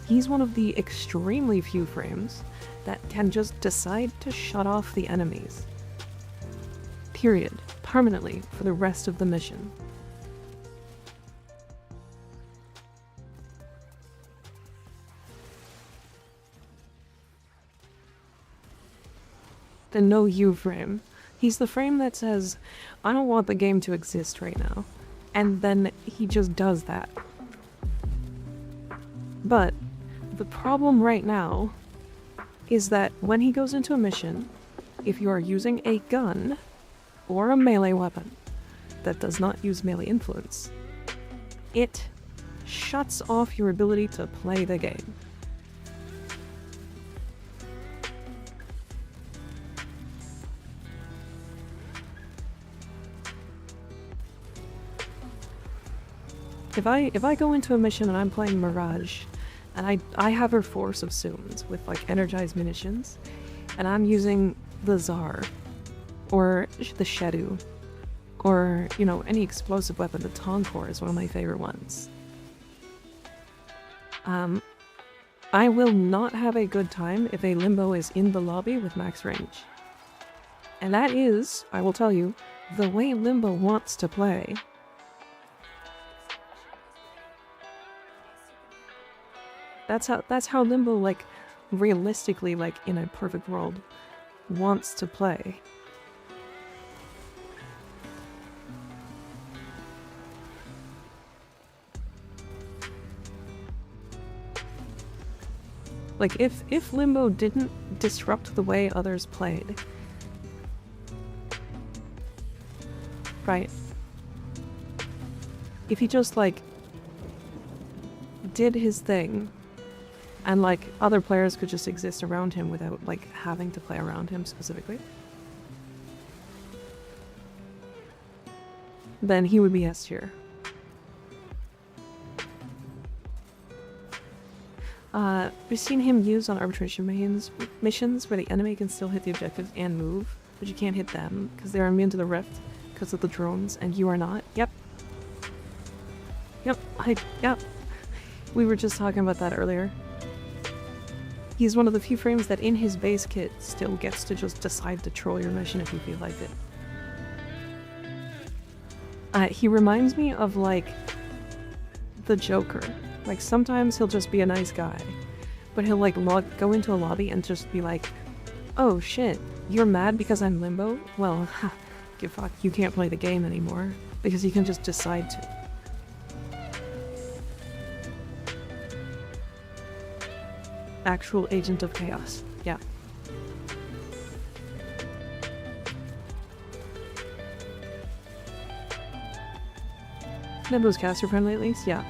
he's one of the extremely few frames that can just decide to shut off the enemies. Period. Permanently for the rest of the mission. The no you frame. He's the frame that says, I don't want the game to exist right now. And then he just does that. But the problem right now is that when he goes into a mission, if you are using a gun or a melee weapon that does not use melee influence, it shuts off your ability to play the game. If I go into a mission and I'm playing Mirage, and I have her Force of Summons with like energized munitions, and I'm using the Tsar, or the Shadow, or, you know, any explosive weapon. The Tonkor is one of my favorite ones. I will not have a good time if a Limbo is in the lobby with max range. And that is, I will tell you, the way Limbo wants to play. That's how Limbo, like, realistically, like, in a perfect world, wants to play. Like, if Limbo didn't disrupt the way others played, right? If he just, like, did his thing, and, like, other players could just exist around him without, like, having to play around him specifically, then he would be S tier. We've seen him used on arbitration missions where the enemy can still hit the objectives and move, but you can't hit them because they're immune to the rift because of the drones, and you are not. Yep. Yep. We were just talking about that earlier. He's one of the few frames that in his base kit still gets to just decide to troll your mission if you feel like it. He reminds me of, like, the Joker. Like, sometimes he'll just be a nice guy, but he'll, like, go into a lobby and just be like, oh shit, you're mad because I'm Limbo? Well, give fuck, you can't play the game anymore, because you can just decide to. Actual agent of chaos. Yeah. Limbo's caster friendly at least? Yeah.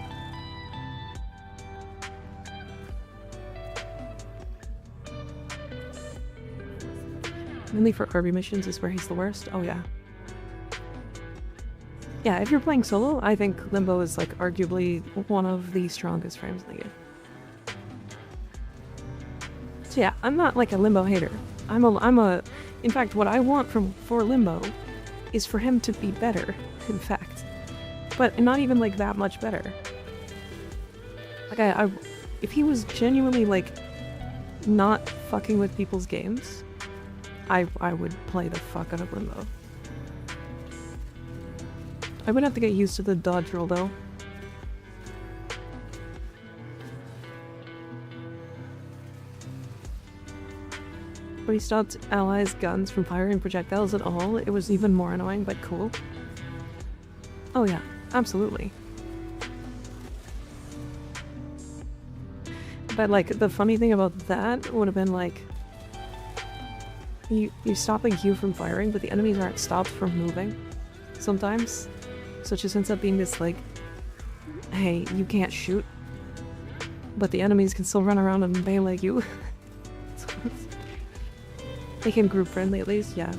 Mainly for RB missions is where he's the worst? Oh yeah. Yeah, if you're playing solo, I think Limbo is, like, arguably one of the strongest frames in the game. So yeah, I'm not like a Limbo hater. In fact, what I want for Limbo is for him to be better, in fact. But not even, like, that much better. Like, if he was genuinely, like, not fucking with people's games, I would play the fuck out of Limbo. I would have to get used to the dodge roll, though. When he stopped allies' guns from firing projectiles at all, it was even more annoying, but cool. Oh yeah, absolutely. But, like, the funny thing about that would have been, like, you stop a Q from firing, but the enemies aren't stopped from moving sometimes. So it just ends up being this, like, hey, you can't shoot, but the enemies can still run around and melee you. Make him group friendly at least, yeah.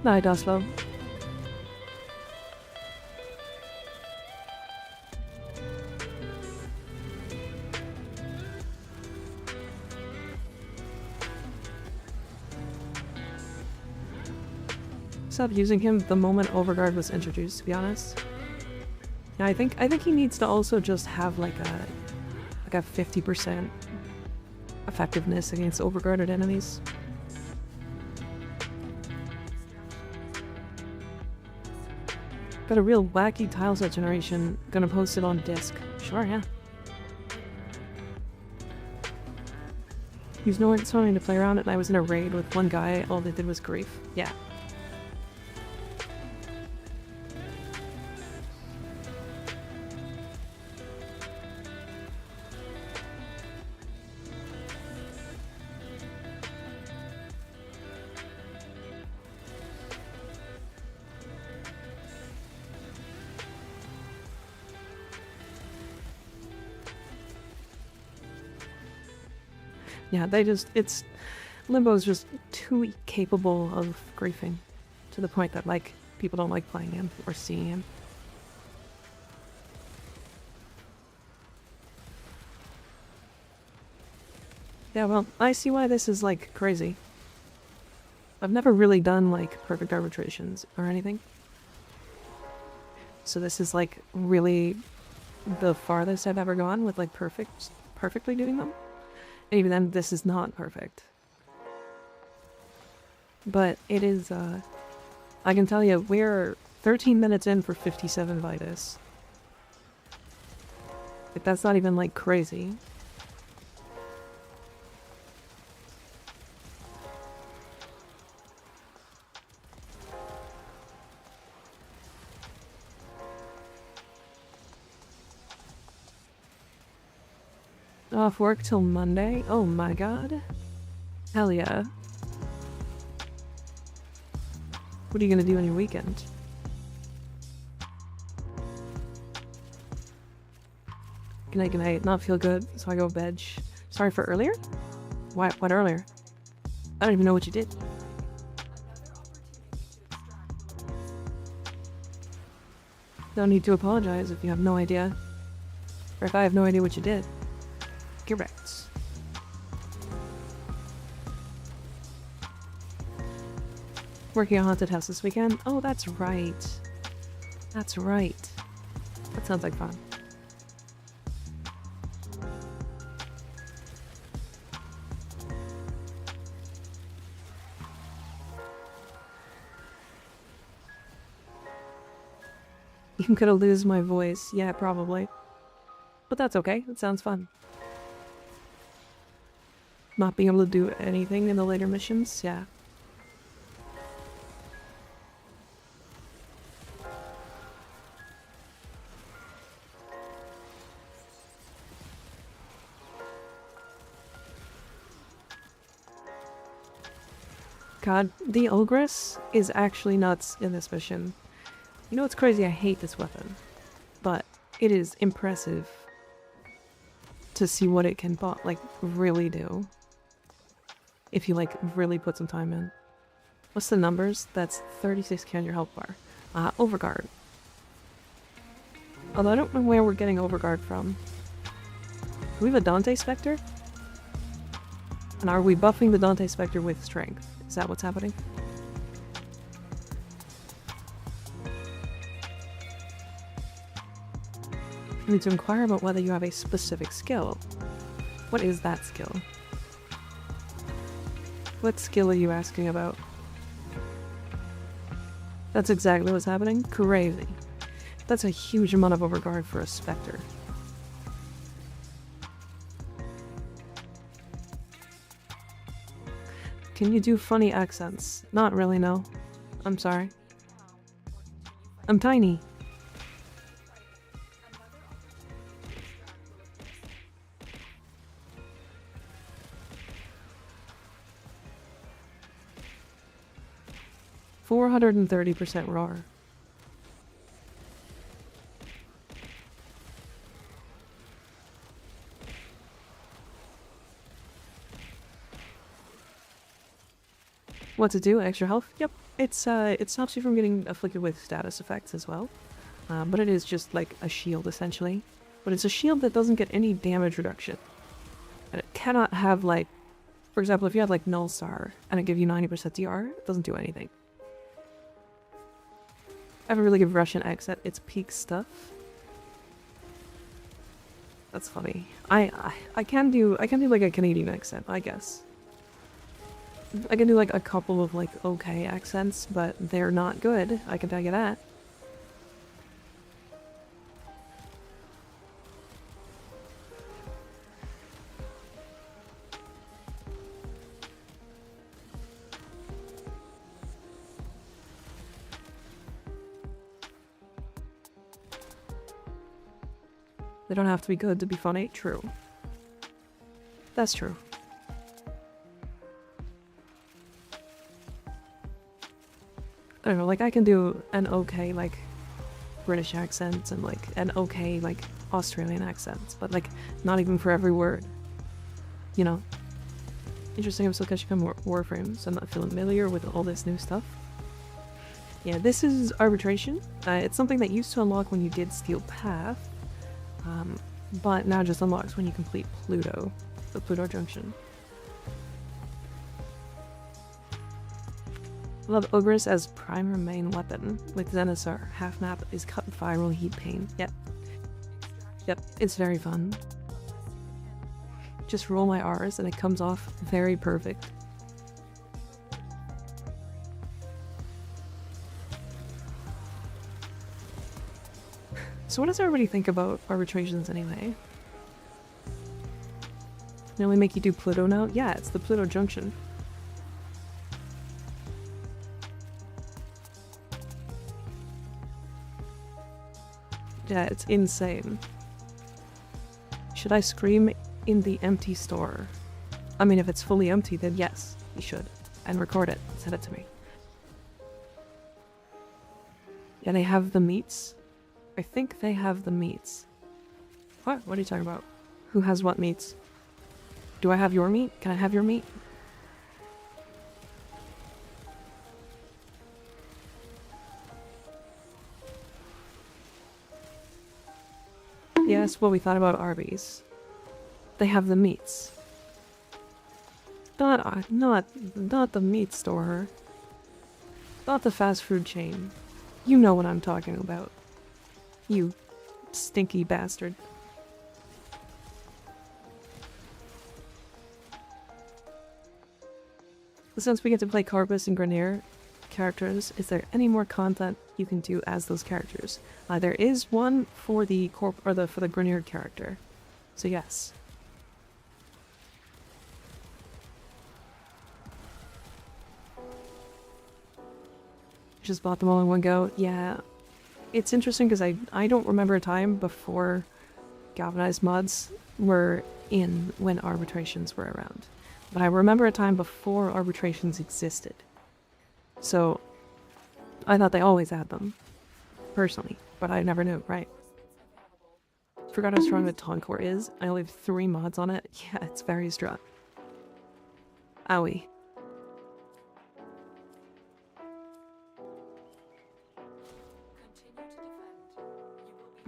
Nej, Daslo. Stopped using him the moment Overguard was introduced, to be honest. Yeah, I think he needs to also just have like a 50% effectiveness against overguarded enemies. Got a real wacky tileset generation. Gonna post it on disc. Sure, yeah. He was starting to play around it and I was in a raid with one guy, all they did was grief. Yeah. Yeah, Limbo's just too capable of griefing, to the point that, like, people don't like playing him or seeing him. Yeah, well, I see why this is, like, crazy. I've never really done, like, perfect arbitrations or anything. So this is, like, really the farthest I've ever gone with, like, perfectly doing them. And even then, this is not perfect. But it is, I can tell you, we're 13 minutes in for 57 Vitus. Like, that's not even, like, crazy. Off work till Monday? Oh my god. Hell yeah. What are you gonna do on your weekend? Good night. Not feel good, so I go veg. Sorry for earlier? What earlier? I don't even know what you did. No need to apologize if you have no idea. Or if I have no idea what you did. Correct. Working on Haunted House this weekend? Oh, that's right. That's right. That sounds like fun. I'm gonna lose my voice. Yeah, probably. But that's okay. It sounds fun. Not being able to do anything in the later missions? Yeah. God, the Ogress is actually nuts in this mission. You know what's crazy? I hate this weapon. But it is impressive to see what it can really do. If you, like, really put some time in. What's the numbers? That's 36k on your health bar. Overguard. Although I don't know where we're getting Overguard from. Do we have a Dante Spectre? And are we buffing the Dante Spectre with strength? Is that what's happening? I need to inquire about whether you have a specific skill. What is that skill? What skill are you asking about? That's exactly what's happening? Crazy. That's a huge amount of overguard for a Spectre. Can you do funny accents? Not really, no. I'm sorry. I'm tiny. %430% roar. What to do? Extra health? Yep. It stops you from getting afflicted with status effects as well. But it is just like a shield essentially. But it's a shield that doesn't get any damage reduction. And it cannot have like, for example, if you had like Null Star and it give you 90% DR, it doesn't do anything. I have a really good Russian accent. It's peak stuff. That's funny. I can do like a Canadian accent, I guess. I can do like a couple of like okay accents, but they're not good. I can tell you that. They don't have to be good to be funny. True. That's true. I don't know, like I can do an okay like British accent and like an okay like Australian accent, but like not even for every word. You know? Interesting, I'm still catching on Warframe, so I'm not familiar with all this new stuff. Yeah, this is Arbitration. It's something that used to unlock when you did Steel Path. But now just unlocks when you complete Pluto, the Pluto Junction. Love Ogress as primer main weapon with Zenithar. Half map is cut viral heat pain. Yep. Yep, it's very fun. Just roll my R's and it comes off very perfect. So what does everybody think about arbitrations anyway? They only make you do Pluto now? Yeah, it's the Pluto Junction. Yeah, it's insane. Should I scream in the empty store? I mean, if it's fully empty, then yes, you should. And record it. Send it to me. Yeah, they have the meats. I think they have the meats. What? What are you talking about? Who has what meats? Do I have your meat? Can I have your meat? Yeah, that's what we thought about Arby's. They have the meats. Not the meat store. Not the fast food chain. You know what I'm talking about. You stinky bastard. Since we get to play Corpus and Grenier characters, is there any more content you can do as those characters? There is one for the for the Grenier character. So yes. Just bought them all in one go. Yeah. It's interesting because I don't remember a time before galvanized mods were in when arbitrations were around. But I remember a time before arbitrations existed. So I thought they always had them. Personally. But I never knew, right? Forgot how strong the Toncore is. I only have 3 mods on it. Yeah, it's very strong. Owie.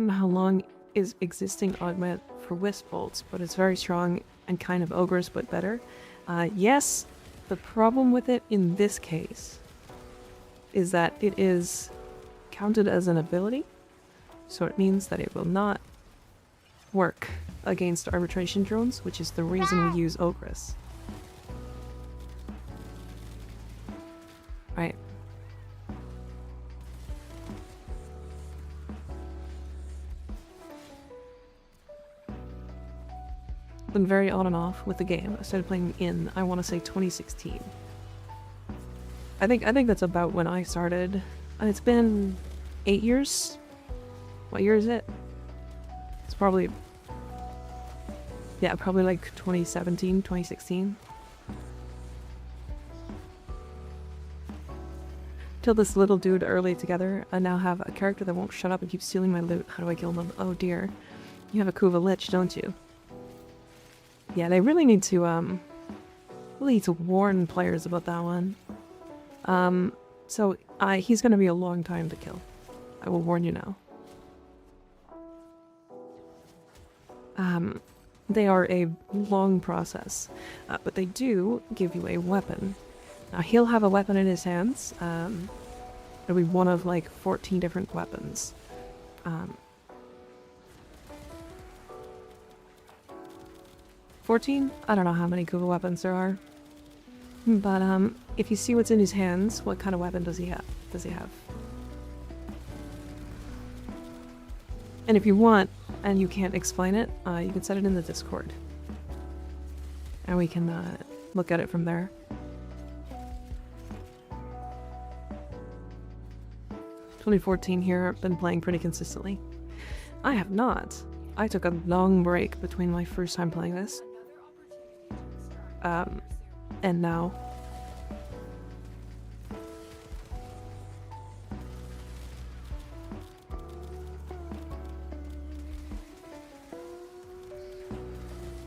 How long is existing augment for wisp bolts, but it's very strong and kind of ogres but better. Yes, the problem with it in this case is that it is counted as an ability, so it means that it will not work against arbitration drones, which is the reason we use ogress. Right. Been very on and off with the game. I started playing in, I want to say 2016. I think that's about when I started, and it's been 8 years. What year is it? It's probably, yeah, probably like 2017, 2016. Killed this little dude early together, and now have a character that won't shut up and keeps stealing my loot. How do I kill them? Oh dear. You have a Kuva Lich, don't you? Yeah, they really need to warn players about that one. So he's gonna be a long time to kill. I will warn you now. They are a long process, but they do give you a weapon. Now he'll have a weapon in his hands. It'll be one of like 14 different weapons. 14? I don't know how many Kuva weapons there are. But if you see what's in his hands, what kind of weapon does he have? And if you want, and you can't explain it, you can set it in the Discord. And we can look at it from there. 2014 here, I've been playing pretty consistently. I have not. I took a long break between my first time playing this. And now.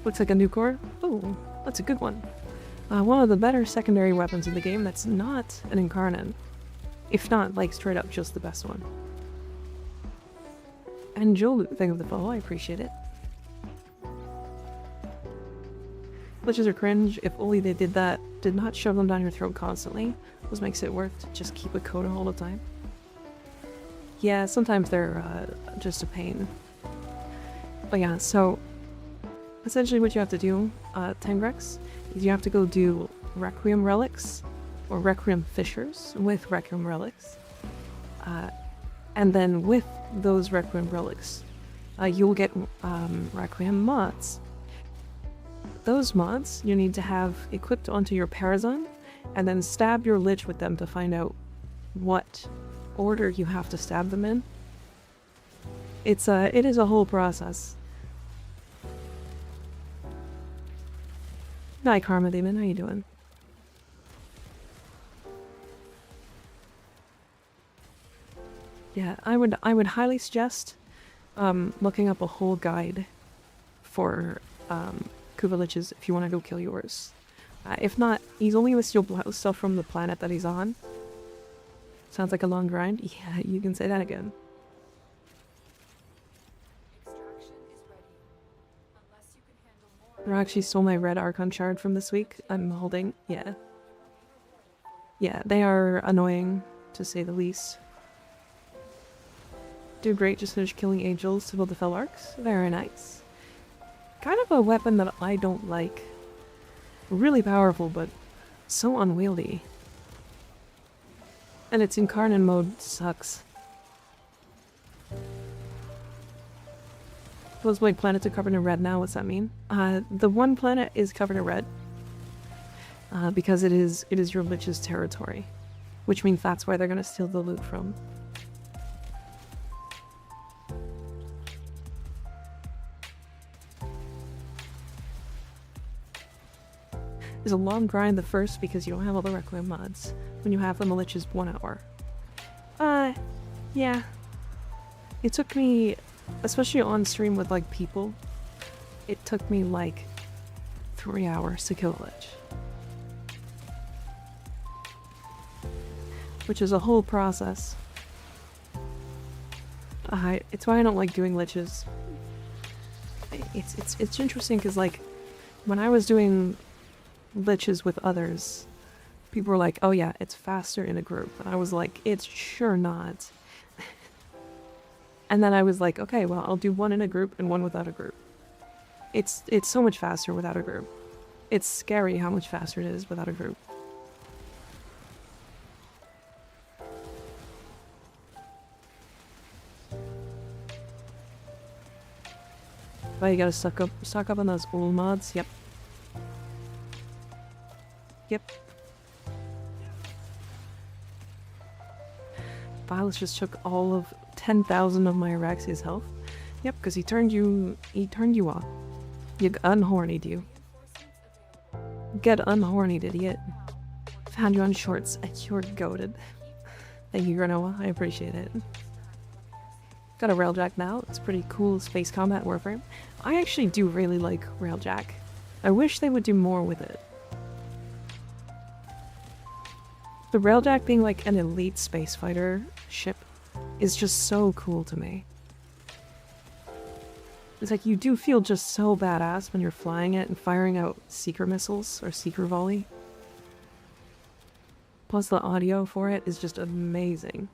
Looks like a new core. Oh, that's a good one. One of the better secondary weapons in the game that's not an incarnate. If not, like, straight up just the best one. And Joel, thing of the foe, I appreciate it. Glitches are cringe. If only they did that. Did not shove them down your throat constantly. This makes it worth to just keep a coda all the time. Yeah, sometimes they're just a pain. But yeah, so essentially what you have to do, Tangrex, is you have to go do Requiem Relics, or Requiem Fissures with Requiem Relics. And then with those Requiem Relics, you'll get Requiem Mods. Those mods you need to have equipped onto your Parazon, and then stab your Lich with them to find out what order you have to stab them in. It is a whole process. Hi Karma Demon, how you doing? Yeah, I would highly suggest looking up a whole guide for Kuva Liches if you want to go kill yours. If not, he's only going to steal stuff from the planet that he's on. Sounds like a long grind? Yeah, you can say that again. I actually stole my red Archon shard from this week. I'm holding. Yeah. Yeah, they are annoying, to say the least. Do great, just finished killing angels to build the fell arcs. Very nice. Kind of a weapon that I don't like. Really powerful, but so unwieldy. And its incarnate mode sucks. Those white planets are covered in red now, what's that mean? The one planet is covered in red. Because it is your Lich's territory. Which means that's where they're gonna steal the loot from. There's a long grind the first because you don't have all the Requiem mods. When you have them, a Lich is 1 hour. Yeah. It took me, especially on stream with like people, it took me like 3 hours to kill a Lich. Which is a whole process. It's why I don't like doing Liches. It's interesting because like, when I was doing Liches with others, people were like, oh yeah, it's faster in a group. And I was like, it's sure not. And then I was like, okay, well, I'll do one in a group and one without a group. It's so much faster without a group. It's scary how much faster it is without a group. But you gotta stock up on those old mods. Yep. Yep. Violus just took all of 10,000 of my Araxia's health. Yep, because he turned you off. You unhornied you. Get unhornied, idiot. Found you on shorts and you're goated. Thank you, Granoa. I appreciate it. Got a Railjack now. It's pretty cool space combat warframe. I actually do really like Railjack. I wish they would do more with it. The Railjack being like an elite space fighter ship is just so cool to me. It's like you do feel just so badass when you're flying it and firing out seeker missiles or seeker volley. Plus the audio for it is just amazing.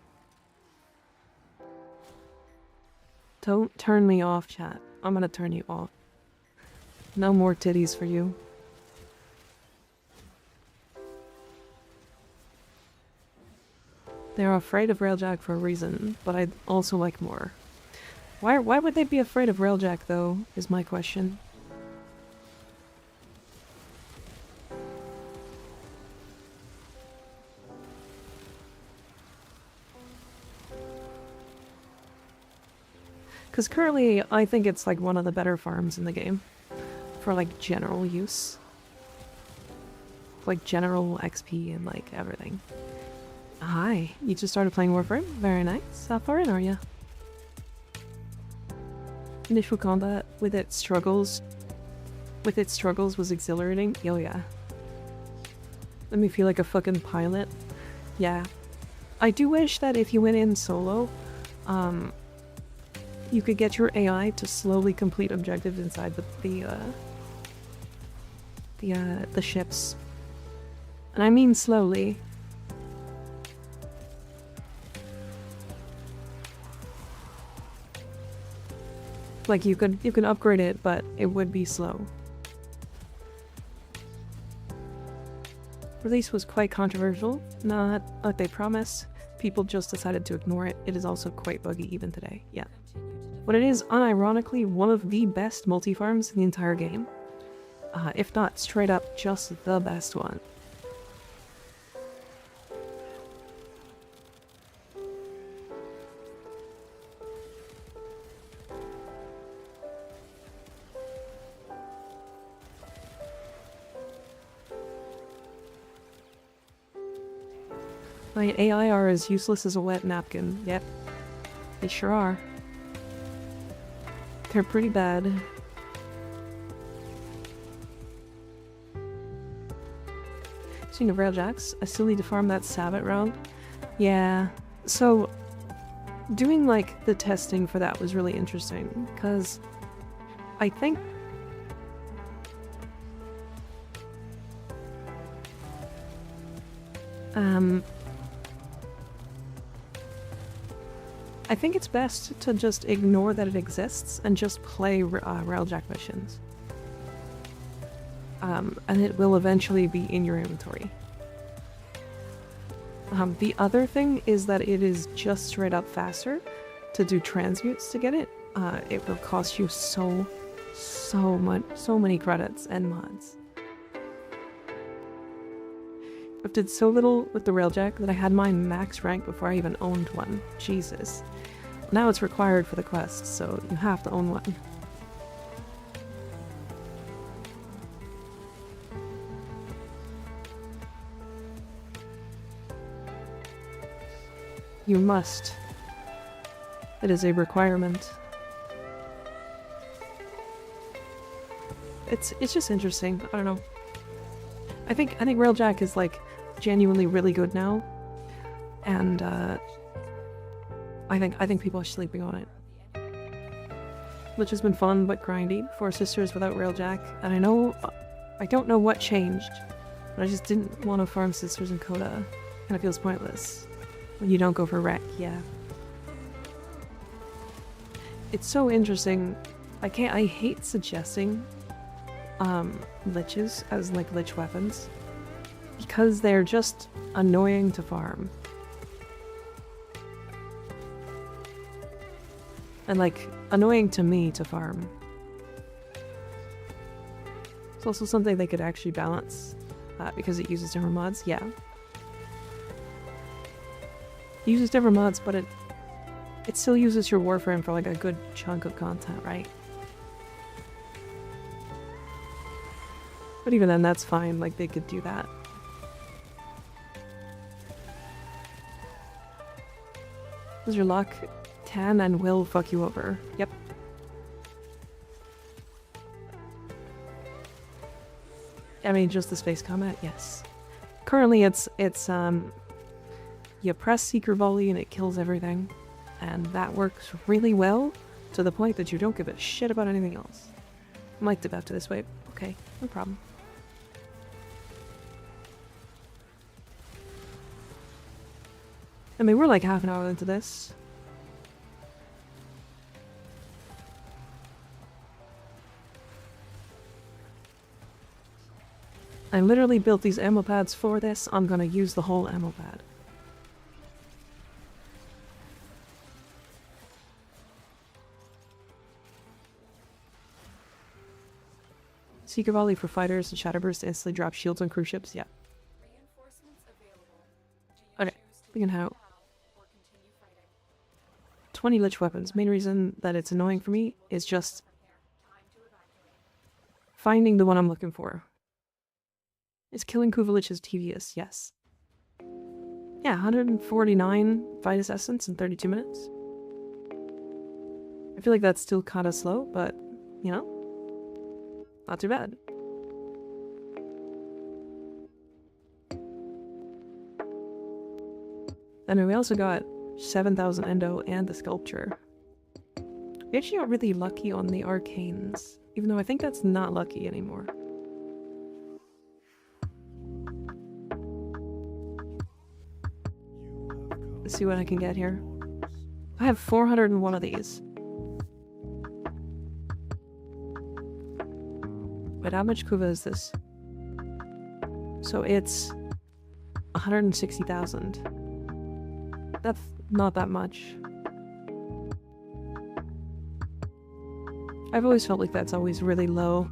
Don't turn me off, chat. I'm gonna turn you off. No more titties for you. They're afraid of Railjack for a reason, but I'd also like more. Why would they be afraid of Railjack, though, is my question. Because currently, I think it's like one of the better farms in the game. For like general use. Like general XP and like everything. Hi, you just started playing Warframe? Very nice. How far in are you? Initial combat with its struggles was exhilarating. Oh yeah. Let me feel like a fucking pilot. Yeah. I do wish that if you went in solo, you could get your AI to slowly complete objectives inside the ships. And I mean slowly. Like you could upgrade it, but it would be slow. Release was quite controversial, not like they promised. People just decided to ignore it. It is also quite buggy even today. Yeah. But it is unironically one of the best multi-farms in the entire game. If not straight up just the best one. My AI are as useless as a wet napkin. Yep. They sure are. They're pretty bad. Speaking of Railjacks, I still need to farm that Sabbat round. Yeah. So, doing like the testing for that was really interesting, because I think I think it's best to just ignore that it exists and just play Railjack missions. And it will eventually be in your inventory. The other thing is that it is just straight up faster to do transmutes to get it. It will cost you so many credits and mods. I've did so little with the Railjack that I had mine max rank before I even owned one. Jesus. Now it's required for the quest, so you have to own one. You must. It is a requirement. It's just interesting. I don't know. I think Railjack is like genuinely really good now, and I think people are sleeping on it, which has been fun but grindy. 4 sisters without Railjack, and I don't know what changed, but I just didn't want to farm sisters in Coda. Kind of feels pointless when you don't go for wreck. Yeah, it's so interesting. I hate suggesting liches as like lich weapons because they're just annoying to farm. And like annoying to me to farm. It's also something they could actually balance because it uses different mods. Yeah. It uses different mods, but it still uses your Warframe for like a good chunk of content, right? But even then, that's fine. Like, they could do that. Does your luck 10 and will fuck you over? Yep. I mean, just the space combat? Yes. Currently, it's you press Seeker Volley and it kills everything. And that works really well to the point that you don't give a shit about anything else. I might dip after this wave. Okay, no problem. I mean, we're like half an hour into this. I literally built these ammo pads for this. I'm gonna use the whole ammo pad. Seeker Volley for fighters and Shatterburst instantly drop shields on cruise ships. Yeah. Okay, looking how 20 lich weapons. Main reason that it's annoying for me is just finding the one I'm looking for. Is killing Kuvalich's tedious? Yes. Yeah, 149 Vitus Essence in 32 minutes. I feel like that's still kinda slow, but, you know, not too bad. And then we also got 7,000 Endo and the Sculpture. We actually got really lucky on the Arcanes, even though I think that's not lucky anymore. Let's see what I can get here. I have 401 of these. Wait, how much Kuva is this? So it's 160,000. That's not that much. I've always felt like that's always really low.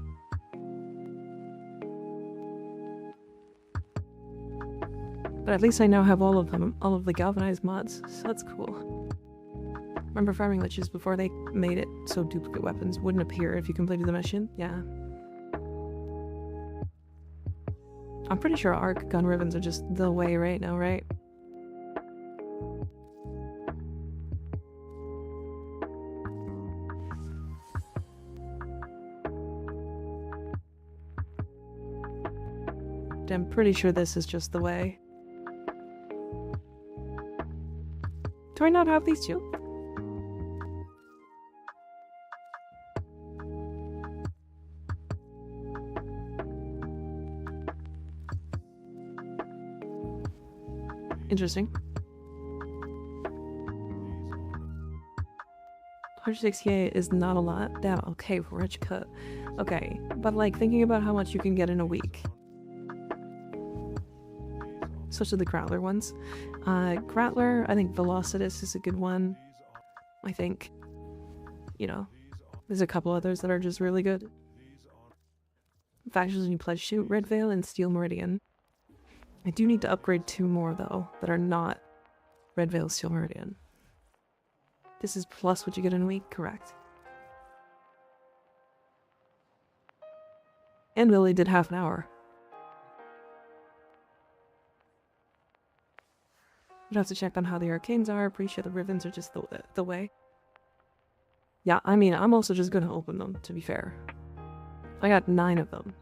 But at least I now have all of them, all of the galvanized mods, so that's cool. Remember farming liches before they made it so duplicate weapons wouldn't appear if you completed the mission? Yeah. I'm pretty sure arc gun ribbons are just the way right now, right? I'm pretty sure this is just the way. Do I not have these two? Interesting. 160k is not a lot. Damn, okay, rich cut. Okay, but like thinking about how much you can get in a week. Especially the Grappler ones. Grappler, I think Velocitus is a good one. I think, you know, there's a couple others that are just really good. Factions when you pledge to Red Veil and Steel Meridian. I do need to upgrade 2 more though that are not Red Veil Steel Meridian. This is plus what you get in a week, correct? And we only did half an hour. I'd have to check on how the arcanes are. Pretty sure the ribbons are just the way. Yeah, I mean, I'm also just gonna open them, to be fair. I got 9 of them.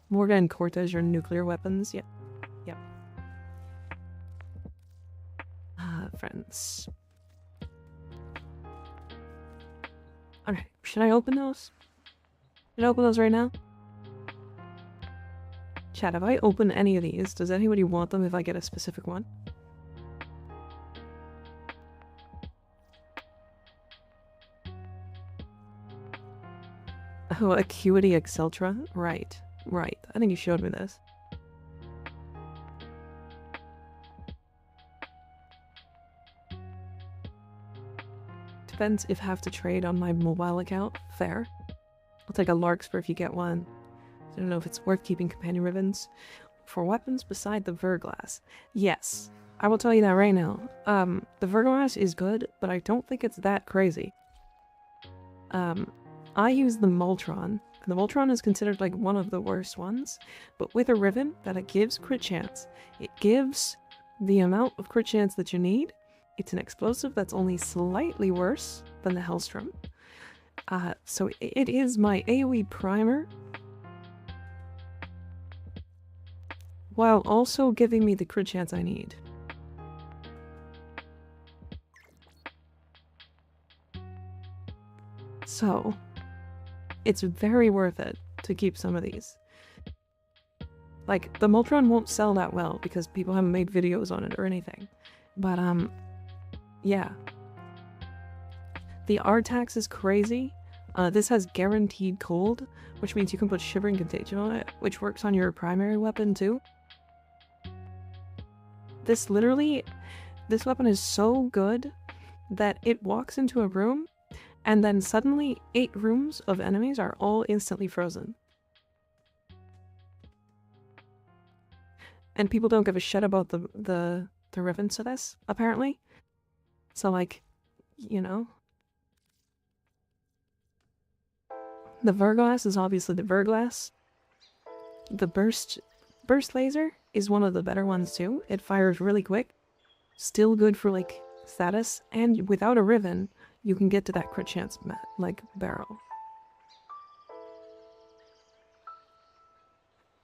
Morga and Cortez are nuclear weapons. Yep. Yep. Friends. Alright, should I open those? Should I open those right now? Chat, if I open any of these, does anybody want them if I get a specific one? Oh, Acuity Exceltra? Right, right. I think you showed me this. Depends if I have to trade on my mobile account. Fair. I'll take a Larkspur if you get one. I don't know if it's worth keeping companion ribbons. For weapons beside the Verglass. Yes. I will tell you that right now. The Verglass is good, but I don't think it's that crazy. I use the Moltron, and the Moltron is considered like one of the worst ones, but with a ribbon that it gives crit chance. It gives the amount of crit chance that you need. It's an explosive that's only slightly worse than the Hellstrom. So it is my AoE primer, while also giving me the crit chance I need. So, it's very worth it to keep some of these. Like, the Moltron won't sell that well because people haven't made videos on it or anything. But, yeah. The R-Tax is crazy. This has guaranteed cold, which means you can put Shivering Contagion on it, which works on your primary weapon too. This weapon is so good that it walks into a room and then suddenly 8 rooms of enemies are all instantly frozen. And people don't give a shit about the ribbons to this, apparently. So, like, you know. The Verglass is obviously the Verglass. The burst laser is one of the better ones too. It fires really quick. Still good for, like, status. And without a ribbon, you can get to that crit chance, like, barrel.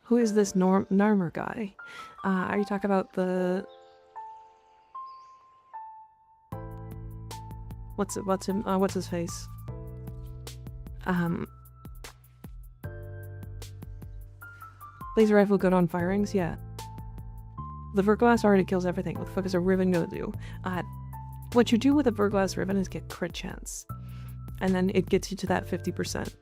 Who is this Narmer guy? Are you talking about the... What's his face? Laser rifle good on firings? Yeah. The Verglass already kills everything. What the fuck is a ribbon gonna do? What you do with a Verglass ribbon is get crit chance. And then it gets you to that 50%.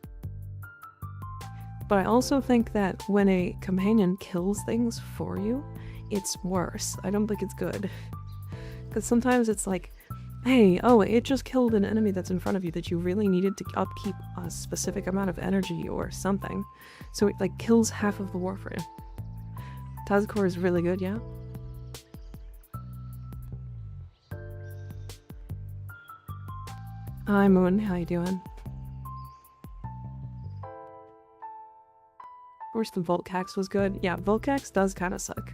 But I also think that when a companion kills things for you, it's worse. I don't think it's good. Because sometimes it's like, hey, oh, it just killed an enemy that's in front of you that you really needed to upkeep a specific amount of energy or something. So it, like, kills half of the warframe. Tazcore is really good, yeah? Hi, Moon. How you doing? Of course, the Volcax was good. Yeah, Volcax does kind of suck.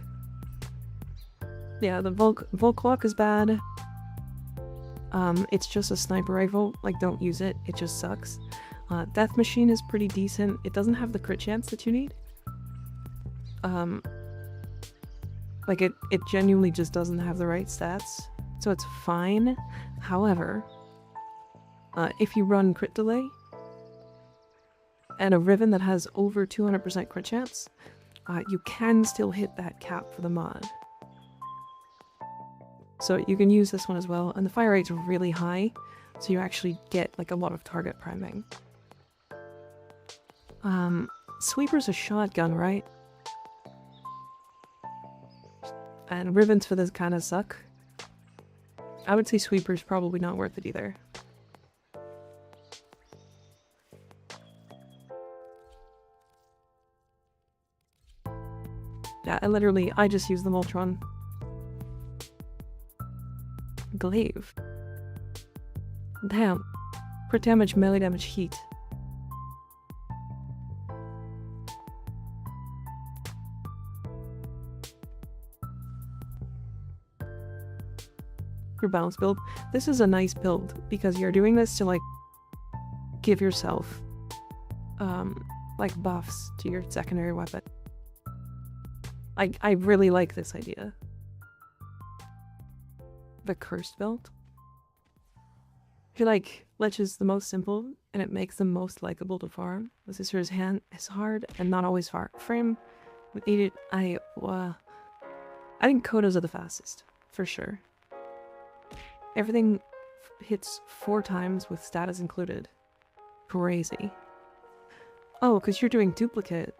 Yeah, the Volclock is bad. It's just a sniper rifle. Like, don't use it. It just sucks. Death Machine is pretty decent. It doesn't have the crit chance that you need. Like, it genuinely just doesn't have the right stats. So it's fine. However, if you run crit delay and a ribbon that has over 200% crit chance, you can still hit that cap for the mod. So you can use this one as well, and the fire rate's really high, so you actually get, like, a lot of target priming. Sweeper's a shotgun, right? And ribbons for this kind of suck. I would say Sweeper's probably not worth it either. Yeah, I just use the Moltron. Glaive. Damn. Crit damage, melee damage, heat. Your balance build. This is a nice build because you're doing this to, like, give yourself like buffs to your secondary weapon. I really like this idea. The cursed build. I feel like Lich is the most simple and it makes the most likable to farm. The Sister's Hand is hard and not always far. Frame with 80. I think Kodos are the fastest, for sure. Everything hits 4 times with status included. Crazy. Oh, because you're doing duplicate.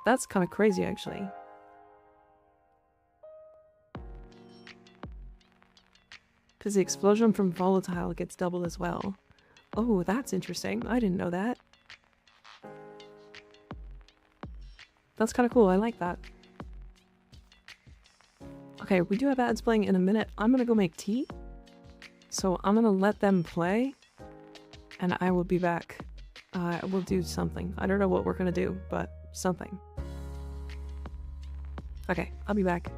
That's kind of crazy, actually. Because the explosion from volatile gets doubled as well. Oh, that's interesting. I didn't know that. That's kind of cool. I like that. Okay, we do have ads playing in a minute. I'm gonna go make tea. So I'm gonna let them play. And I will be back. We'll do something. I don't know what we're gonna do, but something. Okay, I'll be back.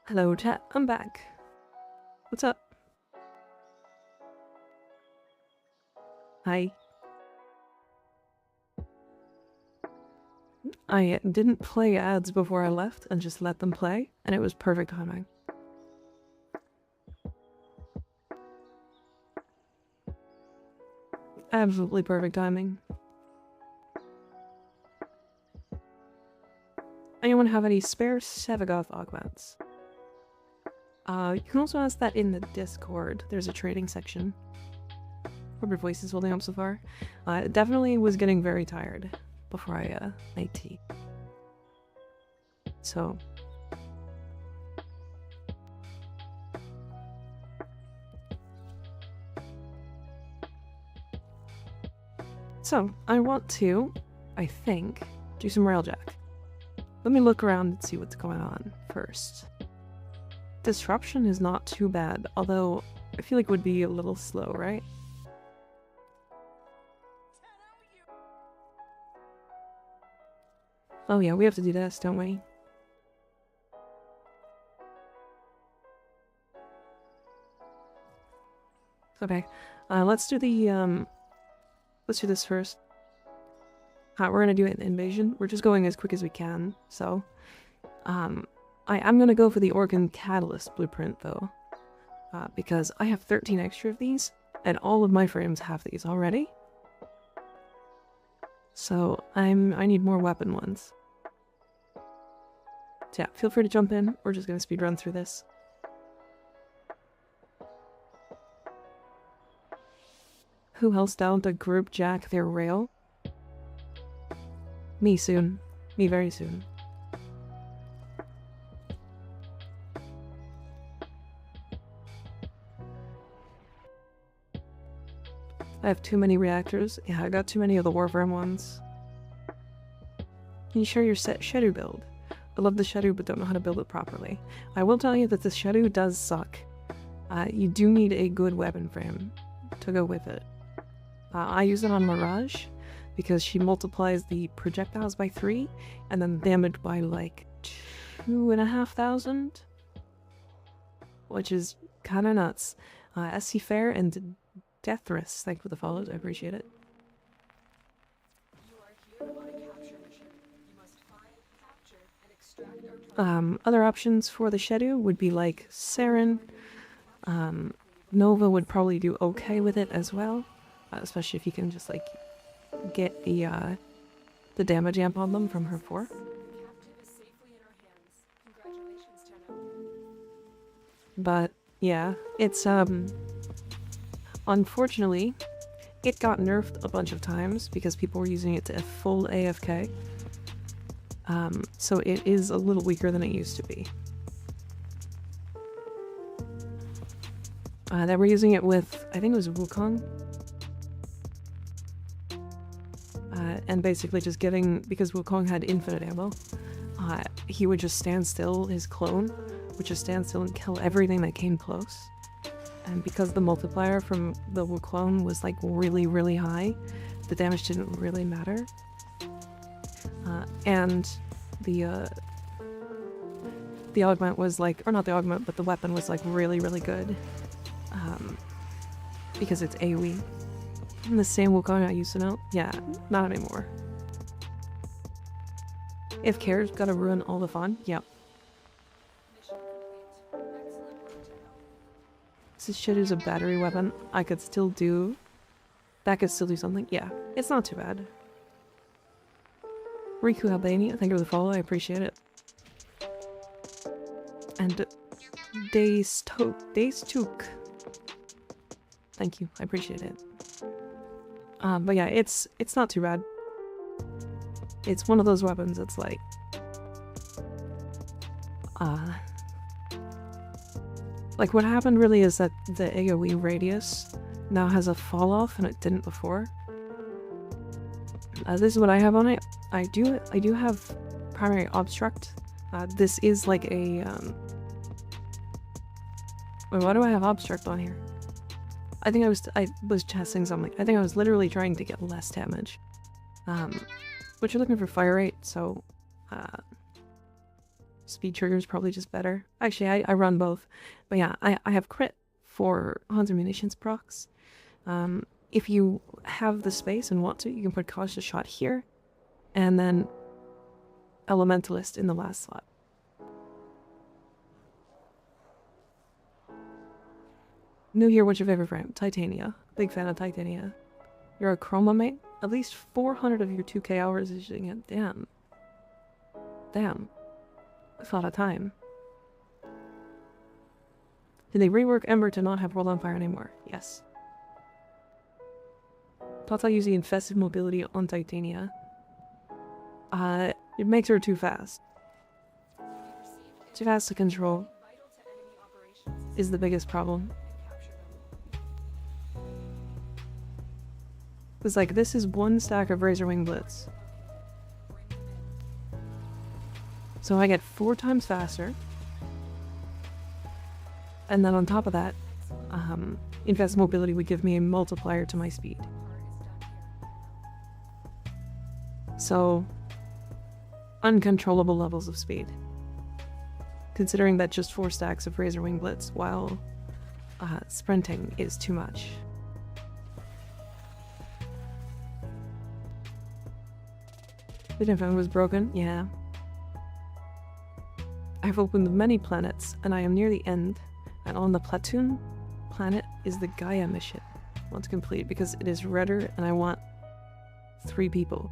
Hello chat, I'm back. What's up? Hi. I didn't play ads before I left and just let them play, and it was perfect timing. Absolutely perfect timing. Anyone have any spare Sevagoth augments? You can also ask that in the Discord. There's a trading section. Hope your voice is holding up so far. Definitely was getting very tired before I made tea. So I want to, I think, do some railjack. Let me look around and see what's going on first. Disruption is not too bad, although I feel like it would be a little slow, right? Oh yeah, we have to do this, don't we? Okay, let's do the, let's do this first. We're gonna do an invasion. We're just going as quick as we can, so. I am gonna go for the Organ Catalyst blueprint, though. Because I have 13 extra of these, and all of my frames have these already. So, I need more weapon ones. So yeah, feel free to jump in. We're just gonna speedrun through this. Who else down to group jack their rail? Me soon. Me very soon. I have too many reactors. Yeah, I got too many of the Warframe ones. Can you share your set Shadow build? I love the Shadow but don't know how to build it properly. I will tell you that the Shadow does suck. You do need a good weapon frame to go with it. I use it on Mirage because she multiplies the projectiles by 3 and then damage by like 2,500, which is kind of nuts. SC Fair and Deathress, thank you for the follows, I appreciate it. Other options for the Shadow would be like Saren. Nova would probably do okay with it as well, especially if you can just like get the damage amp on them from her 4. But yeah, it's unfortunately it got nerfed a bunch of times because people were using it to full AFK. So it is a little weaker than it used to be. They were using it with, I think it was Wukong. And basically just getting, because Wukong had infinite ammo, he would just stand still, his clone would just stand still and kill everything that came close. And because the multiplier from the Wukong was like really, really high, the damage didn't really matter. And the augment was like, or not the augment, but the weapon was like really, really good. Because it's AoE. And the same Wukong I used to know? Yeah, not anymore. If cares, gotta ruin all the fun? Yep. This shit is a battery weapon. I could still do... That could still do something? Yeah, it's not too bad. Riku Albania, thank you for the follow, I appreciate it. And Days Took. Thank you, I appreciate it. But yeah, it's not too bad. It's one of those weapons that's like... Like what happened really is that the AoE radius now has a fall off and it didn't before. This is what I have on it. I do have primary obstruct. This is like a wait, why do I have obstruct on here? I think I was testing something. I think I was literally trying to get less damage. But you're looking for fire rate, so Speed trigger is probably just better. Actually, I run both. But yeah, I have crit for Hunter Munitions procs. If you have the space and want to, you can put Cautious Shot here, and then Elementalist in the last slot. New here, what's your favorite frame? Titania. Big fan of Titania. You're a Chroma mate? At least 400 of your 2k hours is using it. Damn. Damn. That's a lot of time. Did they rework Ember to not have World on Fire anymore? Yes. Thoughts on using Infested Mobility on Titania? It makes her too fast. Too fast to control is the biggest problem. It's like, this is one stack of Razorwing Blitz. So I get 4 times faster. And then on top of that, Infested Mobility would give me a multiplier to my speed. So, uncontrollable levels of speed. Considering that just 4 stacks of Razorwing Blitz while sprinting is too much. The info was broken, yeah. I've opened many planets, and I am near the end, and on the Platoon planet is the Gaia mission. I want to complete because it is redder, and I want 3 people.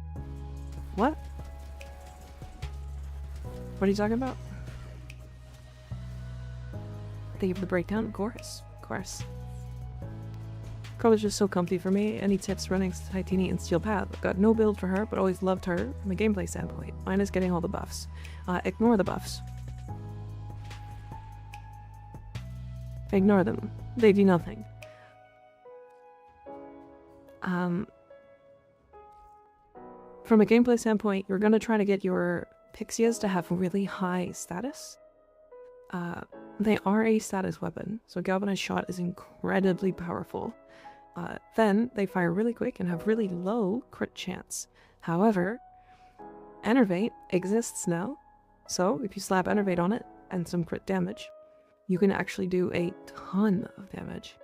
What? What are you talking about? They give the breakdown? Of course. Of course. Carl is just so comfy for me. Any tips running Titania and Steel Path? I've got no build for her, but always loved her from a gameplay standpoint. Mine is getting all the buffs. Ignore the buffs. Ignore them. They do nothing. From a gameplay standpoint, you're gonna try to get your Pixias to have really high status. They are a status weapon, so Galvanized Shot is incredibly powerful. Then they fire really quick and have really low crit chance. However, Enervate exists now, so if you slap Enervate on it and some crit damage, you can actually do a ton of damage.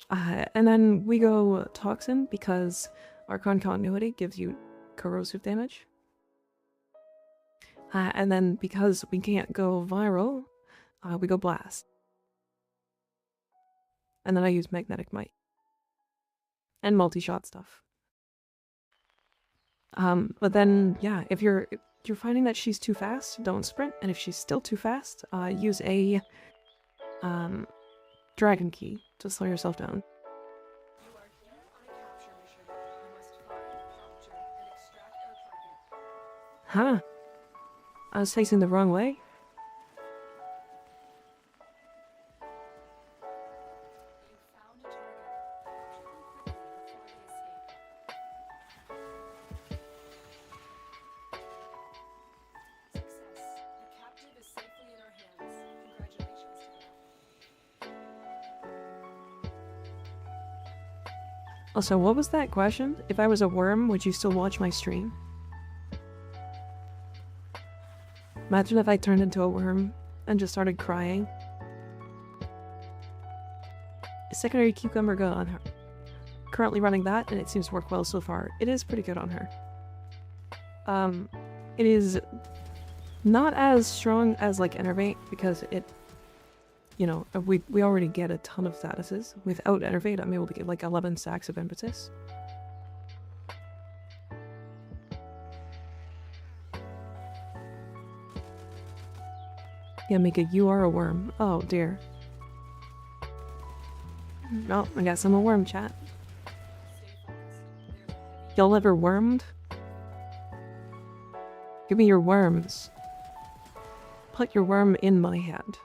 And then we go Toxin because Archon Continuity gives you corrosive damage. And then because we can't go viral, we go Blast. And then I use Magnetic Might. And multi-shot stuff. But then, yeah, if you're finding that she's too fast, don't sprint. And if she's still too fast, use a Dragon Key to slow yourself down. Huh? I was facing the wrong way? Also, what was that question? If I was a worm, would you still watch my stream? Imagine if I turned into a worm and just started crying. Secondary Cucumber good on her. Currently running that, and it seems to work well so far. It is pretty good on her. It is not as strong as like Enervate because it, you know, we already get a ton of statuses. Without Enervate, I'm able to get like 11 stacks of Impetus. Yeah, Mika, you are a worm. Oh dear. Oh, I got some a worm chat. Y'all ever wormed? Give me your worms. Put your worm in my hand.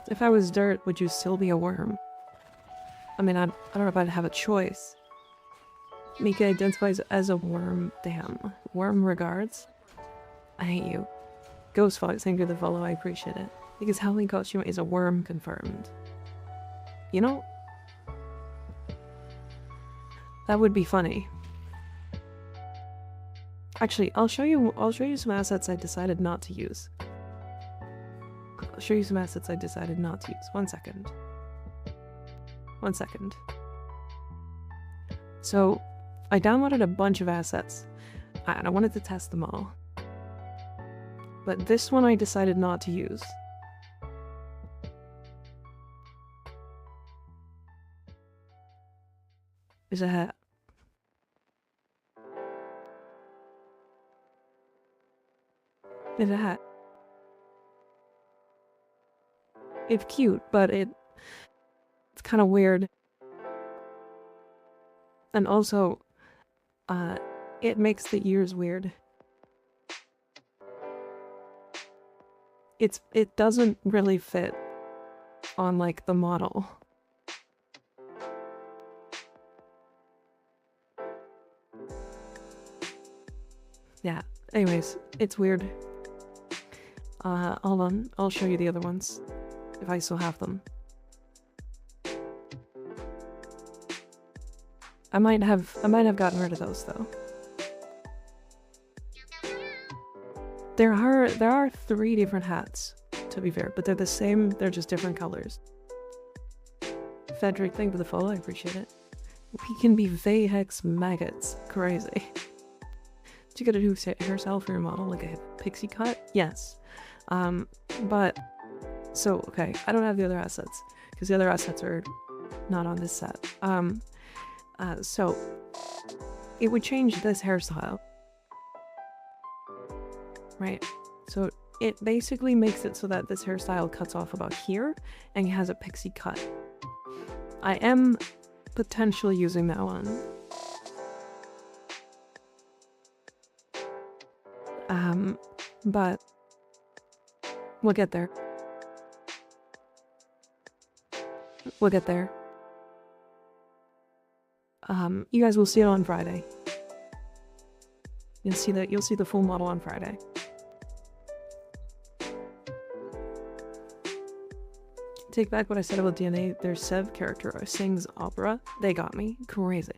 If I was dirt, would you still be a worm? I mean, I don't know if I'd have a choice. Mika identifies as a worm. Damn. Worm regards. I hate you. Ghost Fox, thank you for the follow, I appreciate it. Because Howling Costume is a worm confirmed. You know, That would be funny. Actually, I'll show you some assets I decided not to use. I'll show you some assets I decided not to use. 1 second. 1 second. So, I downloaded a bunch of assets, and I wanted to test them all. But this one I decided not to use. Is a hat. It's a hat. It's cute, but it's kind of weird. And also, it makes the ears weird. It doesn't really fit on, like, the model. Yeah, anyways, it's weird. Hold on, I'll show you the other ones, if I still have them. I might have gotten rid of those, though. There are 3 different hats, to be fair, but they're the same, they're just different colors. Fedric, thank you for the follow, I appreciate it. We can be Vayhex maggots. Crazy. Did you get a new hairstyle for your model, like a pixie cut? Yes. But, so, okay, I don't have the other assets, because the other assets are not on this set. So, it would change this hairstyle. Right? So, it basically makes it so that this hairstyle cuts off about here, and it has a pixie cut. I am potentially using that one. But we'll get there. We'll get there. You guys will see it on Friday. You'll see the full model on Friday. Take back what I said about DNA. Their Sev character sings opera. They got me. Crazy.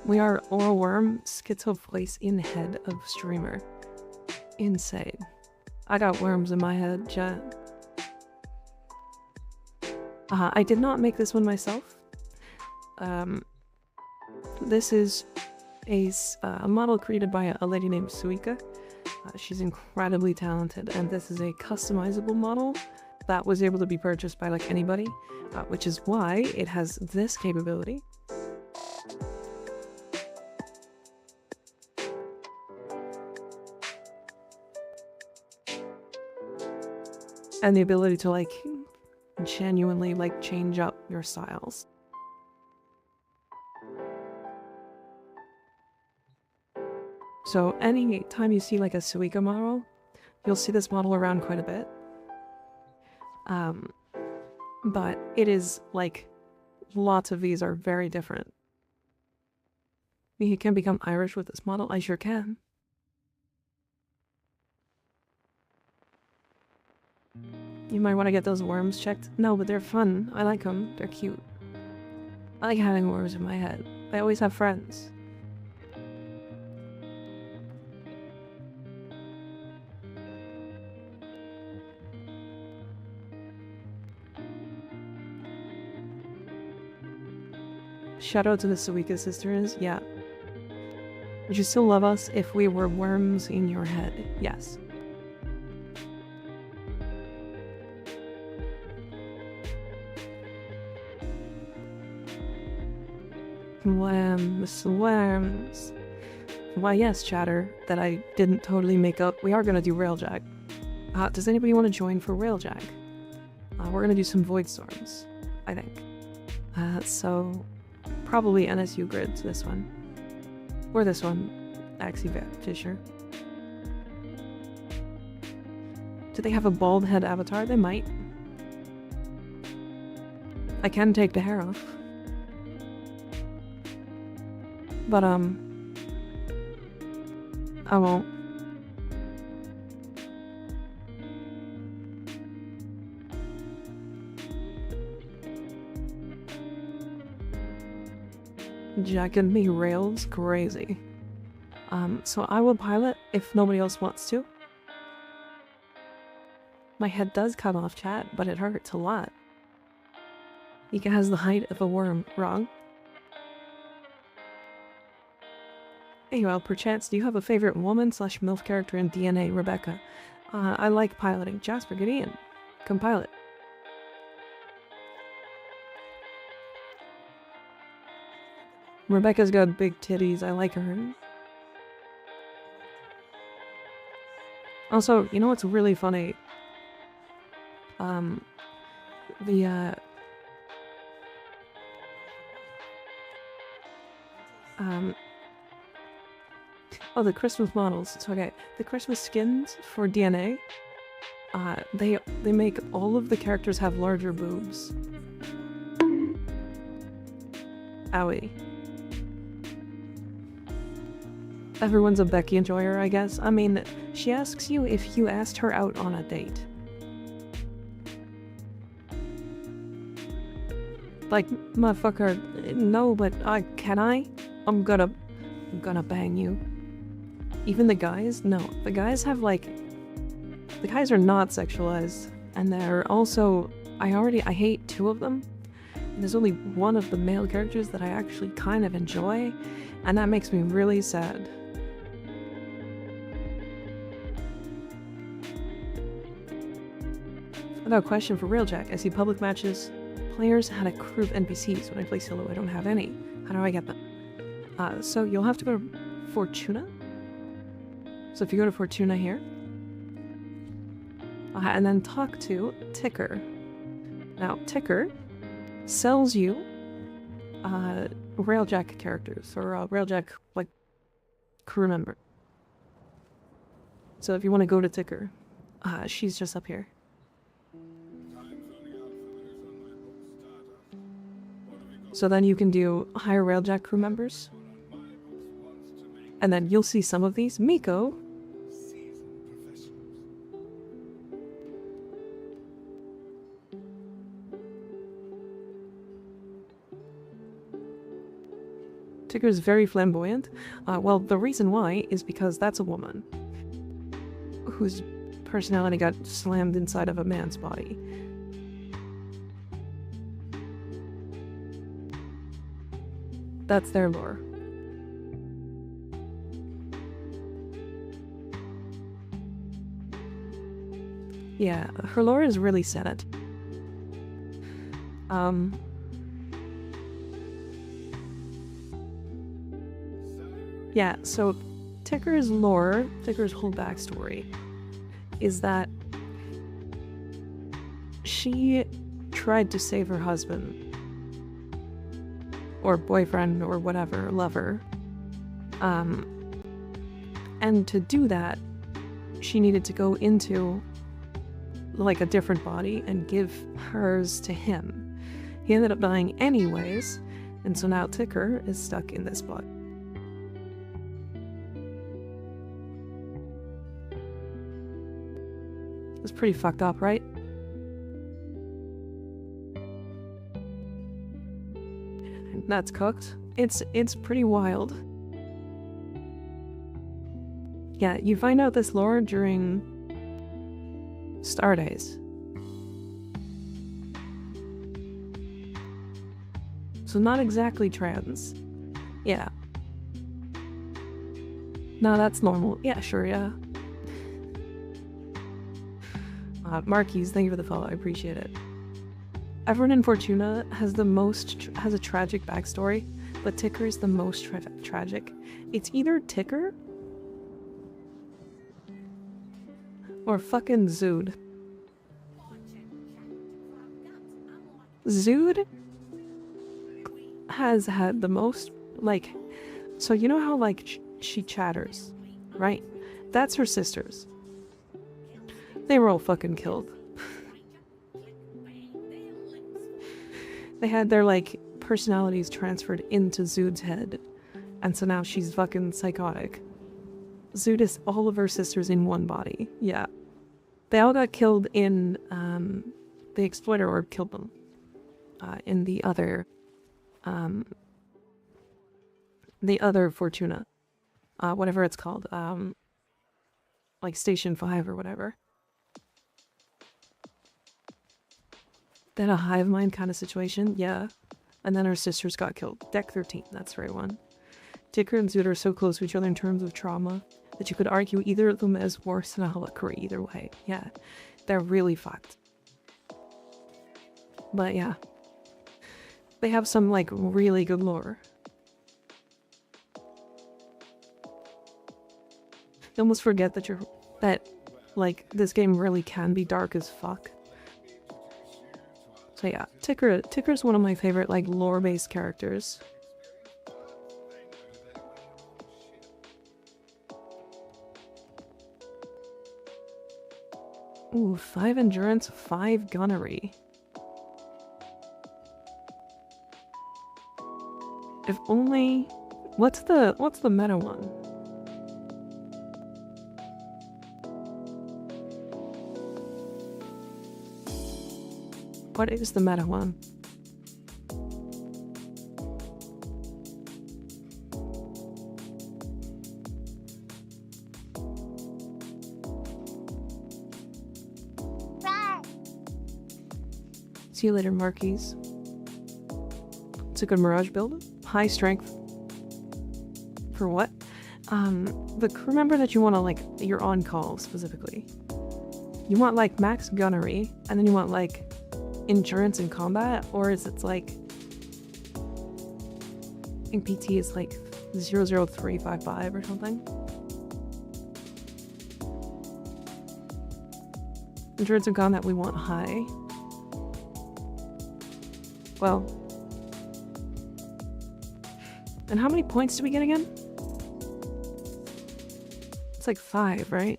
We are oral worm, schizo place in head of streamer. Insane. I got worms in my head, chat. I did not make this one myself. This is a model created by a lady named Suika. She's incredibly talented, and this is a customizable model that was able to be purchased by like anybody, which is why it has this capability. And the ability to like genuinely like change up your styles. So any time you see like a Suika model, you'll see this model around quite a bit. But it is like lots of these are very different. You can become Irish with this model. I sure can. You might want to get those worms checked. No, but they're fun. I like them. They're cute. I like having worms in my head. I always have friends. Shout out to the Suika sisters. Yeah. Would you still love us if we were worms in your head? Yes. Worms. Why yes, chatter, that I didn't totally make up. We are gonna do Railjack. Does anybody want to join for Railjack? We're gonna do some Void Storms, I think. So probably NSU grids, this one. Or this one, Axie Fisher. Do they have a bald head avatar? They might. I can take the hair off. But, I won't. jacking me rails crazy. So I will pilot if nobody else wants to. My head does come off, chat, but it hurts a lot. Ika has the height of a worm. Wrong. Hey, well, perchance, do you have a favorite woman/MILF character in DNA, Rebecca? I like piloting. Jasper, get in. Come pilot. Rebecca's got big titties. I like her. Also, you know what's really funny? Oh, the Christmas models. So, okay, the Christmas skins for DNA, they make all of the characters have larger boobs. Owie. Everyone's a Becky enjoyer, I guess. I mean, she asks you if you asked her out on a date. Like, motherfucker, no, but can I? I'm gonna bang you. Even the guys? No. The guys have, like... The guys are not sexualized. And they're also... I hate two of them. And there's only one of the male characters that I actually kind of enjoy. And that makes me really sad. Without question for Railjack, I see public matches. Players had a crew of NPCs. When I play solo, I don't have any. How do I get them? So you'll have to go to Fortuna. So if you go to Fortuna here, and then talk to Ticker. Now, Ticker sells you Railjack characters, or Railjack, like, crew member. So if you want to go to Ticker, she's just up here. So then you can do hire Railjack crew members. And then you'll see some of these. Miko. Ticker's very flamboyant. Well, the reason why is because that's a woman whose personality got slammed inside of a man's body. That's their lore. Yeah, her lore is really sad. Yeah, so Ticker's lore, Ticker's whole backstory, is that she tried to save her husband, or boyfriend, or whatever, lover. And to do that, she needed to go into, like, a different body and give hers to him. He ended up dying anyways, and so now Ticker is stuck in this body. It's pretty fucked up, right? And that's cooked. It's pretty wild. Yeah, you find out this lore during Star Days. So not exactly trans. Yeah. No, that's normal. Yeah, sure, yeah. Marquis, thank you for the follow. I appreciate it. Everyone in Fortuna has a tragic backstory, but Ticker is the most tragic. It's either Ticker or fucking Zood. Zood has had the most, like, so you know how, like, she chatters, right? That's her sisters. They were all fucking killed. They had their, like, personalities transferred into Zood's head. And so now she's fucking psychotic. Zood is all of her sisters in one body. Yeah. They all got killed in, the Exploiter Orb killed them. In the other, the other Fortuna, whatever it's called, like Station 5 or whatever. Then a hive mind kind of situation, yeah. And then her sisters got killed. Deck 13, that's the right one. Ticker and Zoot are so close to each other in terms of trauma that you could argue either of them as worse than a Halikuri either way. Yeah, they're really fucked. But yeah, they have some like really good lore. You almost forget that like this game really can be dark as fuck. So yeah, Ticker's one of my favorite like lore-based characters. Ooh, 5 endurance, 5 gunnery. If only... What's the meta one? What is the meta one? See you later, Marquis. It's a good Mirage build. High strength. For what? The crew member that you want to, like, you're on call, specifically. You want, like, max gunnery, and then you want, like, endurance in combat, or is it, like... I think PT is, like, 00355 or something. Endurance in combat, we want high. Well... And how many points do we get again? It's like 5, right?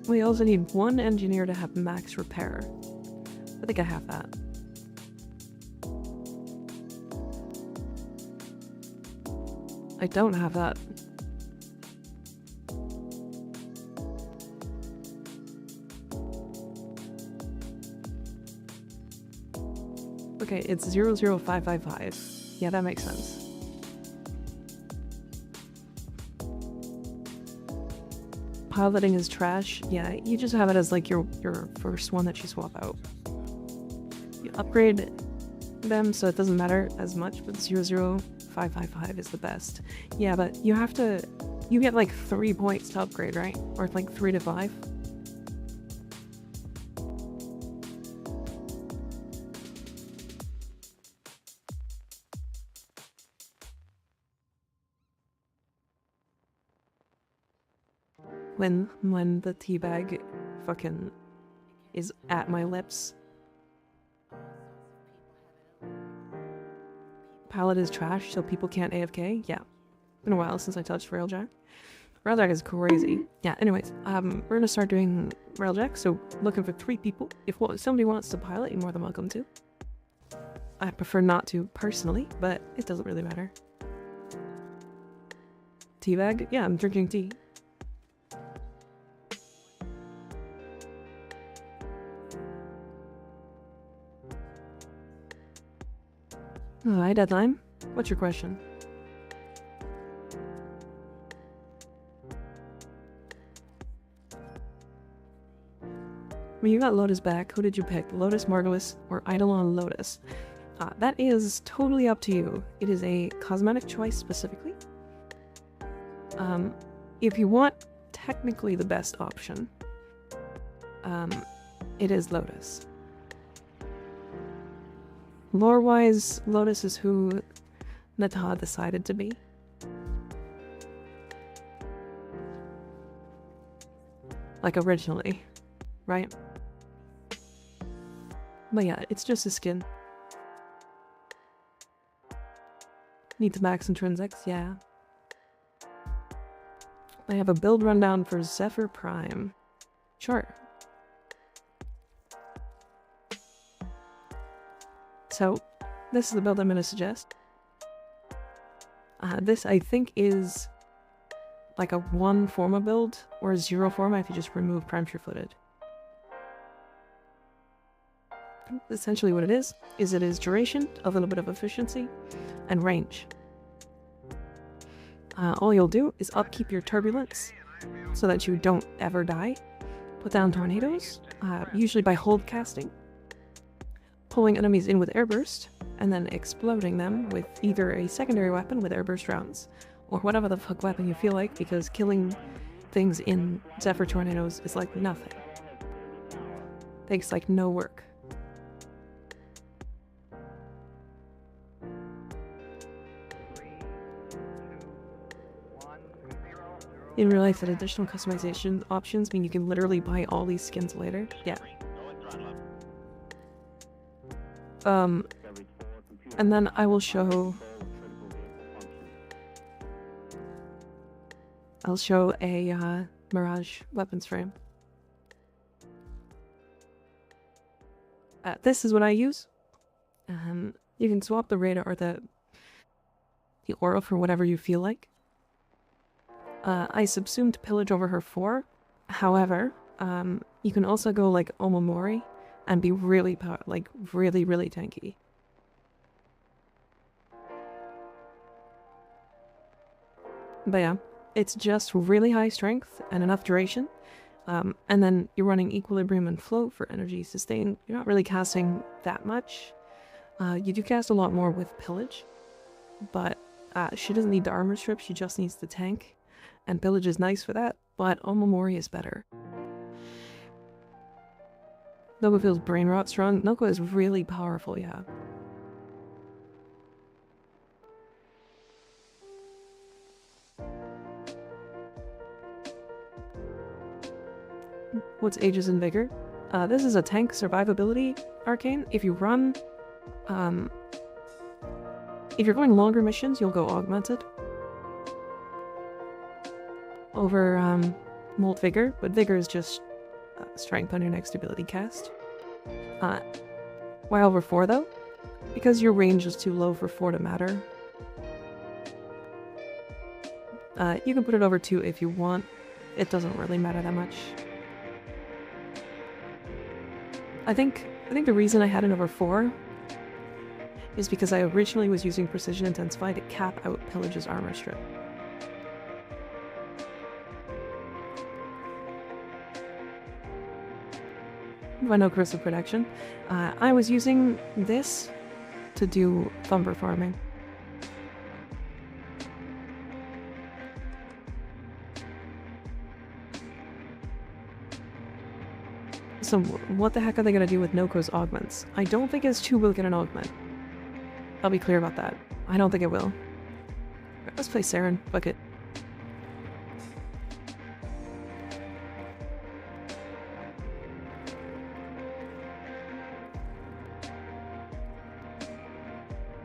We also need 1 engineer to have max repair. I think I have that. I don't have that. Okay, it's 00555. Yeah, that makes sense. Piloting is trash. Yeah, you just have it as like your first one that you swap out. You upgrade them so it doesn't matter as much, but 00555 is the best. Yeah, but you have to... You get like 3 points to upgrade, right? Or like 3 to 5. When the teabag fucking is at my lips. Palette is trash, so people can't AFK? Yeah. Been a while since I touched Railjack. Railjack is crazy. Yeah, anyways, we're gonna start doing Railjack, so looking for 3 people. If somebody wants to pilot, you're more than welcome to. I prefer not to, personally, but it doesn't really matter. Teabag? Yeah, I'm drinking tea. Hi, Deadline. What's your question? When you got Lotus back, who did you pick? Lotus, Margulis, or Eidolon Lotus? That is totally up to you. It is a cosmetic choice specifically. If you want technically the best option, it is Lotus. Lore-wise, Lotus is who Nata decided to be. Like originally, right? But yeah, it's just a skin. Need to max intrinsics, yeah. I have a build rundown for Zephyr Prime. Sure. So, this is the build I'm going to suggest. This, I think, is like a 1 Forma build, or a 0 Forma if you just remove Prime True Footed. essentially what it is it is duration, a little bit of efficiency, and range. All you'll do is upkeep your turbulence so that you don't ever die. Put down tornadoes, usually by hold casting, pulling enemies in with airburst, and then exploding them with either a secondary weapon with airburst rounds, or whatever the fuck weapon you feel like, because killing things in Zephyr tornadoes is like nothing. Takes like no work. In real life, that additional customization options mean you can literally buy all these skins later. Yeah. And then I will show... I'll show a Mirage weapons frame. This is what I use. You can swap the radar or the aura for whatever you feel like. I subsumed Pillage over her 4. However, you can also go like Omamori and be really really tanky. But yeah, it's just really high strength and enough duration. And then you're running Equilibrium and Float for energy sustain. You're not really casting that much. You do cast a lot more with Pillage, but she doesn't need the armor strip, she just needs the tank. And Pillage is nice for that, but Omamori is better. Noko feels brain rot strong. Noko is really powerful, yeah. What's Ages in Vigor? This is a tank survivability arcane. If you run... if you're going longer missions, you'll go Augmented over Molt Vigor, but Vigor is just strength on your next ability cast. Why over 4 though? Because your range is too low for 4 to matter. You can put it over 2 if you want. It doesn't really matter that much. I think the reason I had it over 4 is because I originally was using Precision Intensify to cap out Pillage's armor strip. No Crystal Protection. I was using this to do Thumper farming. So what the heck are they gonna do with Noko's augments? I don't think S2 will get an augment. I'll be clear about that. I don't think it will. Let's play Saren. Fuck it.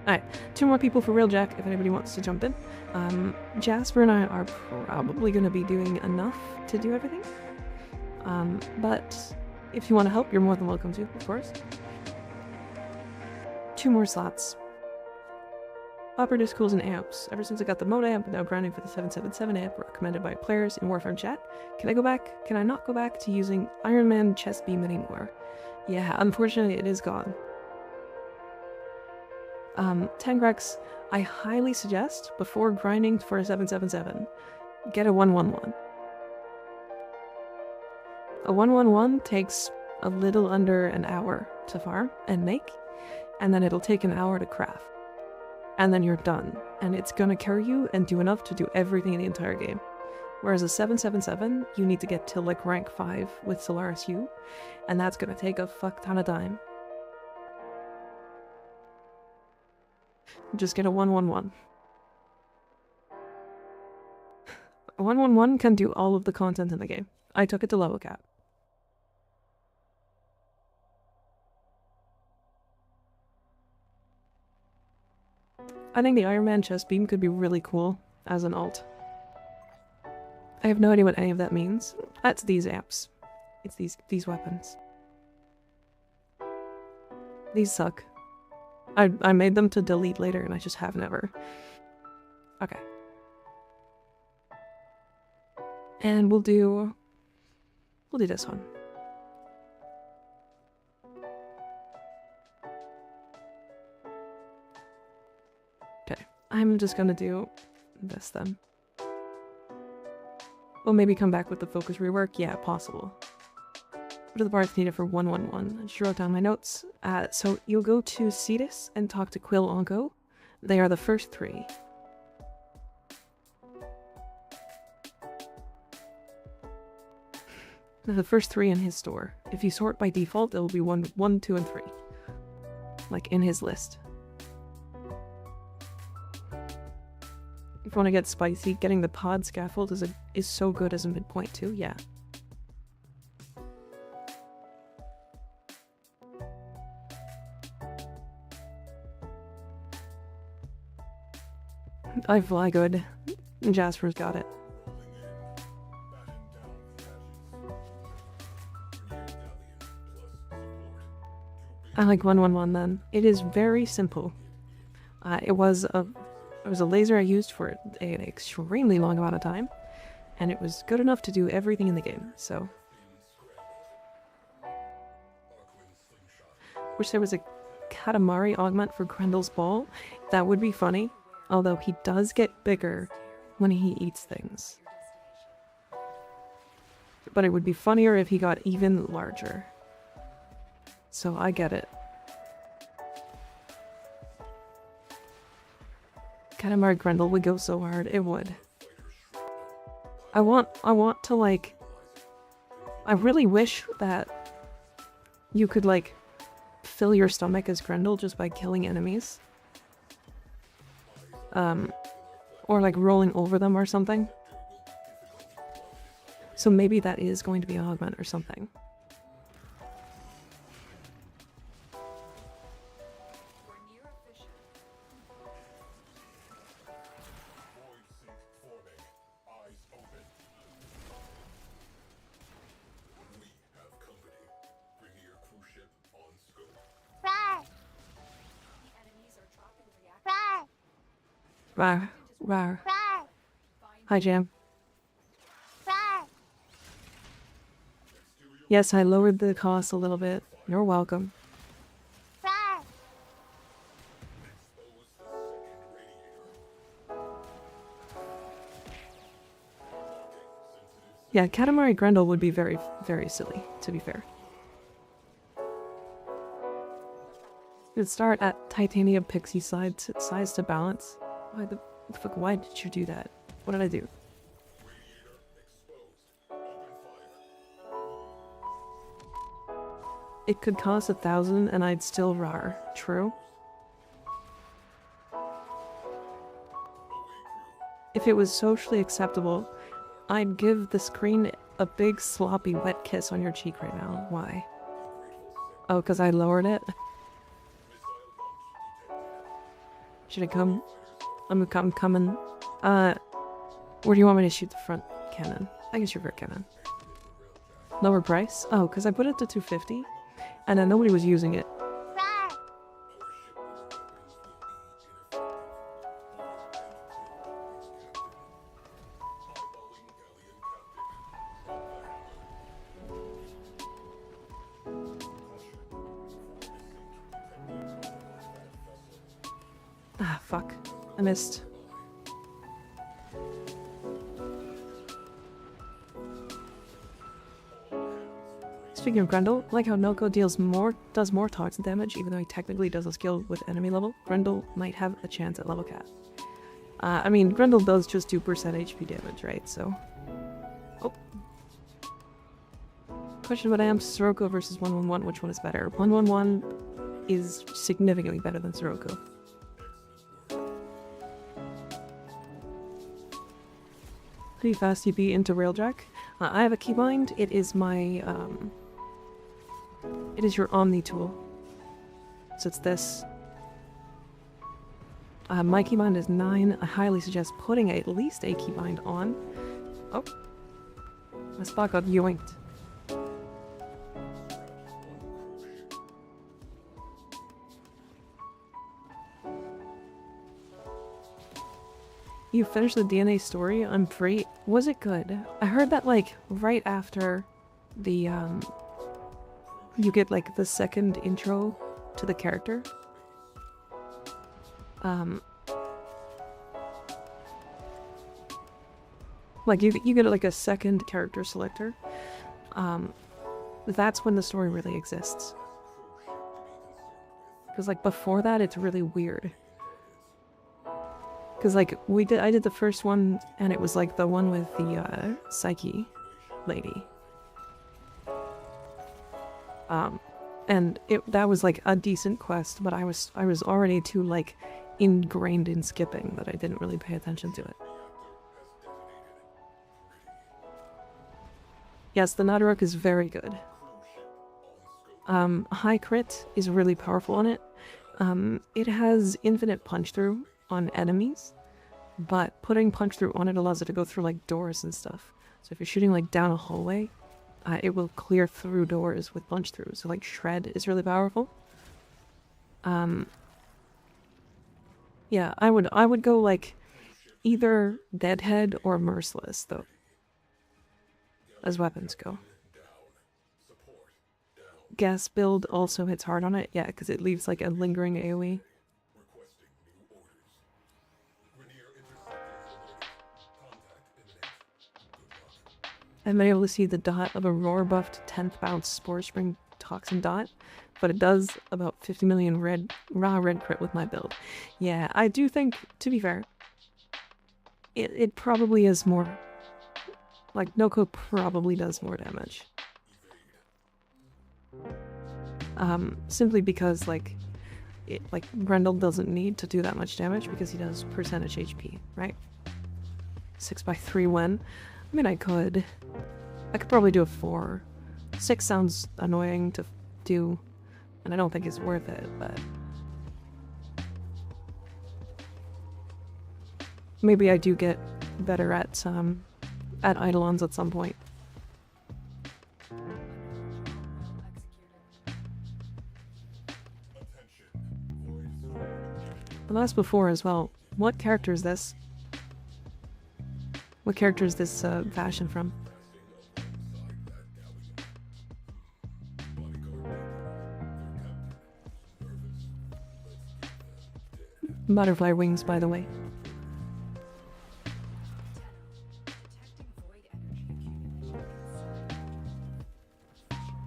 Alright, 2 more people for real, Jack, if anybody wants to jump in. Jasper and I are probably going to be doing enough to do everything. But if you want to help, you're more than welcome to, of course. 2 more slots. Operative schools and amps. Ever since I got the mode amp, now grinding for the 777 amp recommended by players in Warframe chat. Can I go back? Can I not go back to using Iron Man chest beam anymore? Yeah, unfortunately it is gone. Tangrax, I highly suggest, before grinding for a 777, get a 111. A 111 takes a little under an hour to farm and make, and then it'll take an hour to craft. And then you're done, and it's gonna carry you and do enough to do everything in the entire game. Whereas a 777, you need to get to like rank 5 with Solaris U, and that's gonna take a fuck ton of time. Just get a 111. 111 can do all of the content in the game. I took it to level cap. I think the Iron Man chest beam could be really cool as an alt. I have no idea what any of that means. That's these amps. It's these weapons. These suck. I made them to delete later and I just have never. Okay. And we'll do this one. I'm just gonna do this then. Well, maybe come back with the focus rework. Yeah, possible. What are the parts needed for 111? I just wrote down my notes. So you'll go to Cetus and talk to Quill Onko. They are the first 3. They're the first 3 in his store. If you sort by default, it'll be 1, 2, and 3. Like in his list. If you want to get spicy, getting the pod scaffold is so good as a midpoint too, yeah. I fly good. Jasper's got it. I like 111 then. It is very simple. It was a laser I used for an extremely long amount of time, and it was good enough to do everything in the game, so. Wish there was a Katamari augment for Grendel's ball. That would be funny, although he does get bigger when he eats things. But it would be funnier if he got even larger. So I get it. Katamari Grendel would go so hard, it would. I want to like... I really wish that you could like fill your stomach as Grendel just by killing enemies. Or like rolling over them or something. So maybe that is going to be an augment or something. Rawr, rawr. Hi, Jam. Yes, I lowered the cost a little bit. You're welcome. Yeah, Katamari Grendel would be very, very silly, to be fair. You'd start at titanium pixie size to balance. Why the fuck? Why did you do that? What did I do? It could cost 1,000 and I'd still rar. True. If it was socially acceptable, I'd give the screen a big sloppy wet kiss on your cheek right now. Why? Oh, because I lowered it? Should I come? I'm coming. Where do you want me to shoot the front cannon? I can shoot rear cannon. Lower price? Oh, because I put it to 250 and then nobody was using it. Ah, fuck. I missed. Speaking of Grendel, like how Noko does more toxin damage even though he technically does a skill with enemy level, Grendel might have a chance at level cap. I mean, Grendel does just 2% HP damage, right? So... Oh. Question about I am Sirocco versus 111, which one is better? 111 is significantly better than Sirocco. Pretty fast you be into Railjack. I have a keybind. It is my, it is your Omni tool. So it's this. My keybind is 9. I highly suggest putting at least a keybind on. Oh. My spot got yoinked. You finished the DNA story? I'm free. Was it good? I heard that like right after the you get like the second intro to the character. Like you get like a second character selector. That's when the story really exists. Because like before that, it's really weird. Because like I did the first one, and it was like the one with the psyche lady. And that was like a decent quest, but I was already too like ingrained in skipping that I didn't really pay attention to it. Yes, the Nodorok is very good. High crit is really powerful on it. It has infinite punch through on enemies, but putting punch through on it allows it to go through like doors and stuff. So if you're shooting like down a hallway, it will clear through doors with punch through. So like shred is really powerful. Yeah, I would go like either Deadhead or Merciless though, as weapons go. Gas build also hits hard on it, yeah, because it leaves like a lingering AoE. I've been able to see the dot of a roar buffed 10th bounce Spore Spring Toxin dot, but it does about 50 million raw red crit with my build. Yeah, I do think, to be fair, it probably is more. Like, Noko probably does more damage. Simply because, like, Grendel doesn't need to do that much damage because he does percentage HP, right? 6x3 when? I mean, I could probably do a 4. 6 sounds annoying to do, and I don't think it's worth it, but maybe I do get better at Eidolons at some point. But that's before as well. What character is this? What character is this fashion from? Butterfly wings, by the way.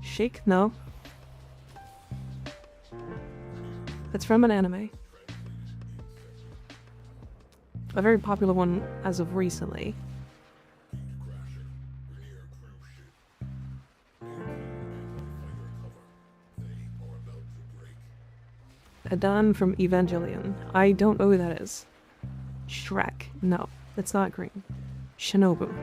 Shake? No. It's from an anime. A very popular one as of recently. Adan from Evangelion. I don't know who that is. Shrek. No, it's not green. Shinobu.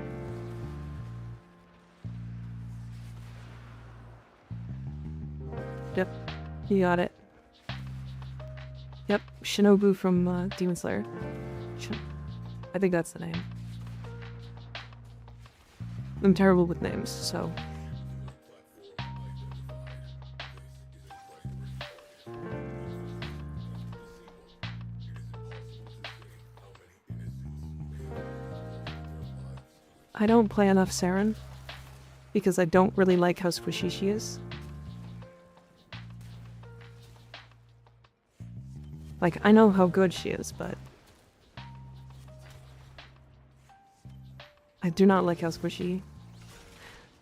Yep, you got it. Yep, Shinobu from Demon Slayer. I think that's the name. I'm terrible with names, so... I don't play enough Saren because I don't really like how squishy she is. Like, I know how good she is, but I do not like how squishy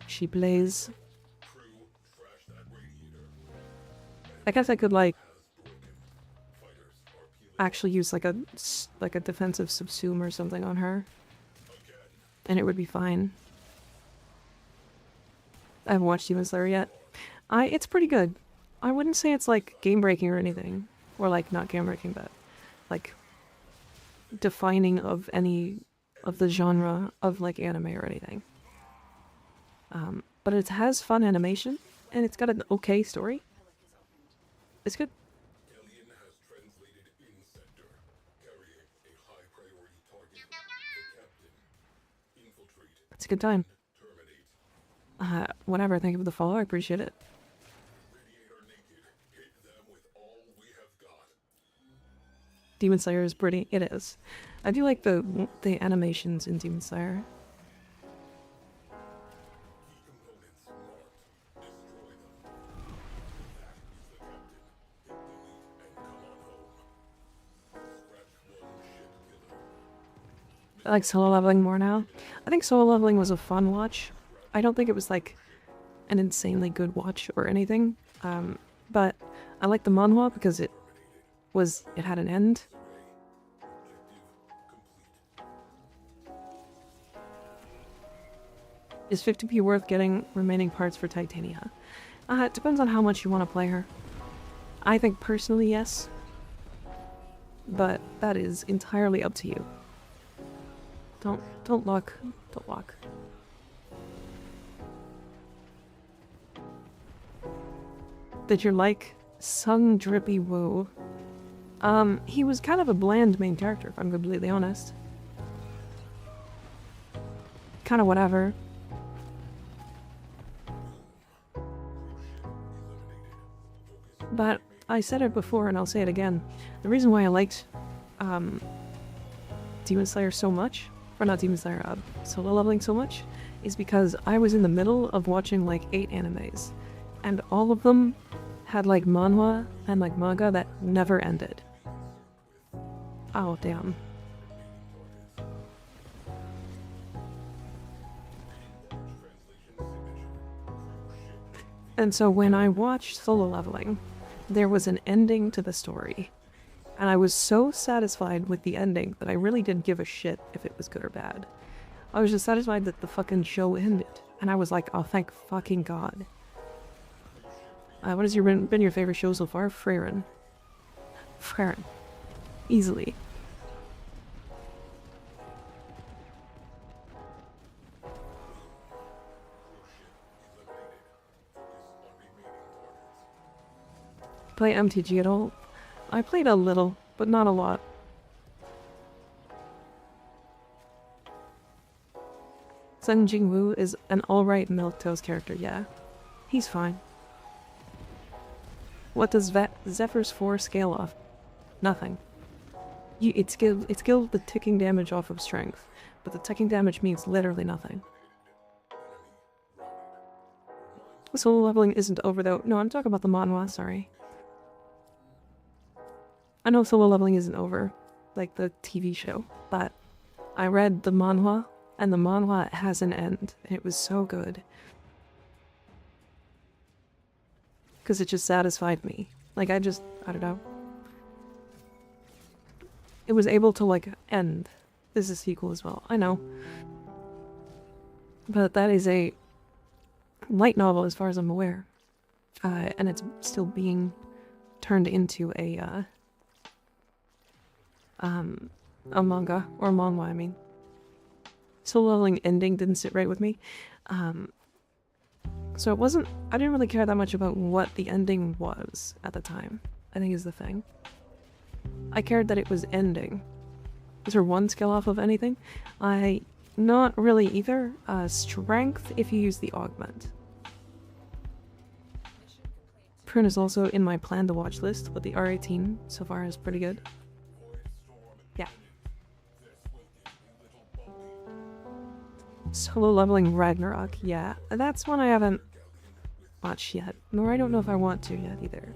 she plays. I guess I could, like, actually use, like a defensive subsume or something on her, and it would be fine. I haven't watched Demon Slayer yet. It's pretty good. I wouldn't say it's, like, game-breaking or anything. Or, like, not game-breaking, but, like, defining of any of the genre of, like, anime or anything. But it has fun animation, and it's got an okay story. It's good. It's a good time. Whenever I think of the follow, I appreciate it. Demon Slayer is pretty. It is. I do like the animations in Demon Slayer. I like solo leveling more now. I think solo leveling was a fun watch. I don't think it was like an insanely good watch or anything. But I like the manhwa because it had an end. Is 50p worth getting remaining parts for Titania? It depends on how much you want to play her. I think personally yes, but that is entirely up to you. Don't look. Did you like Sung Drippy Woo? He was kind of a bland main character, if I'm completely honest. Kind of whatever. But I said it before and I'll say it again. The reason why I liked Demon Slayer so much, or not Demon Slayer, solo leveling so much, is because I was in the middle of watching like 8 animes. And all of them had like manhwa and like manga that never ended. Oh, damn. And so when I watched Solo Leveling, there was an ending to the story. And I was so satisfied with the ending that I really didn't give a shit if it was good or bad. I was just satisfied that the fucking show ended. And I was like, oh, thank fucking God. What has been your favorite show so far? Frieren. Easily. Play MTG at all? I played a little, but not a lot. Sung Jing-woo is an alright milquetoast character, yeah. He's fine. What does Zephyr's 4 scale off? Nothing. It scaled the ticking damage off of strength, but the ticking damage means literally nothing. Solo leveling isn't over though. No, I'm talking about the manhwa, sorry. I know solo leveling isn't over, like the TV show, but I read the manhwa, and the manhwa has an end, and it was so good. Because it just satisfied me. Like, I don't know. It was able to, like, end. There's a sequel as well, I know. But that is a light novel as far as I'm aware. And it's still being turned into a manga, or manhwa, I mean. Solo leveling ending didn't sit right with me. So I didn't really care that much about what the ending was at the time, I think is the thing. I cared that it was ending. Is there one skill off of anything? Not really either. Strength if you use the augment. Prune is also in my plan to watch list, but the R18 so far is pretty good. Yeah. Solo leveling Ragnarok, yeah. That's one I haven't watched yet, nor I don't know if I want to yet either.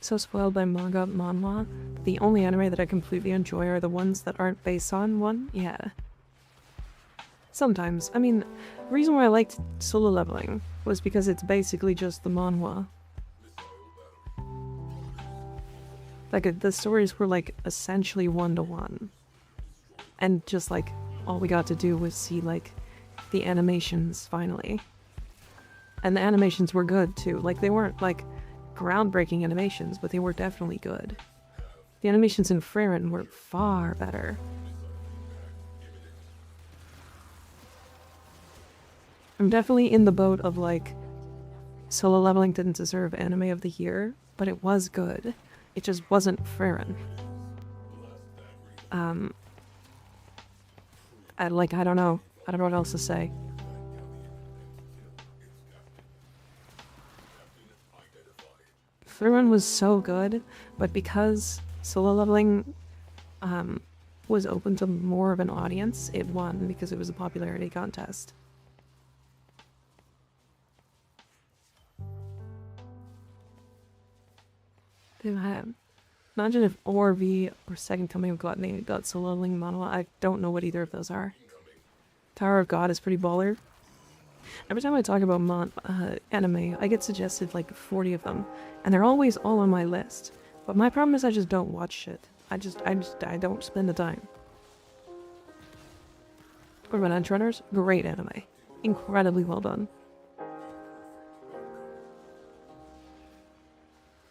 So spoiled by manga, manhwa. The only anime that I completely enjoy are the ones that aren't based on one. Yeah. Sometimes. I mean, the reason why I liked solo leveling was because it's basically just the manhwa. Like, the stories were, like, essentially one-to-one. And just, like, all we got to do was see, like, the animations, finally. And the animations were good, too. Like, they weren't, like, groundbreaking animations, but they were definitely good. The animations in Frieren were far better. I'm definitely in the boat of, like, solo leveling didn't deserve Anime of the Year, but it was good. It just wasn't Frieren. I don't know. I don't know what else to say. Frieren was so good, but because solo leveling was open to more of an audience, it won because it was a popularity contest. Imagine if ORV or Second Coming of God got solo link monologue. I don't know what either of those are. Tower of God is pretty baller. Every time I talk about anime, I get suggested like 40 of them, and they're always all on my list. But my problem is I just don't watch shit. I don't spend the time. What about Edge Runners? Great anime. Incredibly well done.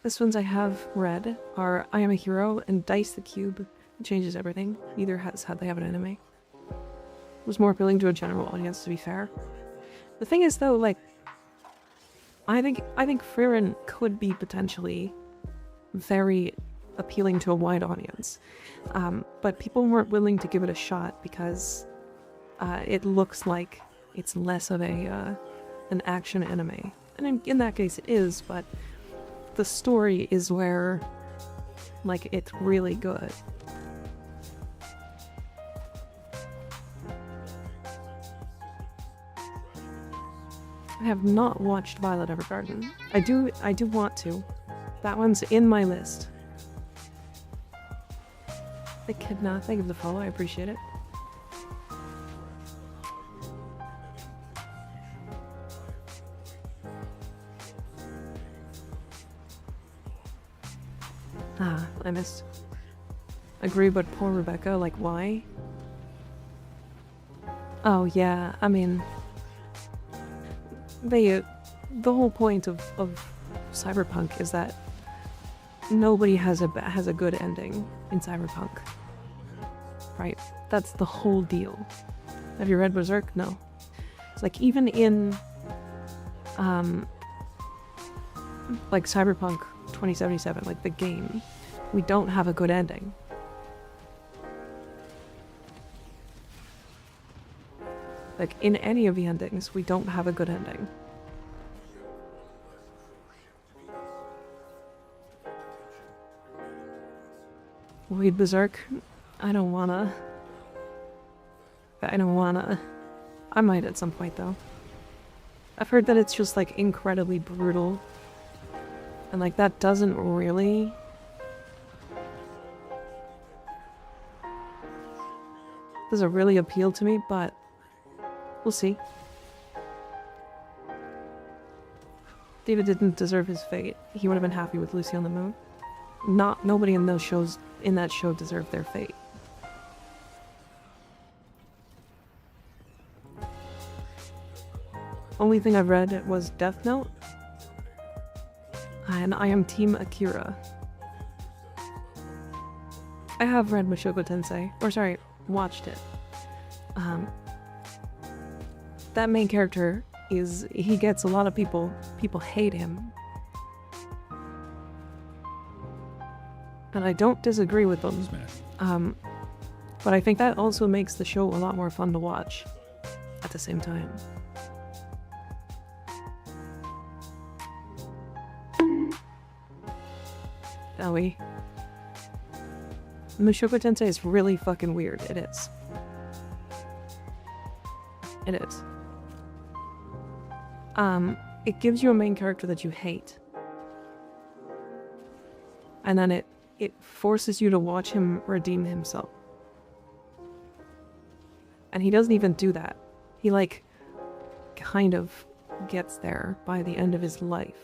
This ones I have read are I Am a Hero and Dice the Cube. It changes everything. Neither has had they have an anime. It was more appealing to a general audience, to be fair. The thing is though, like, I think Frieren could be potentially very appealing to a wide audience. But people weren't willing to give it a shot because it looks like it's less of an action anime. And in that case it is, but the story is where, like, it's really good. I have not watched Violet Evergarden. I do want to. That one's in my list. Echidna, thank you for the follow, I appreciate it. Ah, I missed. Agree, but poor Rebecca, like, why? Oh yeah, I mean, the whole point of Cyberpunk is that nobody has a good ending in Cyberpunk, right? That's the whole deal. Have you read Berserk? No. It's like even in like Cyberpunk 2077, like the game, we don't have a good ending. Like in any of the endings, we don't have a good ending. Read Berserk? I don't wanna. I might at some point though. I've heard that it's just like incredibly brutal. And like that doesn't really... doesn't really appeal to me, but we'll see. David didn't deserve his fate. He would have been happy with Lucy on the Moon. Nobody in those shows, in that show, deserved their fate. Only thing I've read was Death Note. And I am Team Akira. I have read Mushoku Tensei. Or sorry, watched it. That main character he gets a lot of people hate him. And I don't disagree with them. But I think that also makes the show a lot more fun to watch at the same time. Owie. Mushoku Tensei is really fucking weird. It is. It is. It gives you a main character that you hate. And then it forces you to watch him redeem himself. And he doesn't even do that. He, like, kind of gets there by the end of his life.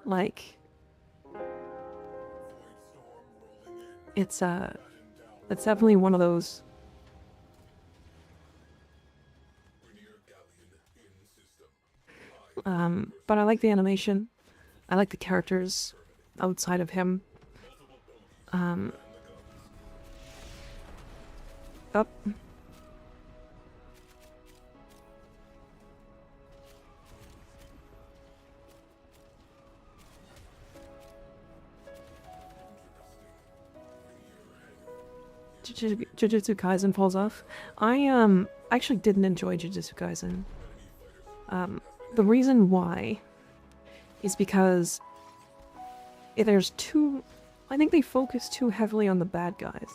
Like, it's definitely one of those. But I like the animation. I like the characters outside of him. Up. Jujutsu Kaisen falls off. I actually didn't enjoy Jujutsu Kaisen. The reason why is because there's too... I think they focus too heavily on the bad guys.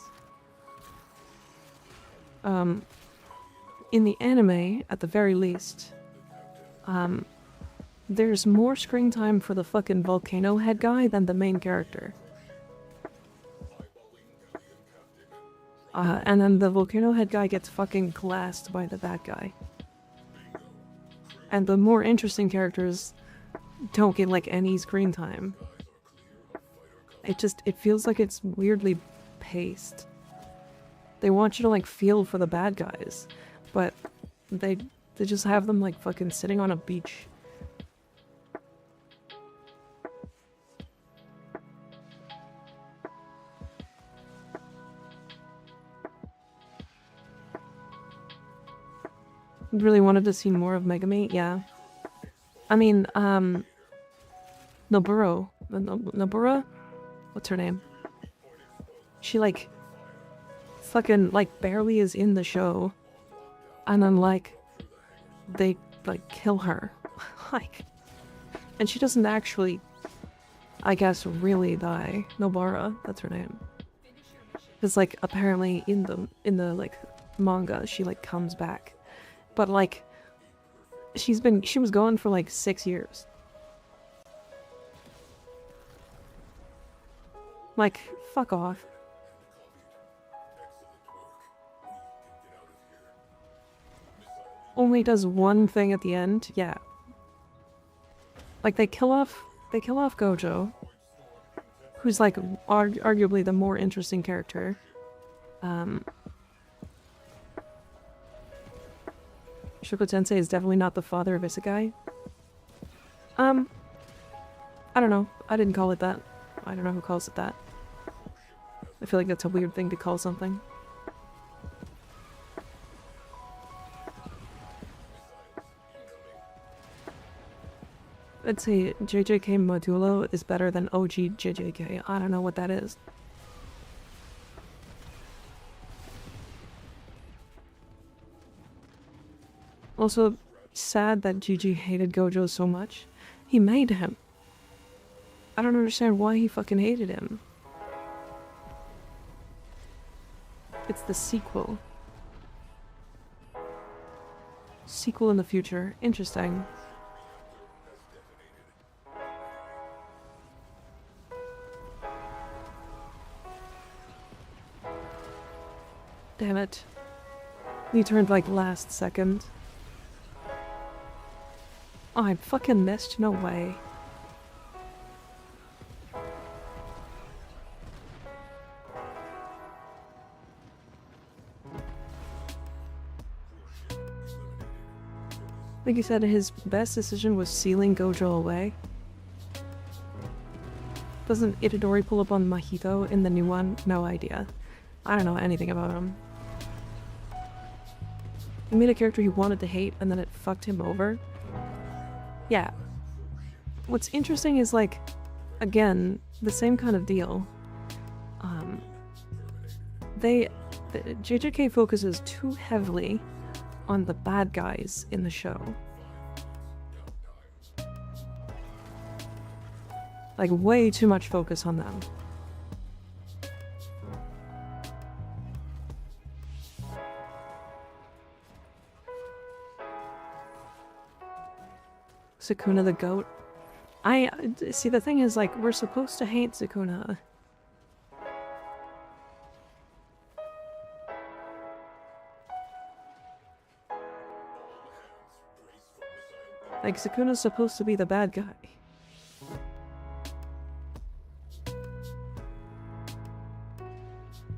In the anime, at the very least, there's more screen time for the fucking volcano head guy than the main character. And then the volcano head guy gets fucking glassed by the bad guy. And the more interesting characters don't get like any screen time. It feels like it's weirdly paced. They want you to like feel for the bad guys, but they just have them like fucking sitting on a beach. Really wanted to see more of Megami, yeah. I mean, Noburo. Nobura? What's her name? She, like, fucking, like, barely is in the show. And then, like, they, like, kill her. Like, and she doesn't actually, I guess, really die. Nobara, that's her name. Because, like, apparently in the, like, manga, she, like, comes back. But, like, she was gone for, like, 6 years. Like, fuck off. Only does one thing at the end, yeah. Like, they kill off Gojo, who's, like, arguably the more interesting character. Shoko Tensei is definitely not the father of Isekai. I don't know. I didn't call it that. I don't know who calls it that. I feel like that's a weird thing to call something. I'd say JJK Modulo is better than OG JJK. I don't know what that is. Also, sad that Gigi hated Gojo so much. He made him. I don't understand why he fucking hated him. It's the sequel. Sequel in the future. Interesting. Damn it. You turned like last second. Oh, I fucking missed. No way. Like you said, his best decision was sealing Gojo away. Doesn't Itadori pull up on Mahito in the new one? No idea. I don't know anything about him. He made a character he wanted to hate and then it fucked him over. Yeah. What's interesting is, like, again, the same kind of deal. JJK focuses too heavily on the bad guys in the show. Like, way too much focus on them. Sukuna the goat. See, the thing is, like, we're supposed to hate Sukuna. Like, Sukuna's supposed to be the bad guy.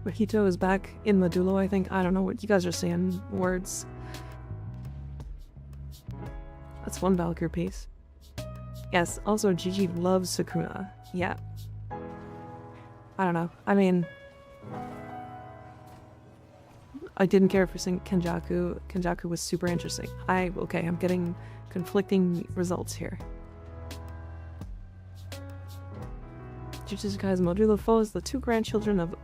Mahito is back in Medulo, I think. I don't know what you guys are saying. Words. That's one Valkyr piece. Yes, also Gigi loves Sukuna. Yeah. I don't know. I mean, I didn't care for Kenjaku. Kenjaku was super interesting. Okay, I'm getting conflicting results here. Jujutsu Kaisen Modulo follows the two grandchildren of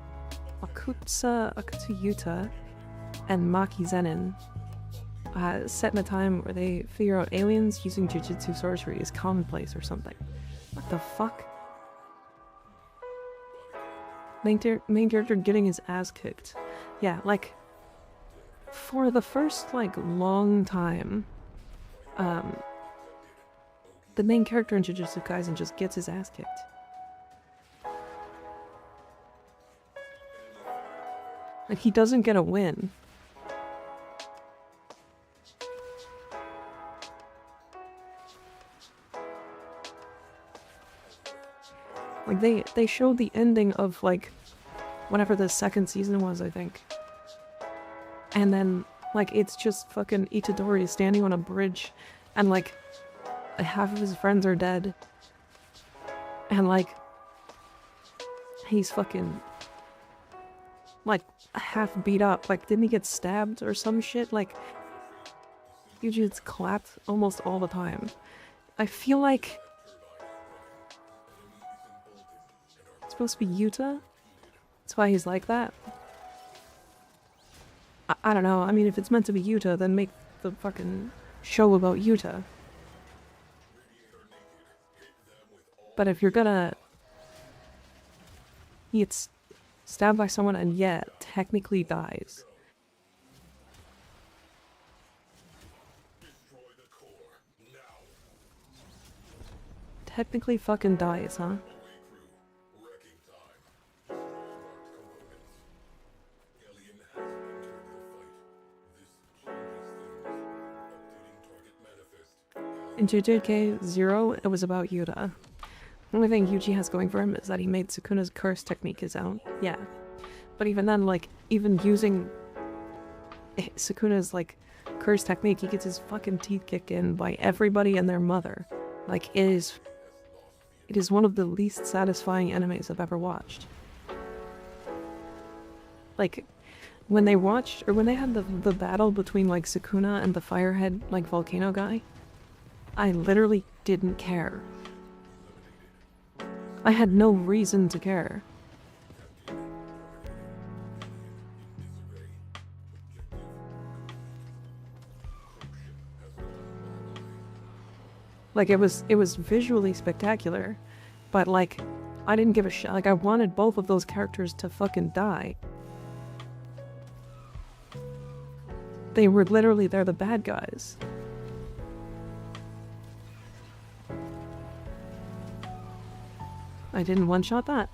Akutsu Yuta and Maki Zenin, set in a time where they figure out aliens using Jujutsu sorcery is commonplace or something. What the fuck? Main character getting his ass kicked. Yeah, like, for the first, like, long time, the main character in Jujutsu Kaisen just gets his ass kicked. And he doesn't get a win. Like, they showed the ending of, like, whatever the second season was, I think. And then, like, it's just fucking Itadori standing on a bridge, and, like, half of his friends are dead. And, like, he's fucking, like, half beat up. Like, didn't he get stabbed or some shit? Like, Yuji gets clapped almost all the time. I feel like it's supposed to be Yuta. That's why he's like that. I don't know. I mean, if it's meant to be Yuta, then make the fucking show about Yuta. But if you're gonna... He gets stabbed by someone and yet technically dies. Technically fucking dies, huh? In JJK 0, it was about Yuta. The only thing Yuji has going for him is that he made Sukuna's curse technique his own. Yeah. But even then, like, even using Sukuna's, like, curse technique, he gets his fucking teeth kicked in by everybody and their mother. Like, it is one of the least satisfying animes I've ever watched. Like, when they watched, or when they had the battle between, like, Sukuna and the firehead, like, volcano guy, I literally didn't care. I had no reason to care. Like, it was visually spectacular, but, like, I didn't give a shit. Like, I wanted both of those characters to fucking die. They're the bad guys. I didn't one-shot that.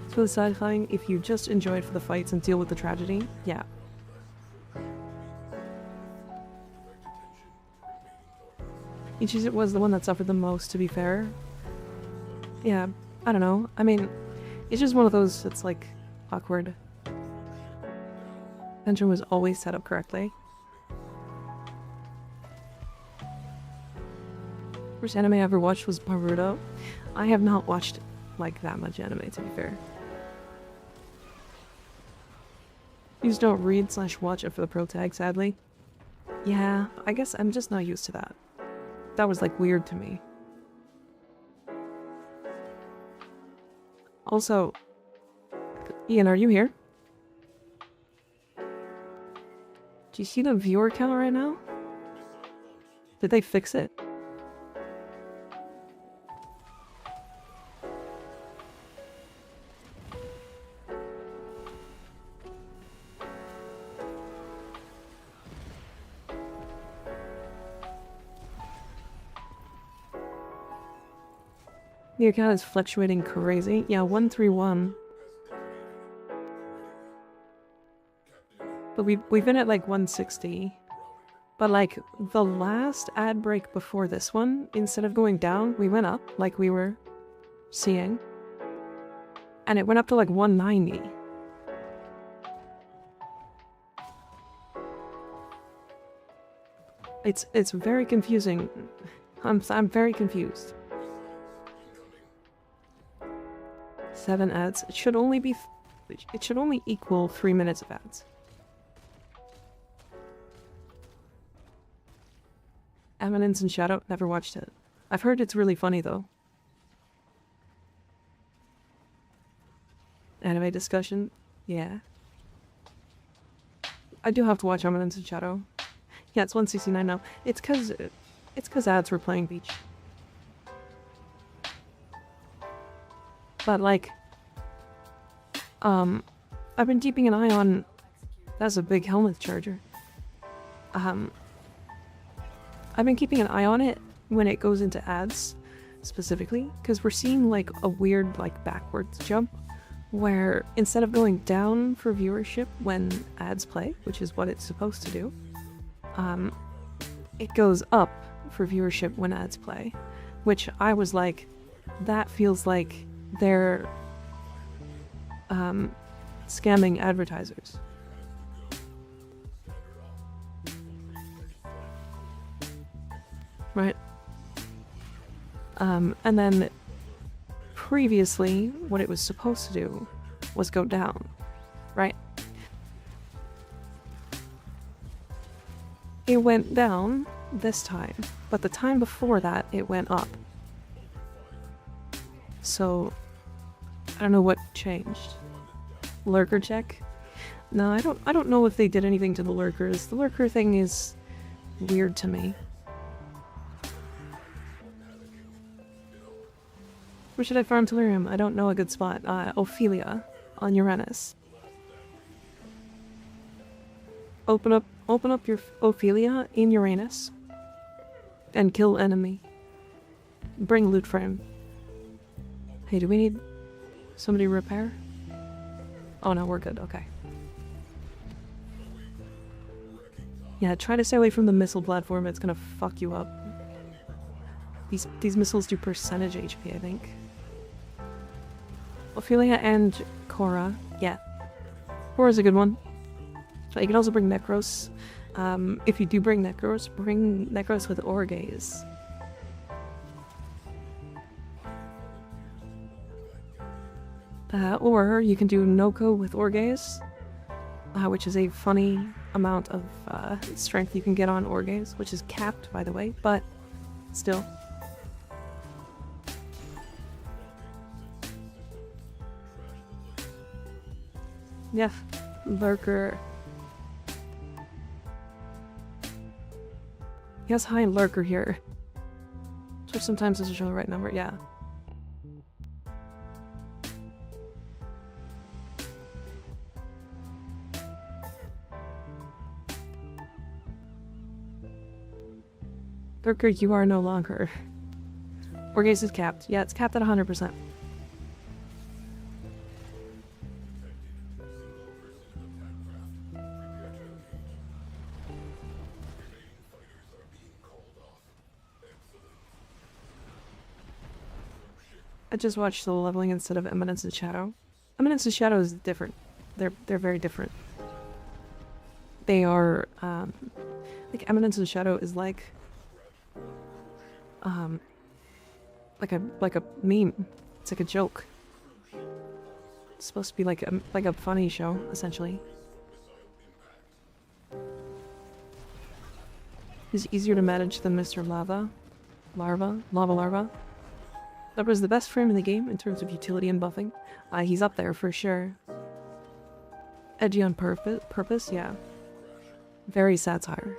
It's really satisfying if you just enjoy it for the fights and deal with the tragedy. Yeah. Ichizu was the one that suffered the most, to be fair. Yeah, I don't know. I mean, it's just one of those that's, like, awkward. Tension was always set up correctly. First anime I ever watched was Naruto. I have not watched, like, that much anime, to be fair. You just don't read/watch it for the pro tag, sadly. Yeah, I guess I'm just not used to that. That was, like, weird to me. Also, Ian, are you here? Do you see the viewer count right now? Did they fix it? The account is fluctuating crazy. Yeah, 131. But we've been at like 160. But like the last ad break before this one, instead of going down, we went up like we were seeing. And it went up to like 190. It's very confusing. I'm very confused. 7 ads. It should only equal 3 minutes of ads. Eminence and Shadow, never watched it. I've heard it's really funny though. Anime discussion, yeah. I do have to watch Eminence and Shadow. Yeah, it's 169 now. It's cause ads were playing Beach. But like, I've been keeping an eye on. That's a big helmet charger. I've been keeping an eye on it when it goes into ads, specifically, because we're seeing like a weird like backwards jump, where instead of going down for viewership when ads play, which is what it's supposed to do, it goes up for viewership when ads play, which I was like, that feels like they're scamming advertisers. Right? And then previously, what it was supposed to do was go down, right? It went down this time, but the time before that, it went up. So, I don't know what changed. Lurker check? No, I don't know if they did anything to the lurkers. The lurker thing is weird to me. Where should I farm Tellurium? I don't know a good spot. Ophelia on Uranus. Open up your Ophelia in Uranus and kill enemy. Bring loot for him. Hey, do we need somebody to repair? Oh no, we're good. Okay. Yeah, try to stay away from the missile platform. It's gonna fuck you up. These missiles do percentage HP, I think. Ophelia and Cora. Yeah. Cora's a good one. You can also bring Necros. If you do bring Necros with Orgaze. Or you can do Noko with Orgaze, which is a funny amount of strength you can get on Orgaze, which is capped, by the way, but still. Yeah, Lurker. He has high Lurker here. Which sometimes doesn't show the right number, yeah. Lurker, you are no longer. Orgaze is capped. Yeah, it's capped at 100%. I just watched the leveling instead of Eminence of Shadow. Eminence of Shadow is different. They're very different. They are like Eminence of Shadow is like a meme. It's like a joke. It's supposed to be like a funny show, essentially. It's easier to manage than Mr. Lava Larva. That was the best frame in the game in terms of utility and buffing. He's up there for sure. Edgy on purpose, yeah. Very satire.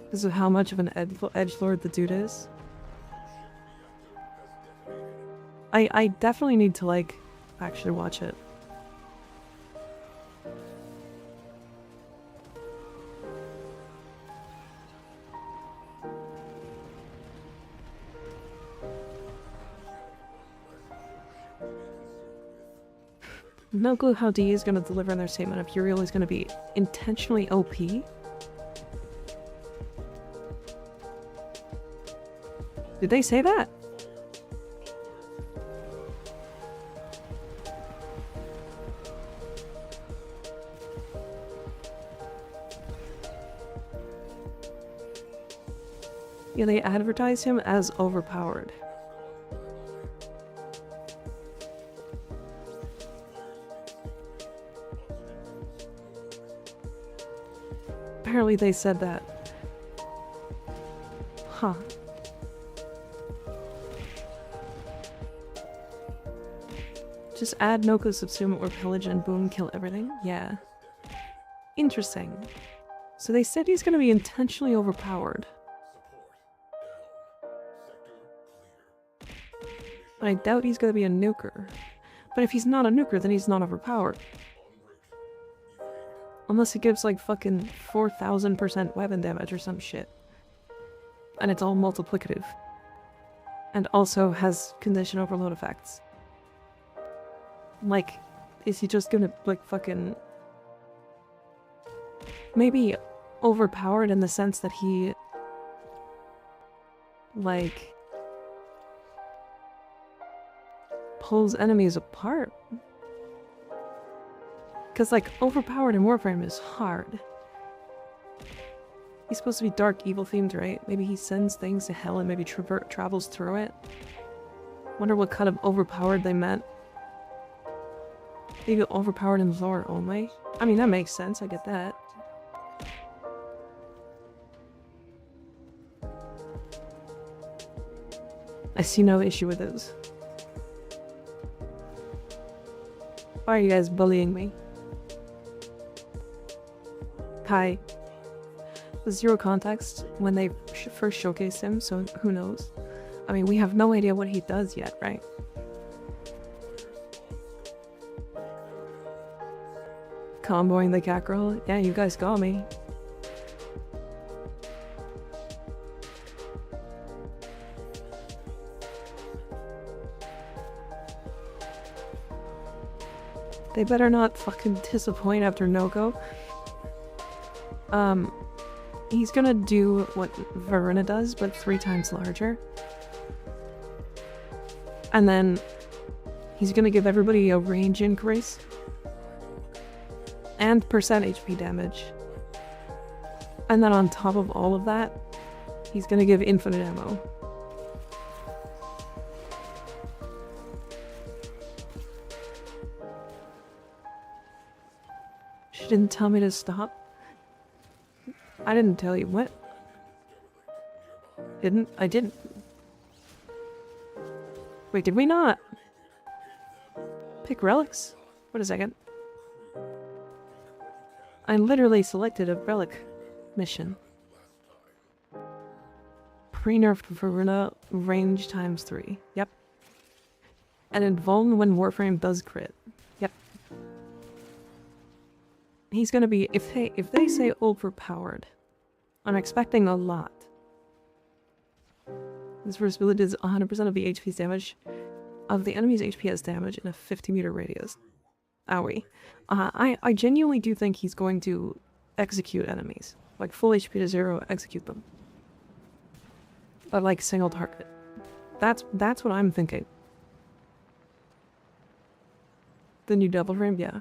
Because of how much of an edgelord the dude is. I definitely need to, like, actually watch it. No clue how D is going to deliver in their statement if Uriel is going to be intentionally OP. Did they say that? Yeah, they advertised him as overpowered. Apparently they said that. Huh. Just add Noko Subsume or Pillage and boom, kill everything? Yeah. Interesting. So they said he's gonna be intentionally overpowered. I doubt he's gonna be a nuker. But if he's not a nuker, then he's not overpowered. Unless he gives like fucking 4,000% weapon damage or some shit. And it's all multiplicative. And also has condition overload effects. Like, is he just gonna like fucking... maybe overpowered in the sense that he... like... pulls enemies apart? Because, like, overpowered in Warframe is hard. He's supposed to be dark, evil themed, right? Maybe he sends things to hell and maybe travels through it. Wonder what kind of overpowered they meant. Maybe overpowered in lore only. I mean, that makes sense, I get that. I see no issue with this. Why are you guys bullying me? Hi. With zero context when they first showcased him, so who knows? I mean, we have no idea what he does yet, right? Comboing the cat girl? Yeah, you guys got me. They better not fucking disappoint after no-go. He's gonna do what Verena does, but 3 times larger. And then he's gonna give everybody a range increase. And percent HP damage. And then on top of all of that, he's gonna give infinite ammo. She didn't tell me to stop. I didn't tell you what. I didn't. Wait, did we not? Pick relics? Wait a second. I literally selected a relic mission. Pre-nerfed Verena, range times 3. Yep. And invuln when Warframe does crit. Yep. He's gonna be, if they say overpowered, I'm expecting a lot. This first ability does 100% of the HP's damage of the enemy's HP as damage in a 50-meter radius. Owie. I genuinely do think he's going to execute enemies. Like, full HP to 0, execute them. But, like, single target. That's what I'm thinking. The new double frame? Yeah.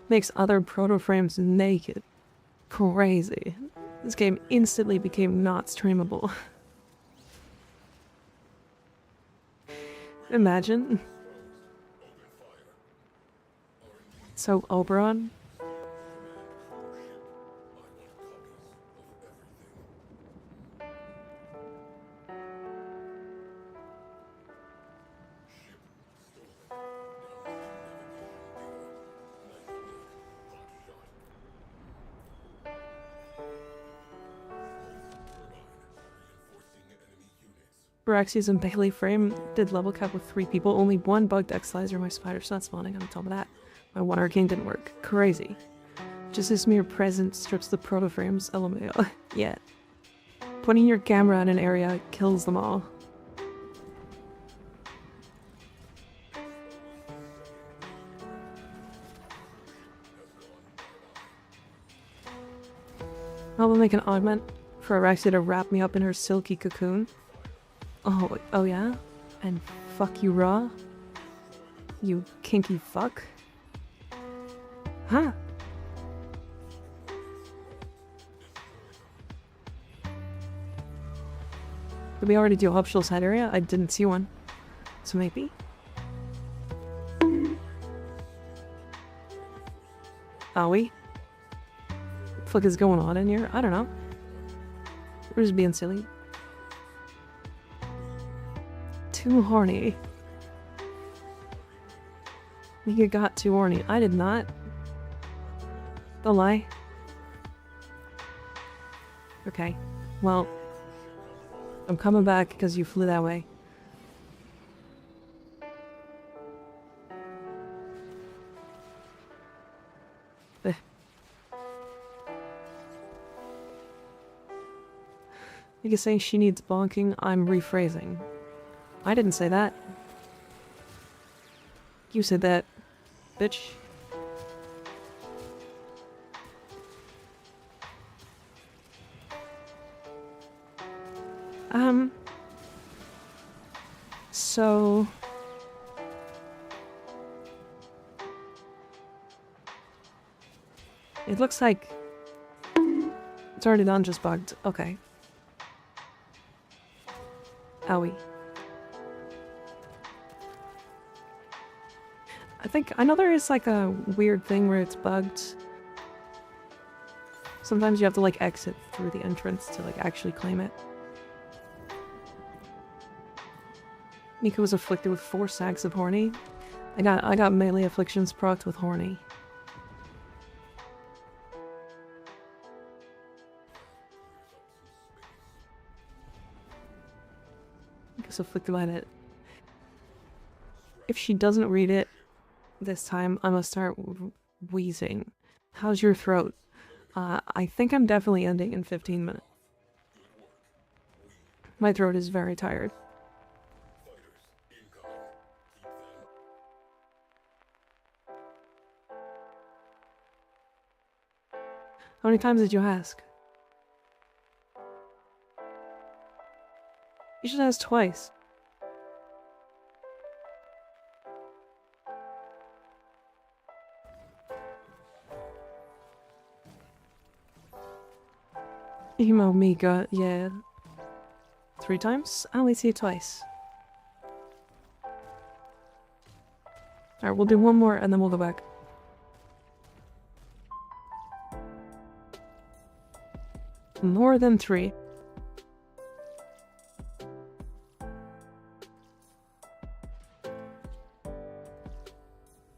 Makes other proto-frames naked. Crazy. This game instantly became not streamable. Imagine. So, Oberon? Braxius and Bailey frame did level cap with 3 people, only 1 bugged X-Slicer, my spider's not spawning on top of that. My 1 arcane didn't work. Crazy. Just this mere presence strips the proto-frames, LMAO. Yeah. Pointing your camera in an area kills them all. I'll make an augment for Araxia to wrap me up in her silky cocoon. Oh yeah? And fuck you raw? You kinky fuck? Huh? Did we already do optional side area? I didn't see one. So maybe? Are we? What the fuck is going on in here? I don't know. We're just being silly. Too horny. You got too horny. I did not. Don't lie. Okay. Well, I'm coming back because you flew that way. You can say she needs bonking, I'm rephrasing. I didn't say that. You said that, bitch. So... It looks like... It's already done, just bugged. Okay. Owie. I know there is like a weird thing where it's bugged. Sometimes you have to like exit through the entrance to like actually claim it. Mika was afflicted with 4 stacks of horny. I got melee afflictions procced with horny. Mika's afflicted by that. If she doesn't read it this time, I'm gonna start wheezing. How's your throat? I think I'm definitely ending in 15 minutes. My throat is very tired. How many times did you ask? You should ask twice. Emo Mika, yeah. 3 times? I only see it twice. Alright, we'll do one more and then we'll go back. More than 3.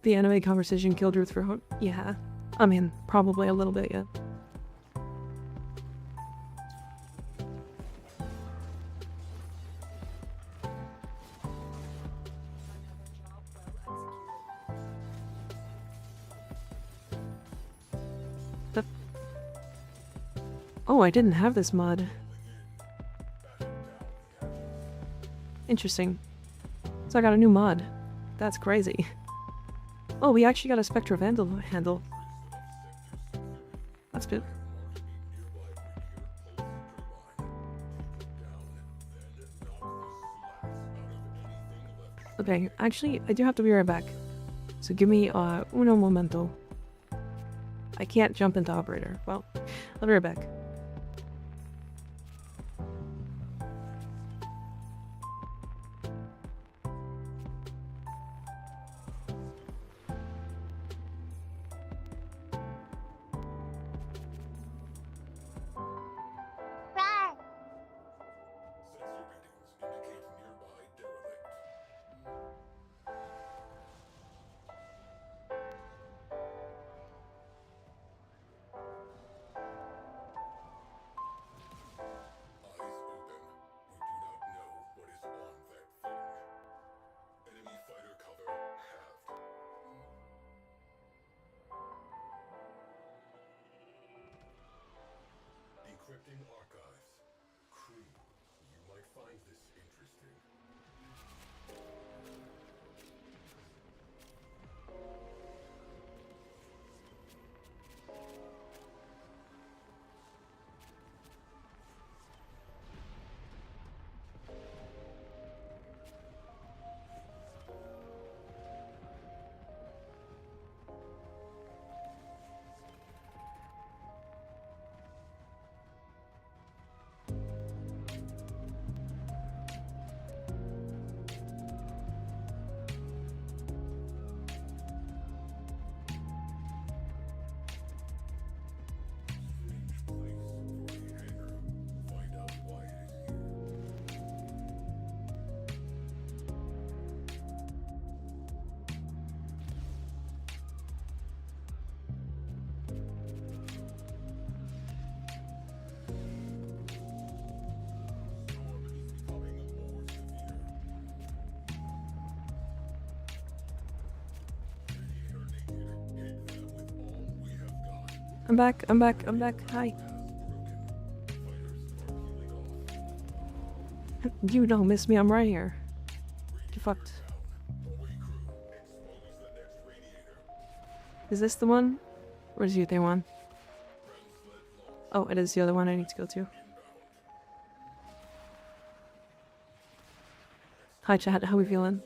The anime conversation killed your throat? Yeah. I mean, probably a little bit, yeah. Oh, I didn't have this mod. Interesting. So I got a new mod. That's crazy. Oh, we actually got a Spectra Vandal handle. That's good. Okay, actually, I do have to be right back. So give me, uno momento. I can't jump into operator. Well, I'll be right back. Encrypting archives. Crew, you might find this interesting. I'm back, I'm back, I'm back. Hi. You don't miss me, I'm right here. You fucked. Is this the one? Or is the other one? Oh, it is the other one I need to go to. Hi chat, how we feeling?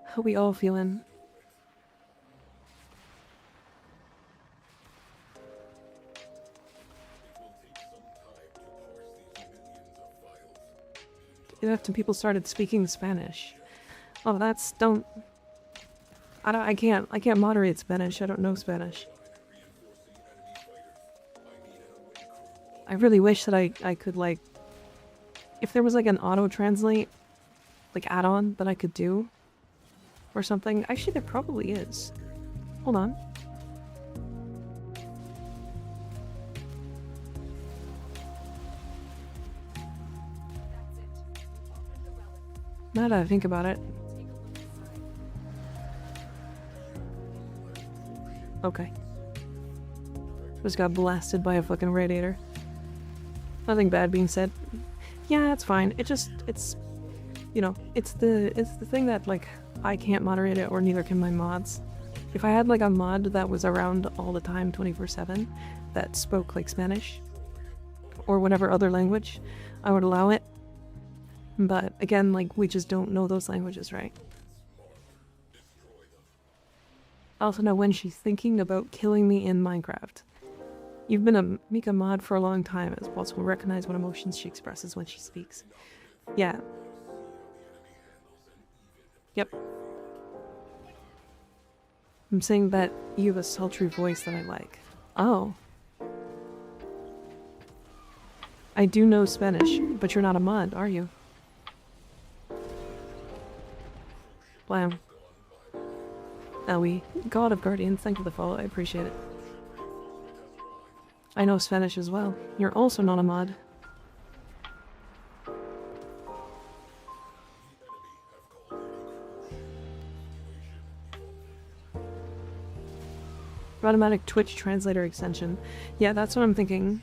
How we all feeling? After people started speaking Spanish. Oh, that's don't. I can't moderate Spanish. I don't know Spanish. I really wish that I could like, if there was like an auto translate, like add-on that I could do, or something. Actually, there probably is. Hold on. Now that I think about it. Okay. Just got blasted by a fucking radiator. Nothing bad being said. Yeah, it's fine. It's you know, it's the thing that like I can't moderate it or neither can my mods. If I had like a mod that was around all the time 24/7 that spoke like Spanish or whatever other language, I would allow it. But again, like we just don't know those languages, right? I also know when she's thinking about killing me in Minecraft. You've been a Mika mod for a long time as well, so will recognize what emotions she expresses when she speaks. Yeah. Yep. I'm saying that you have a sultry voice that I like. Oh. I do know Spanish, but you're not a mod, are you? Wow. Ellie, God of Guardians, thank you for the follow, I appreciate it. I know Spanish as well. You're also not a mod. Automatic Twitch translator extension. Yeah, that's what I'm thinking.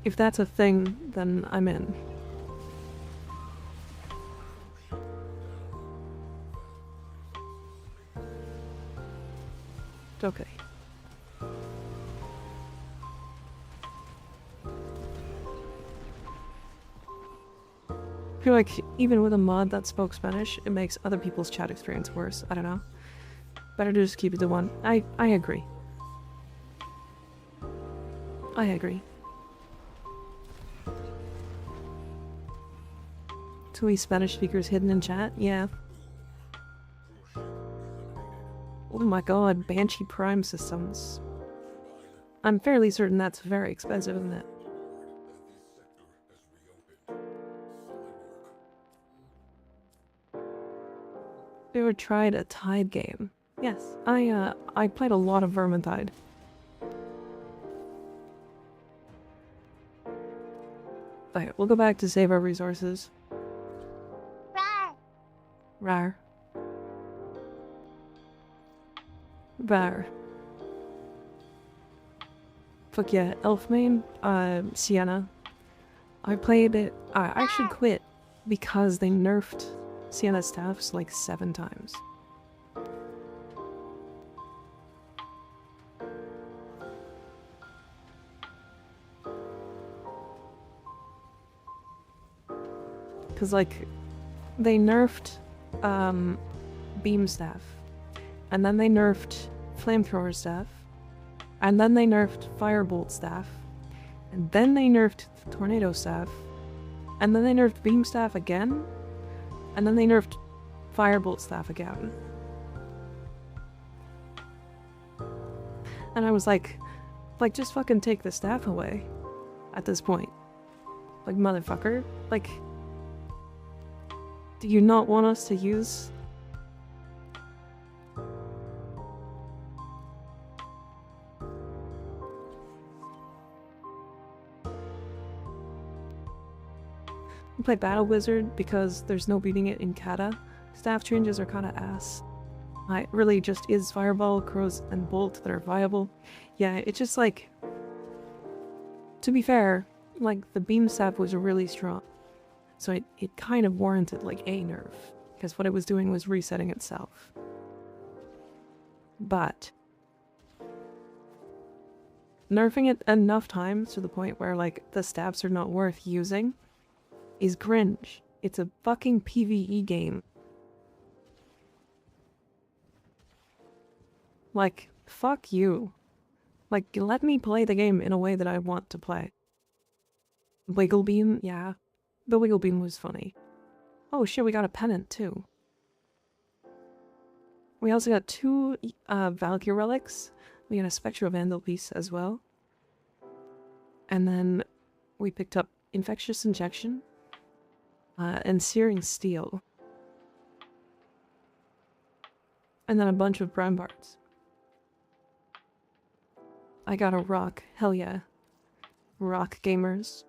If that's a thing, then I'm in. Okay. I feel like even with a mod that spoke Spanish, it makes other people's chat experience worse. I don't know. Better to just keep it to one. I agree. I agree. Too many Spanish speakers hidden in chat? Yeah. Oh my god, Banshee Prime systems. I'm fairly certain that's very expensive, isn't it? Have you ever tried a Tide game? Yes, I played a lot of Vermintide. Okay, we'll go back to save our resources. Rar. Rar. Var. Fuck yeah, Elfmane, Sienna. I played it, I actually quit because they nerfed Sienna staffs like 7 times. Cause like, they nerfed, Beam Staff, and then they nerfed Flamethrower Staff, and then they nerfed Firebolt Staff, and then they nerfed Tornado Staff, and then they nerfed Beam Staff again, and then they nerfed Firebolt Staff again. And I was like, just fucking take the staff away at this point. Like, motherfucker. Like, do you not want us to use... We play Battle Wizard because there's no beating it in kata. Staff changes are kinda ass. It really just is Fireball, Crows, and Bolt that are viable. Yeah, it's just like... To be fair, like, the Beam Staff was really strong. So it kind of warranted, like, a nerf. Because what it was doing was resetting itself. But... nerfing it enough times to the point where, like, the staffs are not worth using is cringe. It's a fucking PvE game. Like, fuck you. Like, let me play the game in a way that I want to play. Wiggle Beam? Yeah. The Wiggle Beam was funny. Oh shit, we got a pennant too. We also got 2 Valkyrie relics. We got a Spectral Vandal piece as well. And then we picked up Infectious Injection and Searing Steel. And then a bunch of brown bards. I got a rock. Hell yeah. Rock gamers.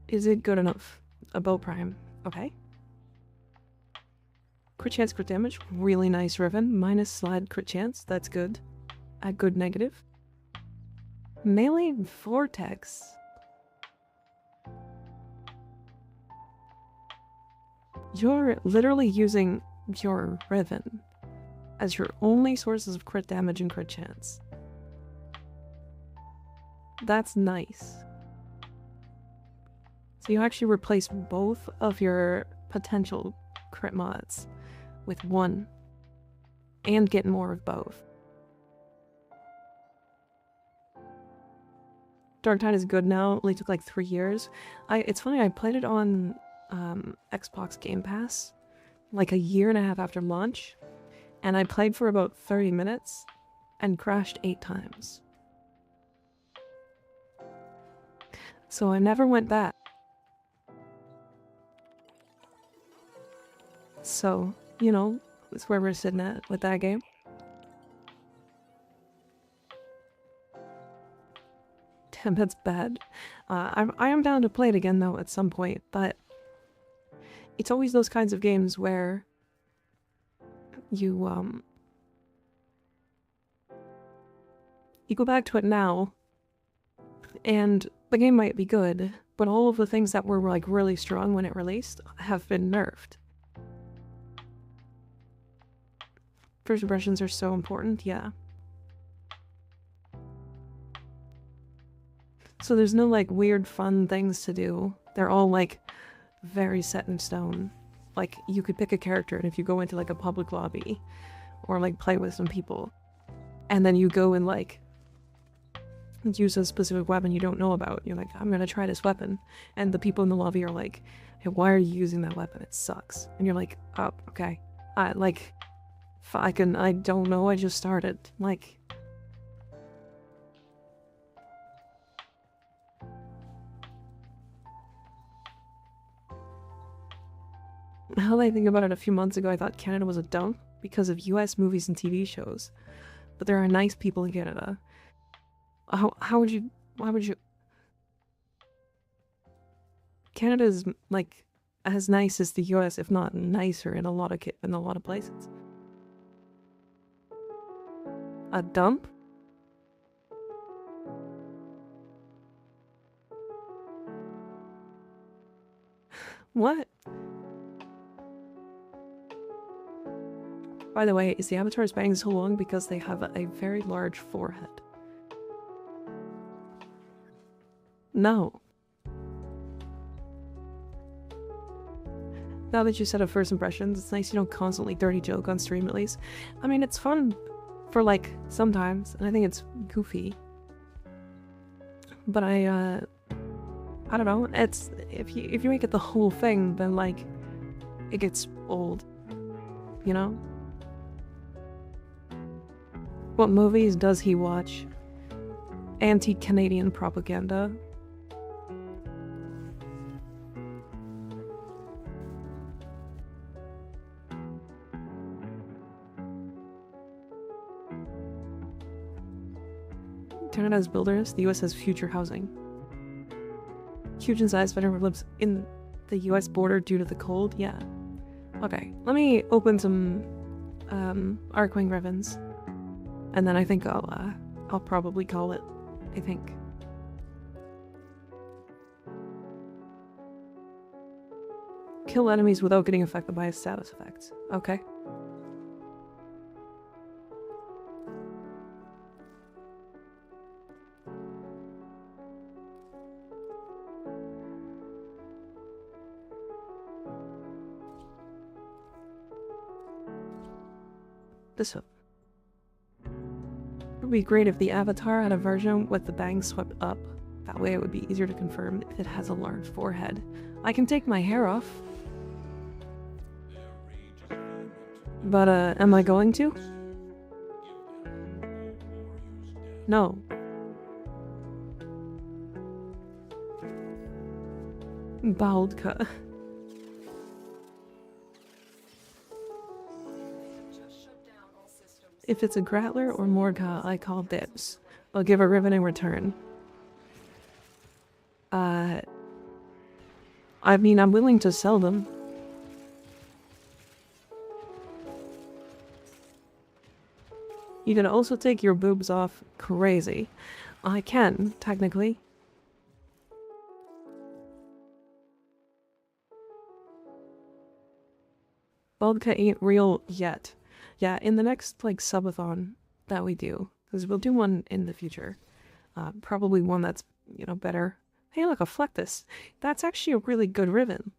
Is it good enough? A bow prime. Okay. Crit chance, crit damage. Really nice Riven. Minus slide crit chance. That's good. A good negative. Melee Vortex. You're literally using your Riven as your only sources of crit damage and crit chance. That's nice. So you actually replace both of your potential crit mods with one and get more of both. Dark Tide is good now. It only took like 3 years. It's funny, I played it on Xbox Game Pass like a year and a half after launch, and I played for about 30 minutes and crashed 8 times. So I never went back. So, you know, that's where we're sitting at with that game. Damn, that's bad. I am down to play it again though at some point, but it's always those kinds of games where you go back to it now and the game might be good, but all of the things that were like really strong when it released have been nerfed. First impressions are so important, yeah. So there's no like weird fun things to do. They're all like very set in stone. Like you could pick a character and if you go into like a public lobby or like play with some people and then you go and like use a specific weapon you don't know about. You're like, I'm gonna try this weapon. And the people in the lobby are like, hey, why are you using that weapon? It sucks. And you're like, oh, okay. Like, I don't know, I just started. Like... Now that I think about it, a few months ago I thought Canada was a dump because of US movies and TV shows. But there are nice people in Canada. How would you... Why would you... Canada is, like, as nice as the US, if not nicer in a lot of places. A dump? What? By the way, is the Avatar's bang so long because they have a very large forehead? No. Now that you said of first impressions, it's nice you don't constantly dirty joke on stream at least. I mean, it's fun for like sometimes, and I think it's goofy. But I don't know, it's if you make it the whole thing, then like it gets old. You know? What movies does he watch? Anti-Canadian propaganda. Canada's builders, the US has future housing. Huge in size, veteran lives in the US border due to the cold. Yeah. Okay, let me open some Arcwing Revens. And then I think I'll probably call it, I think. Kill enemies without getting affected by a status effect. Okay. This would be great if the avatar had a version with the bangs swept up. That way it would be easier to confirm if it has a large forehead. I can take my hair off. But, am I going to? No. Baldka. If it's a Grattler or Morga, I call dibs. I'll give a ribbon in return. I mean, I'm willing to sell them. You can also take your boobs off. Crazy. I can, technically. Baldka ain't real yet. Yeah, in the next, like, subathon that we do. Because we'll do one in the future. Probably one that's, you know, better. Hey, look, a Flectus. That's actually a really good ribbon.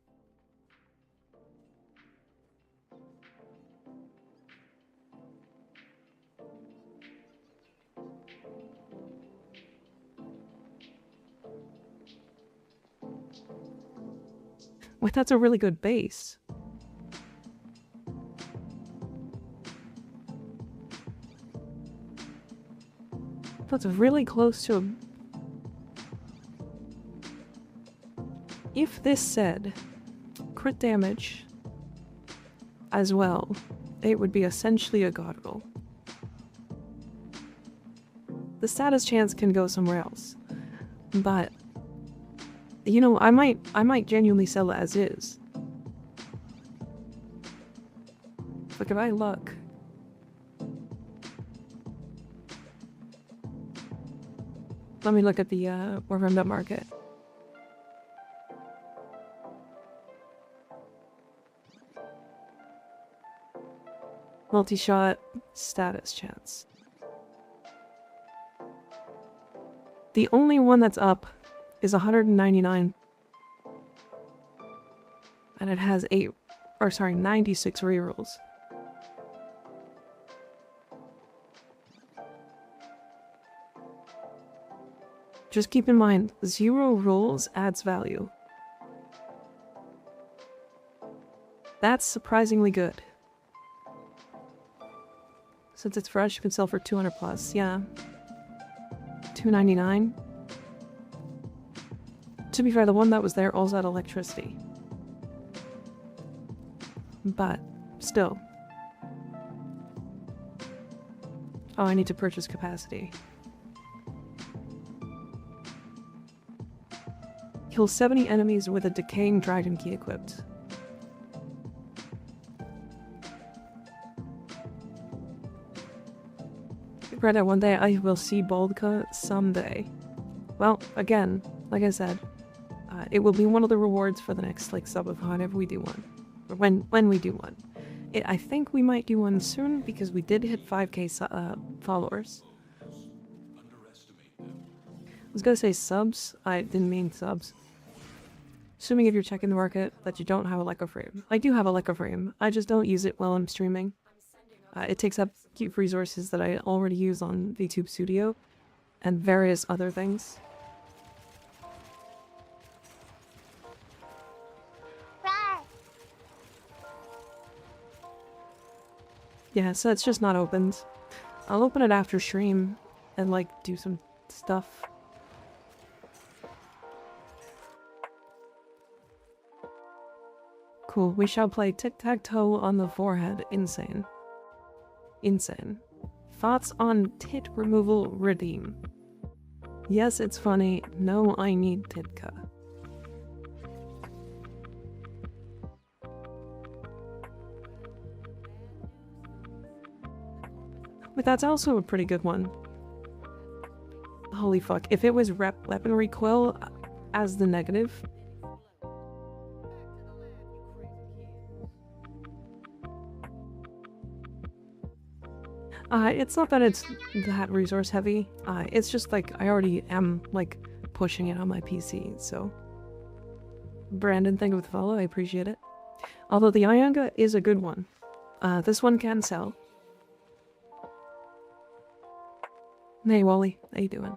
Wait, that's a really good base. That's really close to a... If this said crit damage as well, it would be essentially a god roll. The status chance can go somewhere else, but you know, I might genuinely sell it as is. Like if I look, let me look at the Warframe market. Multi-shot status chance. The only one that's up is 199. And it has 96 rerolls. Just keep in mind, 0 rolls adds value. That's surprisingly good. Since it's fresh, you can sell for 200 plus, yeah. 299. To be fair, the one that was there also had electricity. But, still. Oh, I need to purchase capacity. Kill 70 enemies with a decaying dragon key equipped. Greta, one day I will see Baldka someday. Well, again, like I said, it will be one of the rewards for the next like subathon if we do one, or when we do one. I think we might do one soon because we did hit 5k followers. I was gonna say subs. I didn't mean subs. Assuming if you're checking the market that you don't have a Leica frame. I do have a Leica frame. I just don't use it while I'm streaming. It takes up cute resources that I already use on VTube Studio and various other things. Rar. Yeah, so it's just not opened. I'll open it after stream and like do some stuff. Cool, we shall play tic-tac-toe on the forehead. Insane. Insane. Thoughts on tit removal redeem? Yes, it's funny. No, I need Tidka. But that's also a pretty good one. Holy fuck. If it was weapon recoil as the negative. It's not that it's that resource heavy. It's just like I already am like pushing it on my PC, so. Brandon, thank you for the follow. I appreciate it. Although the Ianga is a good one. This one can sell. Hey Wally, how you doing?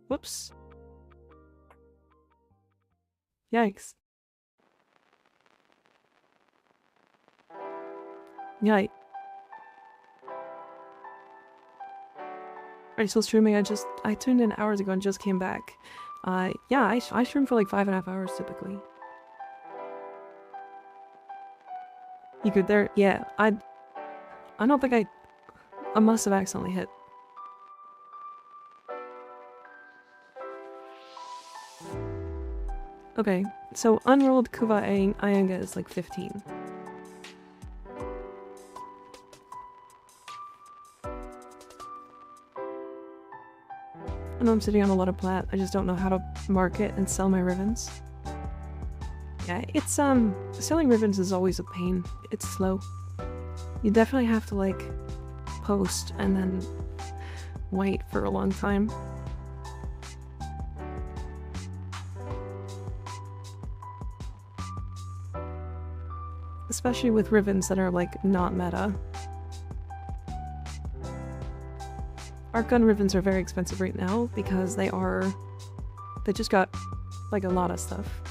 Whoops. Yikes. Yikes. Are you still streaming? I tuned in hours ago and just came back. Yeah, I stream for like 5.5 hours typically. You good there? Yeah, I don't think I must have accidentally hit. Okay, so unrolled Kuva Ianga is like 15. I know I'm sitting on a lot of plat, I just don't know how to market and sell my ribbons. Yeah, it's selling ribbons is always a pain. It's slow. You definitely have to like post and then wait for a long time. Especially with ribbons that are like not meta. Arc gun ribbons are very expensive right now because they just got like a lot of stuff.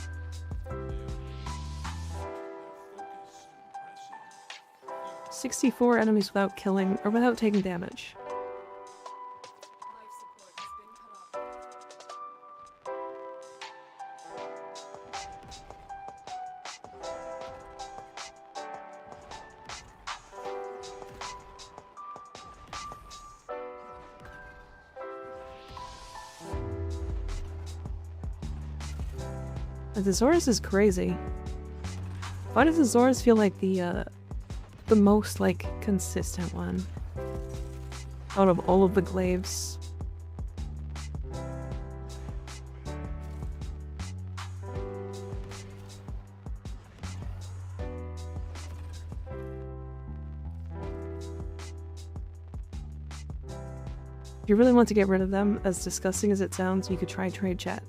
"64 enemies without killing or without taking damage." The Thesaurus is crazy. Why does the Thesaurus feel like the most like consistent one out of all of the glaives? If you really want to get rid of them, as disgusting as it sounds, you could try trade chat.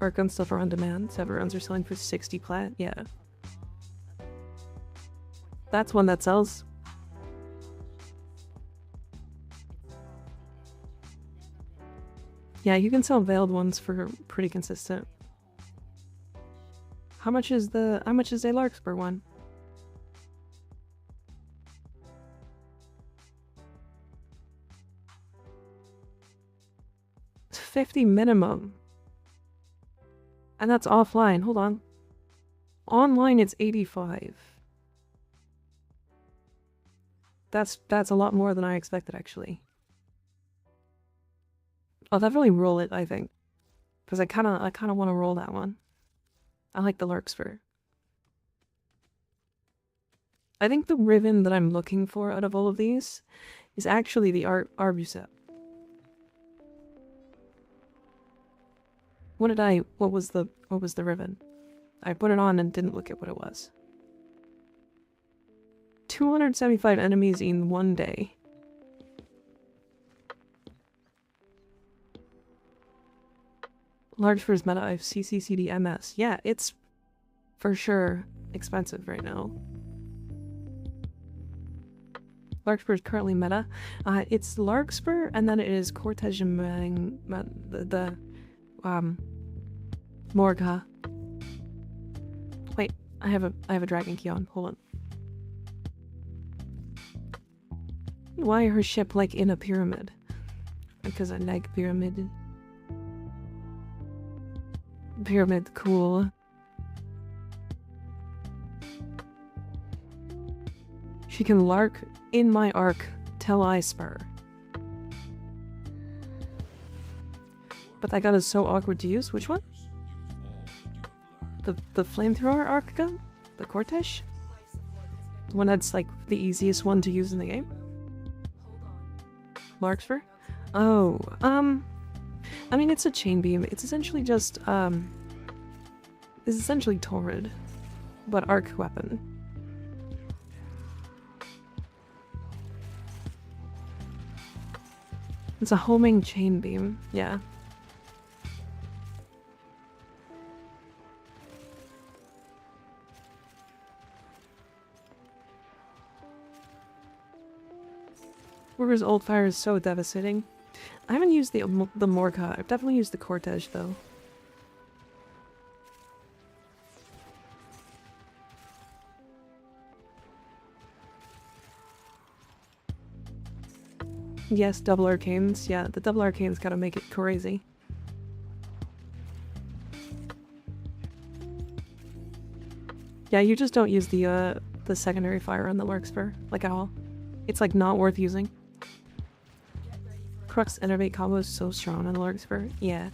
Arc gun stuff are on demand. 7 rounds are selling for 60 plat. Yeah. That's one that sells. Yeah, you can sell veiled ones for pretty consistent. How much is a Larkspur one? It's 50 minimum. And that's offline. Hold on. Online it's 85. That's a lot more than I expected actually. I'll definitely roll it, I think. Because I kinda want to roll that one. I like the Larkspur. I think the ribbon that I'm looking for out of all of these is actually the arbuset. What was the ribbon? I put it on and didn't look at what it was. 275 enemies in one day. Large first meta, I have CCCD Yeah, it's for sure expensive right now. Larkspur is currently meta. It's Larkspur, and then it is Cortege and Morga. Wait, I have a dragon key on. Hold on. Why her ship like in a pyramid? Because I like pyramid. Pyramid, cool. She can lark in my arc till I spur. But that gun is so awkward to use. Which one? The flamethrower arc gun? The Cortege? The one that's like the easiest one to use in the game? Larkspur? Oh, I mean it's a chain beam. It's essentially just it's essentially Torrid, but arc weapon. It's a homing chain beam, yeah. Whereas Old Fire is so devastating. I haven't used the Morka. I've definitely used the Cortege though. Yes, double arcanes. Yeah, the double arcanes gotta make it crazy. Yeah, you just don't use the secondary fire on the Larkspur, like at all. It's like not worth using. Crux Innervate combo is so strong on the Larkspur. Yeah.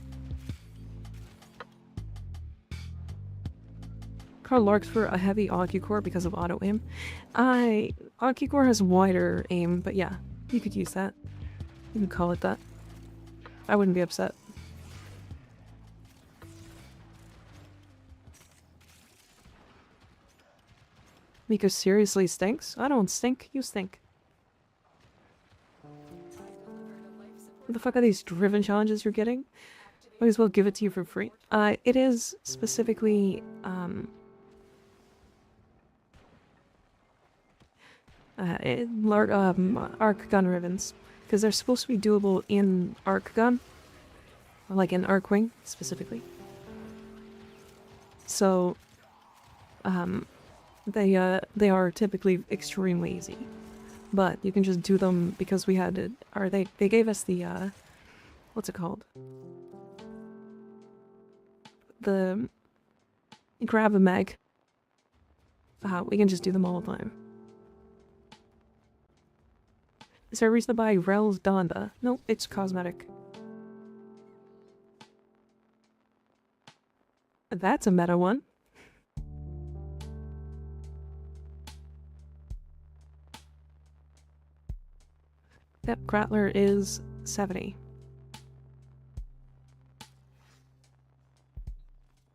Call Larkspur a heavy Core because of auto aim. Core has wider aim, but yeah, you could use that. You could call it that. I wouldn't be upset. Mika seriously stinks? I don't stink, you stink. What the fuck are these driven challenges you're getting? Might as well give it to you for free. It is specifically, arc gun ribbons. Because they're supposed to be doable in arc gun. Like in arc wing, specifically. So, they are typically extremely easy. But you can just do them because we had it, or they gave us the, what's it called? The grab a mag. We can just do them all the time. Is there a reason to buy Rel's Donda? Nope, it's cosmetic. That's a meta one. Yep, Grattler is 70.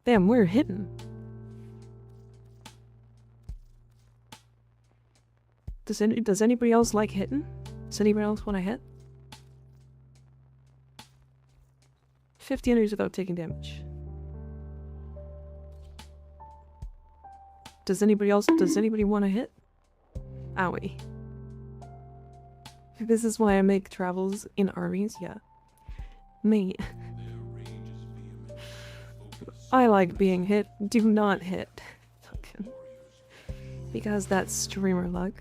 Damn, we're hitting. Does anybody else like hitting? Does anybody else want to hit? 50 enemies without taking damage. Does anybody want to hit? Owie. This is why I make travels in armies, yeah. Me. I like being hit. Do not hit. Fucking. Because that's streamer luck.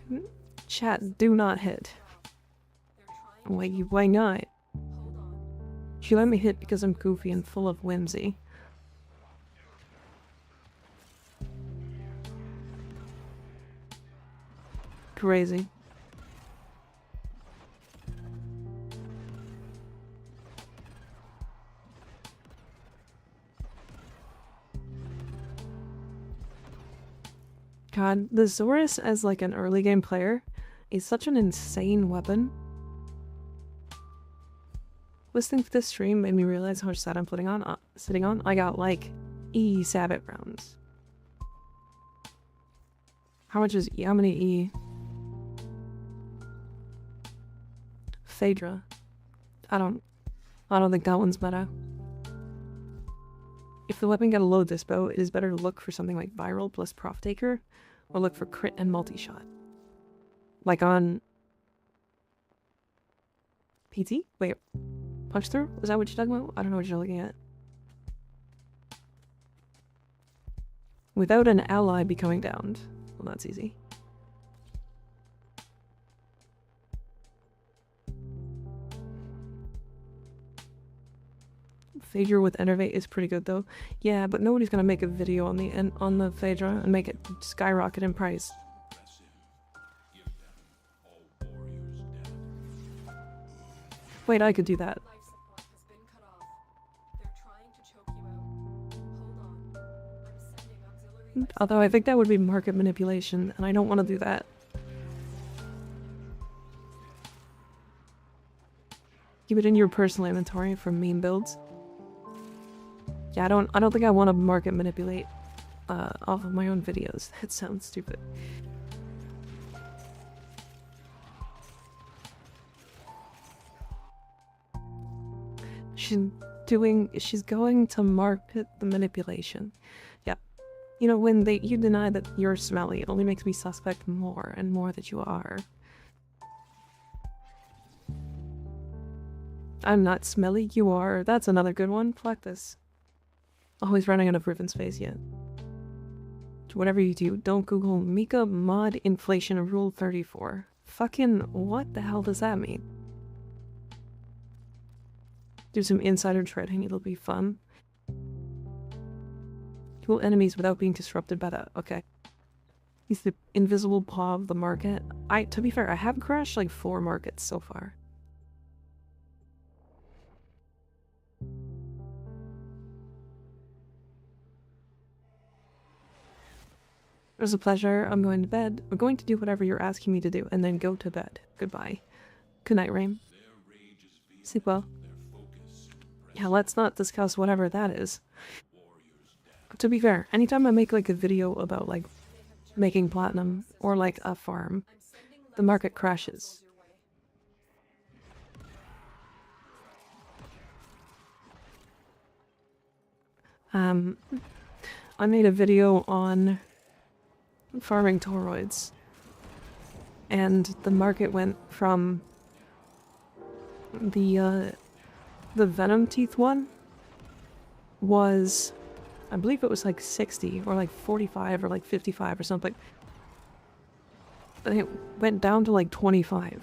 Chat, do not hit. Why not? She let me hit because I'm goofy and full of whimsy. Crazy. God, the Zorus as like an early game player is such an insane weapon. Listening to this stream made me realize how much stat I'm sitting on. I got like E Sabbath rounds. How much is E? How many E? Phaedra. I don't think that one's meta. If the weapon got a low dispo, it is better to look for something like viral plus prof taker, or look for crit and multi-shot. Like on PT? Wait, punch through? Is that what you're talking about? I don't know what you're looking at. Without an ally becoming downed. Well, that's easy. Phaedra with Enervate is pretty good though. Yeah, but nobody's gonna make a video on the Phaedra and make it skyrocket in price. Wait, I could do that. Although I think that would be market manipulation, and I don't want to do that. Keep it in your personal inventory for meme builds. Yeah, I don't think I want to market manipulate off of my own videos. That sounds stupid. She's going to market the manipulation. Yeah. You know, when you deny that you're smelly, it only makes me suspect more and more that you are. I'm not smelly, you are. That's another good one. Fuck this. Always running out of Riven space yet. Whatever you do, don't Google Mika mod inflation rule 34. Fucking what the hell does that mean? Do some insider trading, it'll be fun. Kill enemies without being disrupted by that. Okay. He's the invisible paw of the market. To be fair, I have crashed like 4 markets so far. It was a pleasure. I'm going to bed. I'm going to do whatever you're asking me to do and then go to bed. Goodbye. Good night, Rain. Sleep well. Yeah, let's not discuss whatever that is. To be fair, anytime I make like a video about like making platinum or like a farm, the market crashes. I made a video on farming toroids, and the market went from the venom teeth one was, I believe it was like 60 or like 45 or like 55 or something. And it went down to like 25.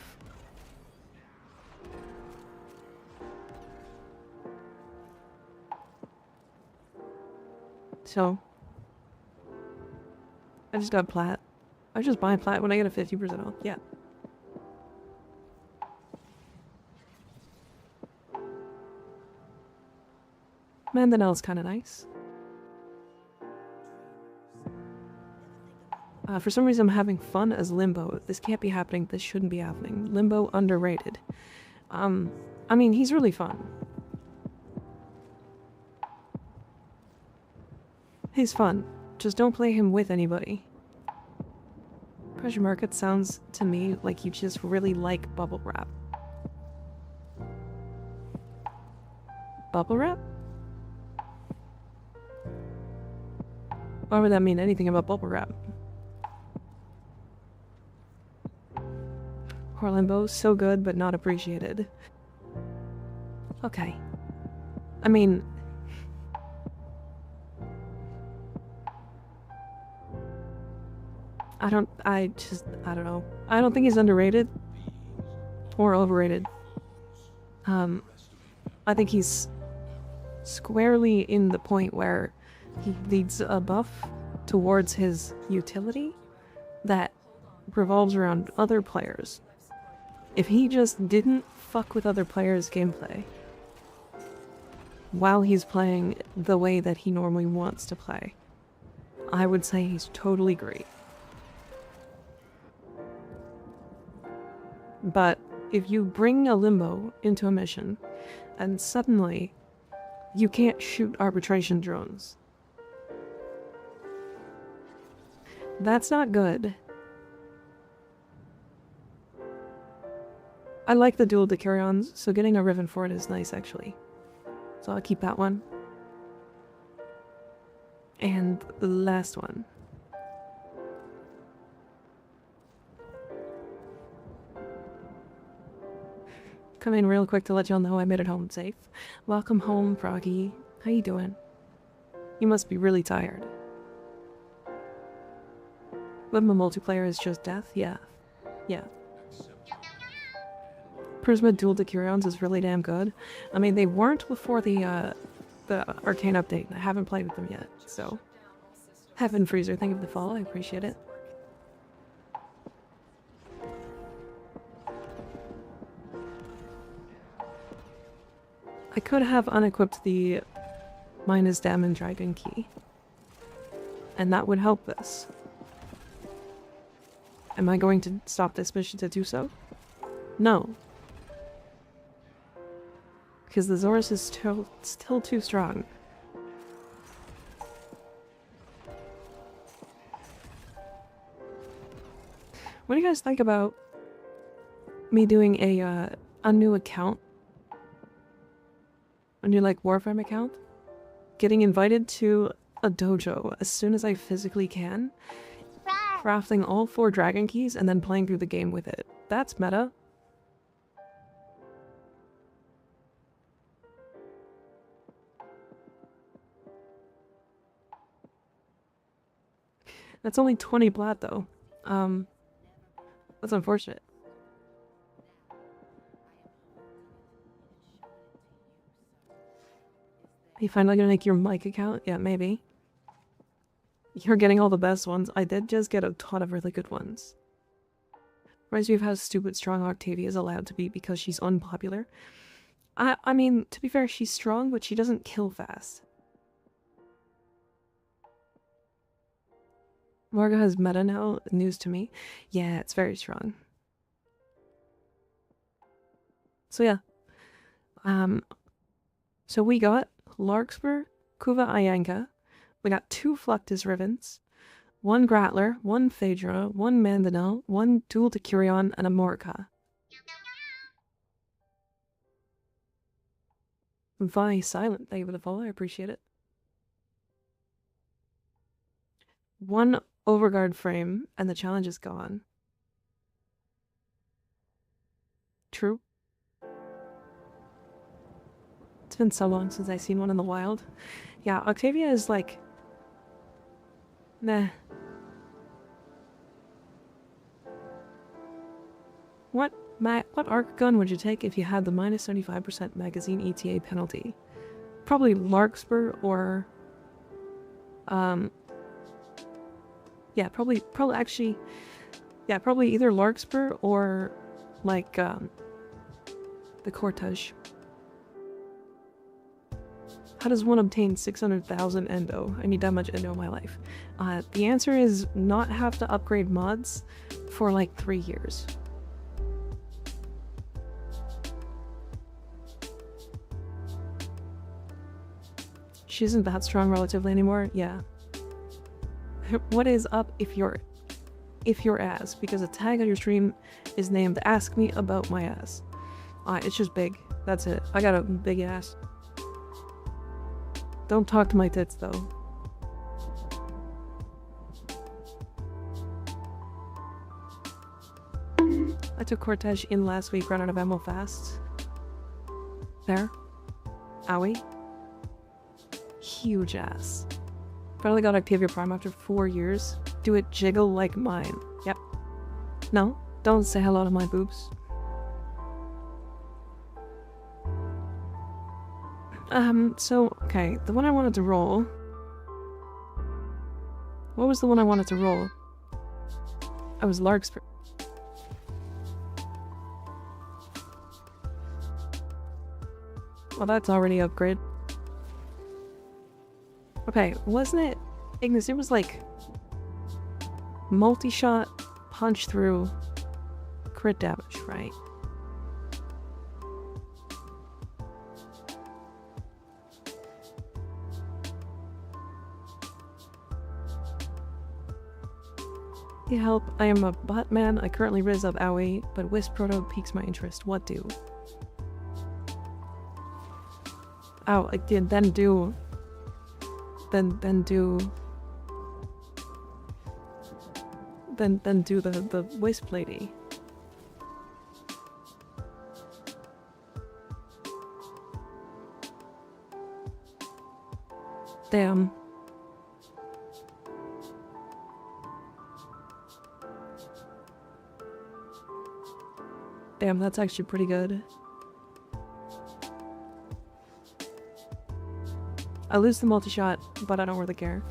So I just got plat. I just buy plat when I get a 50% off. Yeah. Mandanel's kind of nice. For some reason I'm having fun as Limbo. This can't be happening. This shouldn't be happening. Limbo underrated. I mean, he's really fun. He's fun. Just don't play him with anybody. Pressure market sounds to me like you just really like bubble wrap. Bubble wrap? Why would that mean anything about bubble wrap? Limbo, so good but not appreciated. Okay. I mean, I don't know. I don't think he's underrated or overrated. I think he's squarely in the point where he leads a buff towards his utility that revolves around other players. If he just didn't fuck with other players' gameplay while he's playing the way that he normally wants to play, I would say he's totally great. But if you bring a limbo into a mission, and suddenly you can't shoot arbitration drones, that's not good. I like the dual Decurions, so getting a Riven for it is nice, actually. So I'll keep that one. And the last one. Come in real quick to let y'all know I made it home safe. Welcome home, Froggy. How you doing? You must be really tired. Webma multiplayer is just death? Yeah. Yeah. Prisma Dual Decurions is really damn good. I mean, they weren't before the Arcane update. I haven't played with them yet, so... Heaven Freezer, thank you for the follow, I appreciate it. I could have unequipped the minus Damon Dragon Key. And that would help this. Am I going to stop this mission to do so? No. Because the Zorus is still too strong. What do you guys think about me doing a new account? A new, like, Warframe account? Getting invited to a dojo as soon as I physically can. Crafting all 4 dragon keys and then playing through the game with it. That's meta. That's only 20 plat though. That's unfortunate. You finally gonna make your mic account? Yeah, maybe. You're getting all the best ones. I did just get a ton of really good ones. Reminds me of how stupid strong Octavia is allowed to be because she's unpopular. I mean, to be fair, she's strong, but she doesn't kill fast. Morga has meta now. News to me. Yeah, it's very strong. So yeah. So we got Larkspur, Kuva Ayanka. We got 2 Fluctus Rivens, 1 Grattler, 1 Phaedra, 1 Mandanel, 1 Dual Decurion, and a Morka. Vi Silent, thank you for the follow, I appreciate it. 1 Overguard frame, and the challenge is gone. True. It's been so long since I've seen one in the wild. Yeah, Octavia is like... Nah. What arc gun would you take if you had the minus 75% magazine ETA penalty? Probably Larkspur or... Yeah, probably actually... Yeah, probably either Larkspur or, like, the Cortege. How does one obtain 600,000 endo? I need that much endo in my life. The answer is not have to upgrade mods for like 3 years. She isn't that strong relatively anymore? Yeah. What is up if your ass? Because a tag on your stream is named Ask Me About My Ass. It's just big. That's it. I got a big ass. Don't talk to my tits, though. I took Cortege in last week, ran out of ammo fast. There. Owie. Huge ass. Finally got Octavia Prime after 4 years. Do it jiggle like mine. Yep. No, don't say hello to my boobs. So, okay, the one I wanted to roll... What was the one I wanted to roll? I was Larkspur. Well, that's already upgrade. Okay, wasn't it... Ignis, it was like... Multi-shot, punch through, crit damage, right? Yeah, help. I am a bot man. I currently riz up Aoi, but Wisp Proto piques my interest. What do? Oh, I did then do. Then do. Then do the Wisp lady. Damn. Damn, that's actually pretty good. I lose the multi-shot, but I don't really care.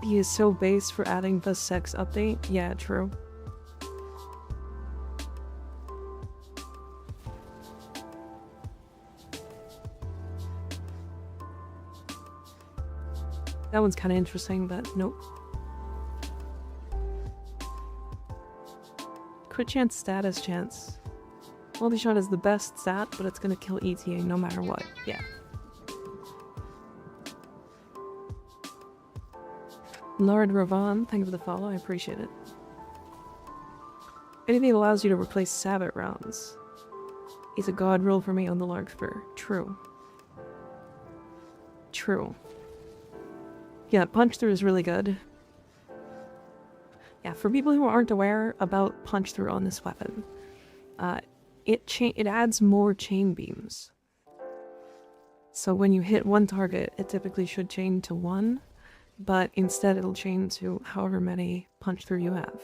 He is so base for adding the sex update. Yeah, true. That one's kind of interesting, but nope. Crit chance, status chance. Multi-shot is the best stat, but it's gonna kill ETA no matter what. Yeah. Lord Ravan, thank you for the follow, I appreciate it. Anything that allows you to replace Sabbath rounds is a god rule for me on the Larkspur. True. True. Yeah, punch through is really good. Yeah, for people who aren't aware about punch through on this weapon, it adds more chain beams. So when you hit one target, it typically should chain to one, but instead it'll chain to however many punch through you have.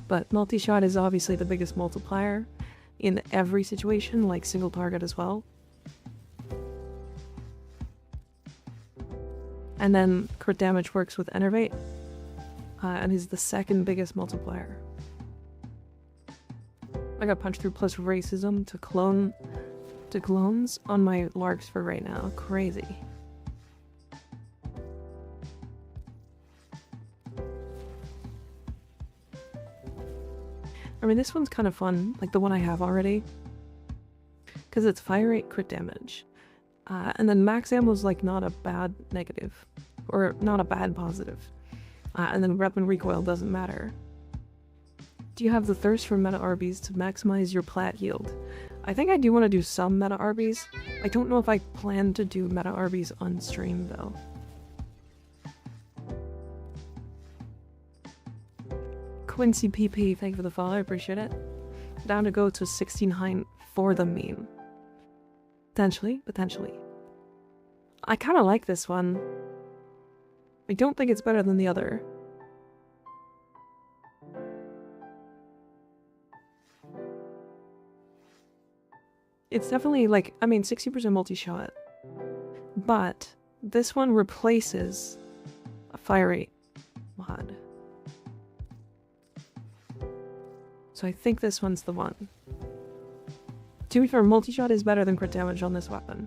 But multi-shot is obviously the biggest multiplier in every situation, like single target as well. And then crit damage works with Enervate, and is the second biggest multiplier. I got punch through plus racism to clones on my larks for right now. Crazy. I mean, this one's kind of fun, like the one I have already, because it's fire rate crit damage. And then max ammo's like not a bad negative, or not a bad positive. And then weapon recoil doesn't matter. Do you have the thirst for meta RBs to maximize your plat yield? I think I do want to do some meta RBs. I don't know if I plan to do meta RBs on stream though. Quincy PP, thank you for the follow, I appreciate it. Down to go to 16 for the meme. Potentially, potentially. I kind of like this one. I don't think it's better than the other. It's definitely like, I mean, 60% multi-shot. But this one replaces a fire rate mod. So I think this one's the one. To be fair, multi-shot is better than crit damage on this weapon.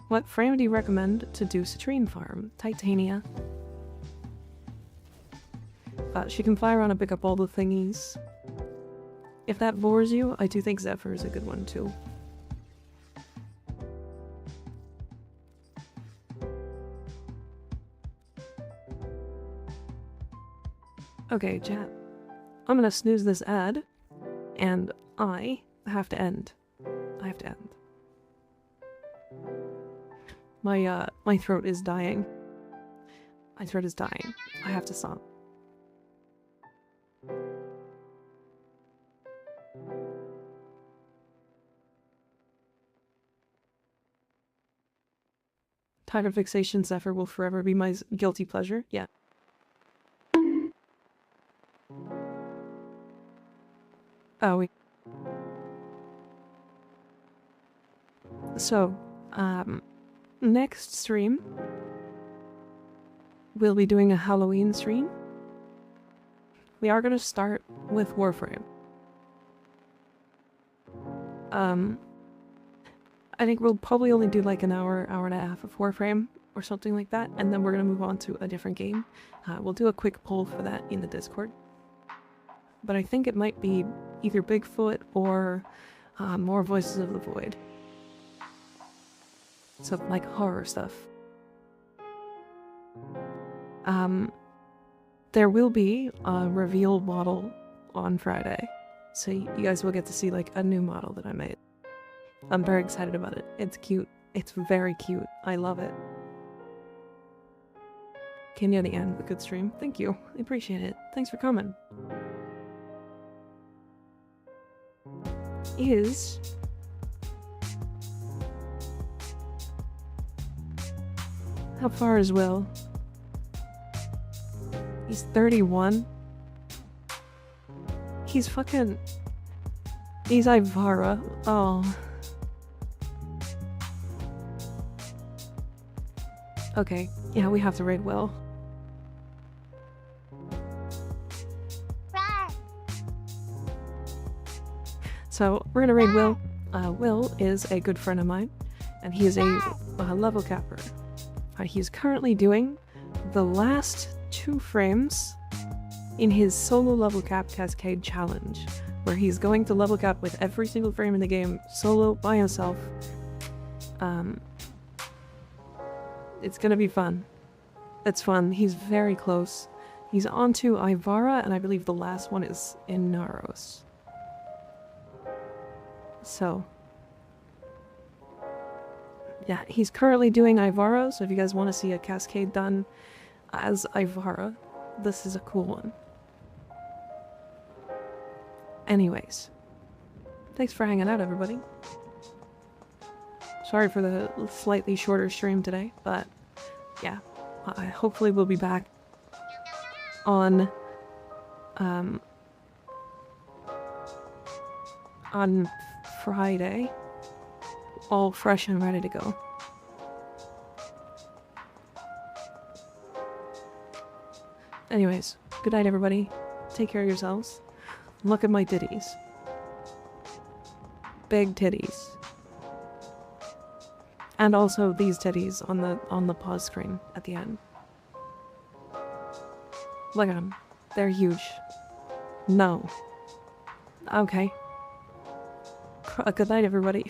What frame do you recommend to do Citrine farm? Titania. She can fly around and pick up all the thingies. If that bores you, I do think Zephyr is a good one too. Okay, chat. I'm gonna snooze this ad, and I have to end. I have to end. My throat is dying. My throat is dying. I have to stop. Tiger fixation Zephyr will forever be my guilty pleasure. Yeah. Oh, So, next stream, we'll be doing a Halloween stream. We are going to start with Warframe. I think we'll probably only do like an hour, hour and a half of Warframe or something like that, and then we're going to move on to a different game. We'll do a quick poll for that in the Discord. But I think it might be either Bigfoot or more Voices of the Void. So, like horror stuff. There will be a reveal model on Friday. So you guys will get to see like a new model that I made. I'm very excited about it. It's cute. It's very cute. I love it. Kenya the end, a good stream. Thank you. I appreciate it. Thanks for coming. How far is Will? He's 31. He's fucking... He's Ivara. Oh. Okay. Yeah, we have to raid Will. So, we're gonna raid Will. Will is a good friend of mine, and he is a level capper. He's currently doing the last 2 frames in his solo level cap cascade challenge, where he's going to level cap with every single frame in the game solo by himself. It's gonna be fun. It's fun. He's very close. He's on to Ivara, and I believe the last one is in Naros. So, yeah, he's currently doing Ivara, so if you guys want to see a cascade done as Ivara, this is a cool one. Anyways, thanks for hanging out, everybody. Sorry for the slightly shorter stream today, but yeah, hopefully we'll be back on Friday, all fresh and ready to go. Anyways, good night, everybody. Take care of yourselves. Look at my titties. Big titties. And also these titties on the pause screen at the end. Look at them. They're huge. No. Okay. Good night, everybody.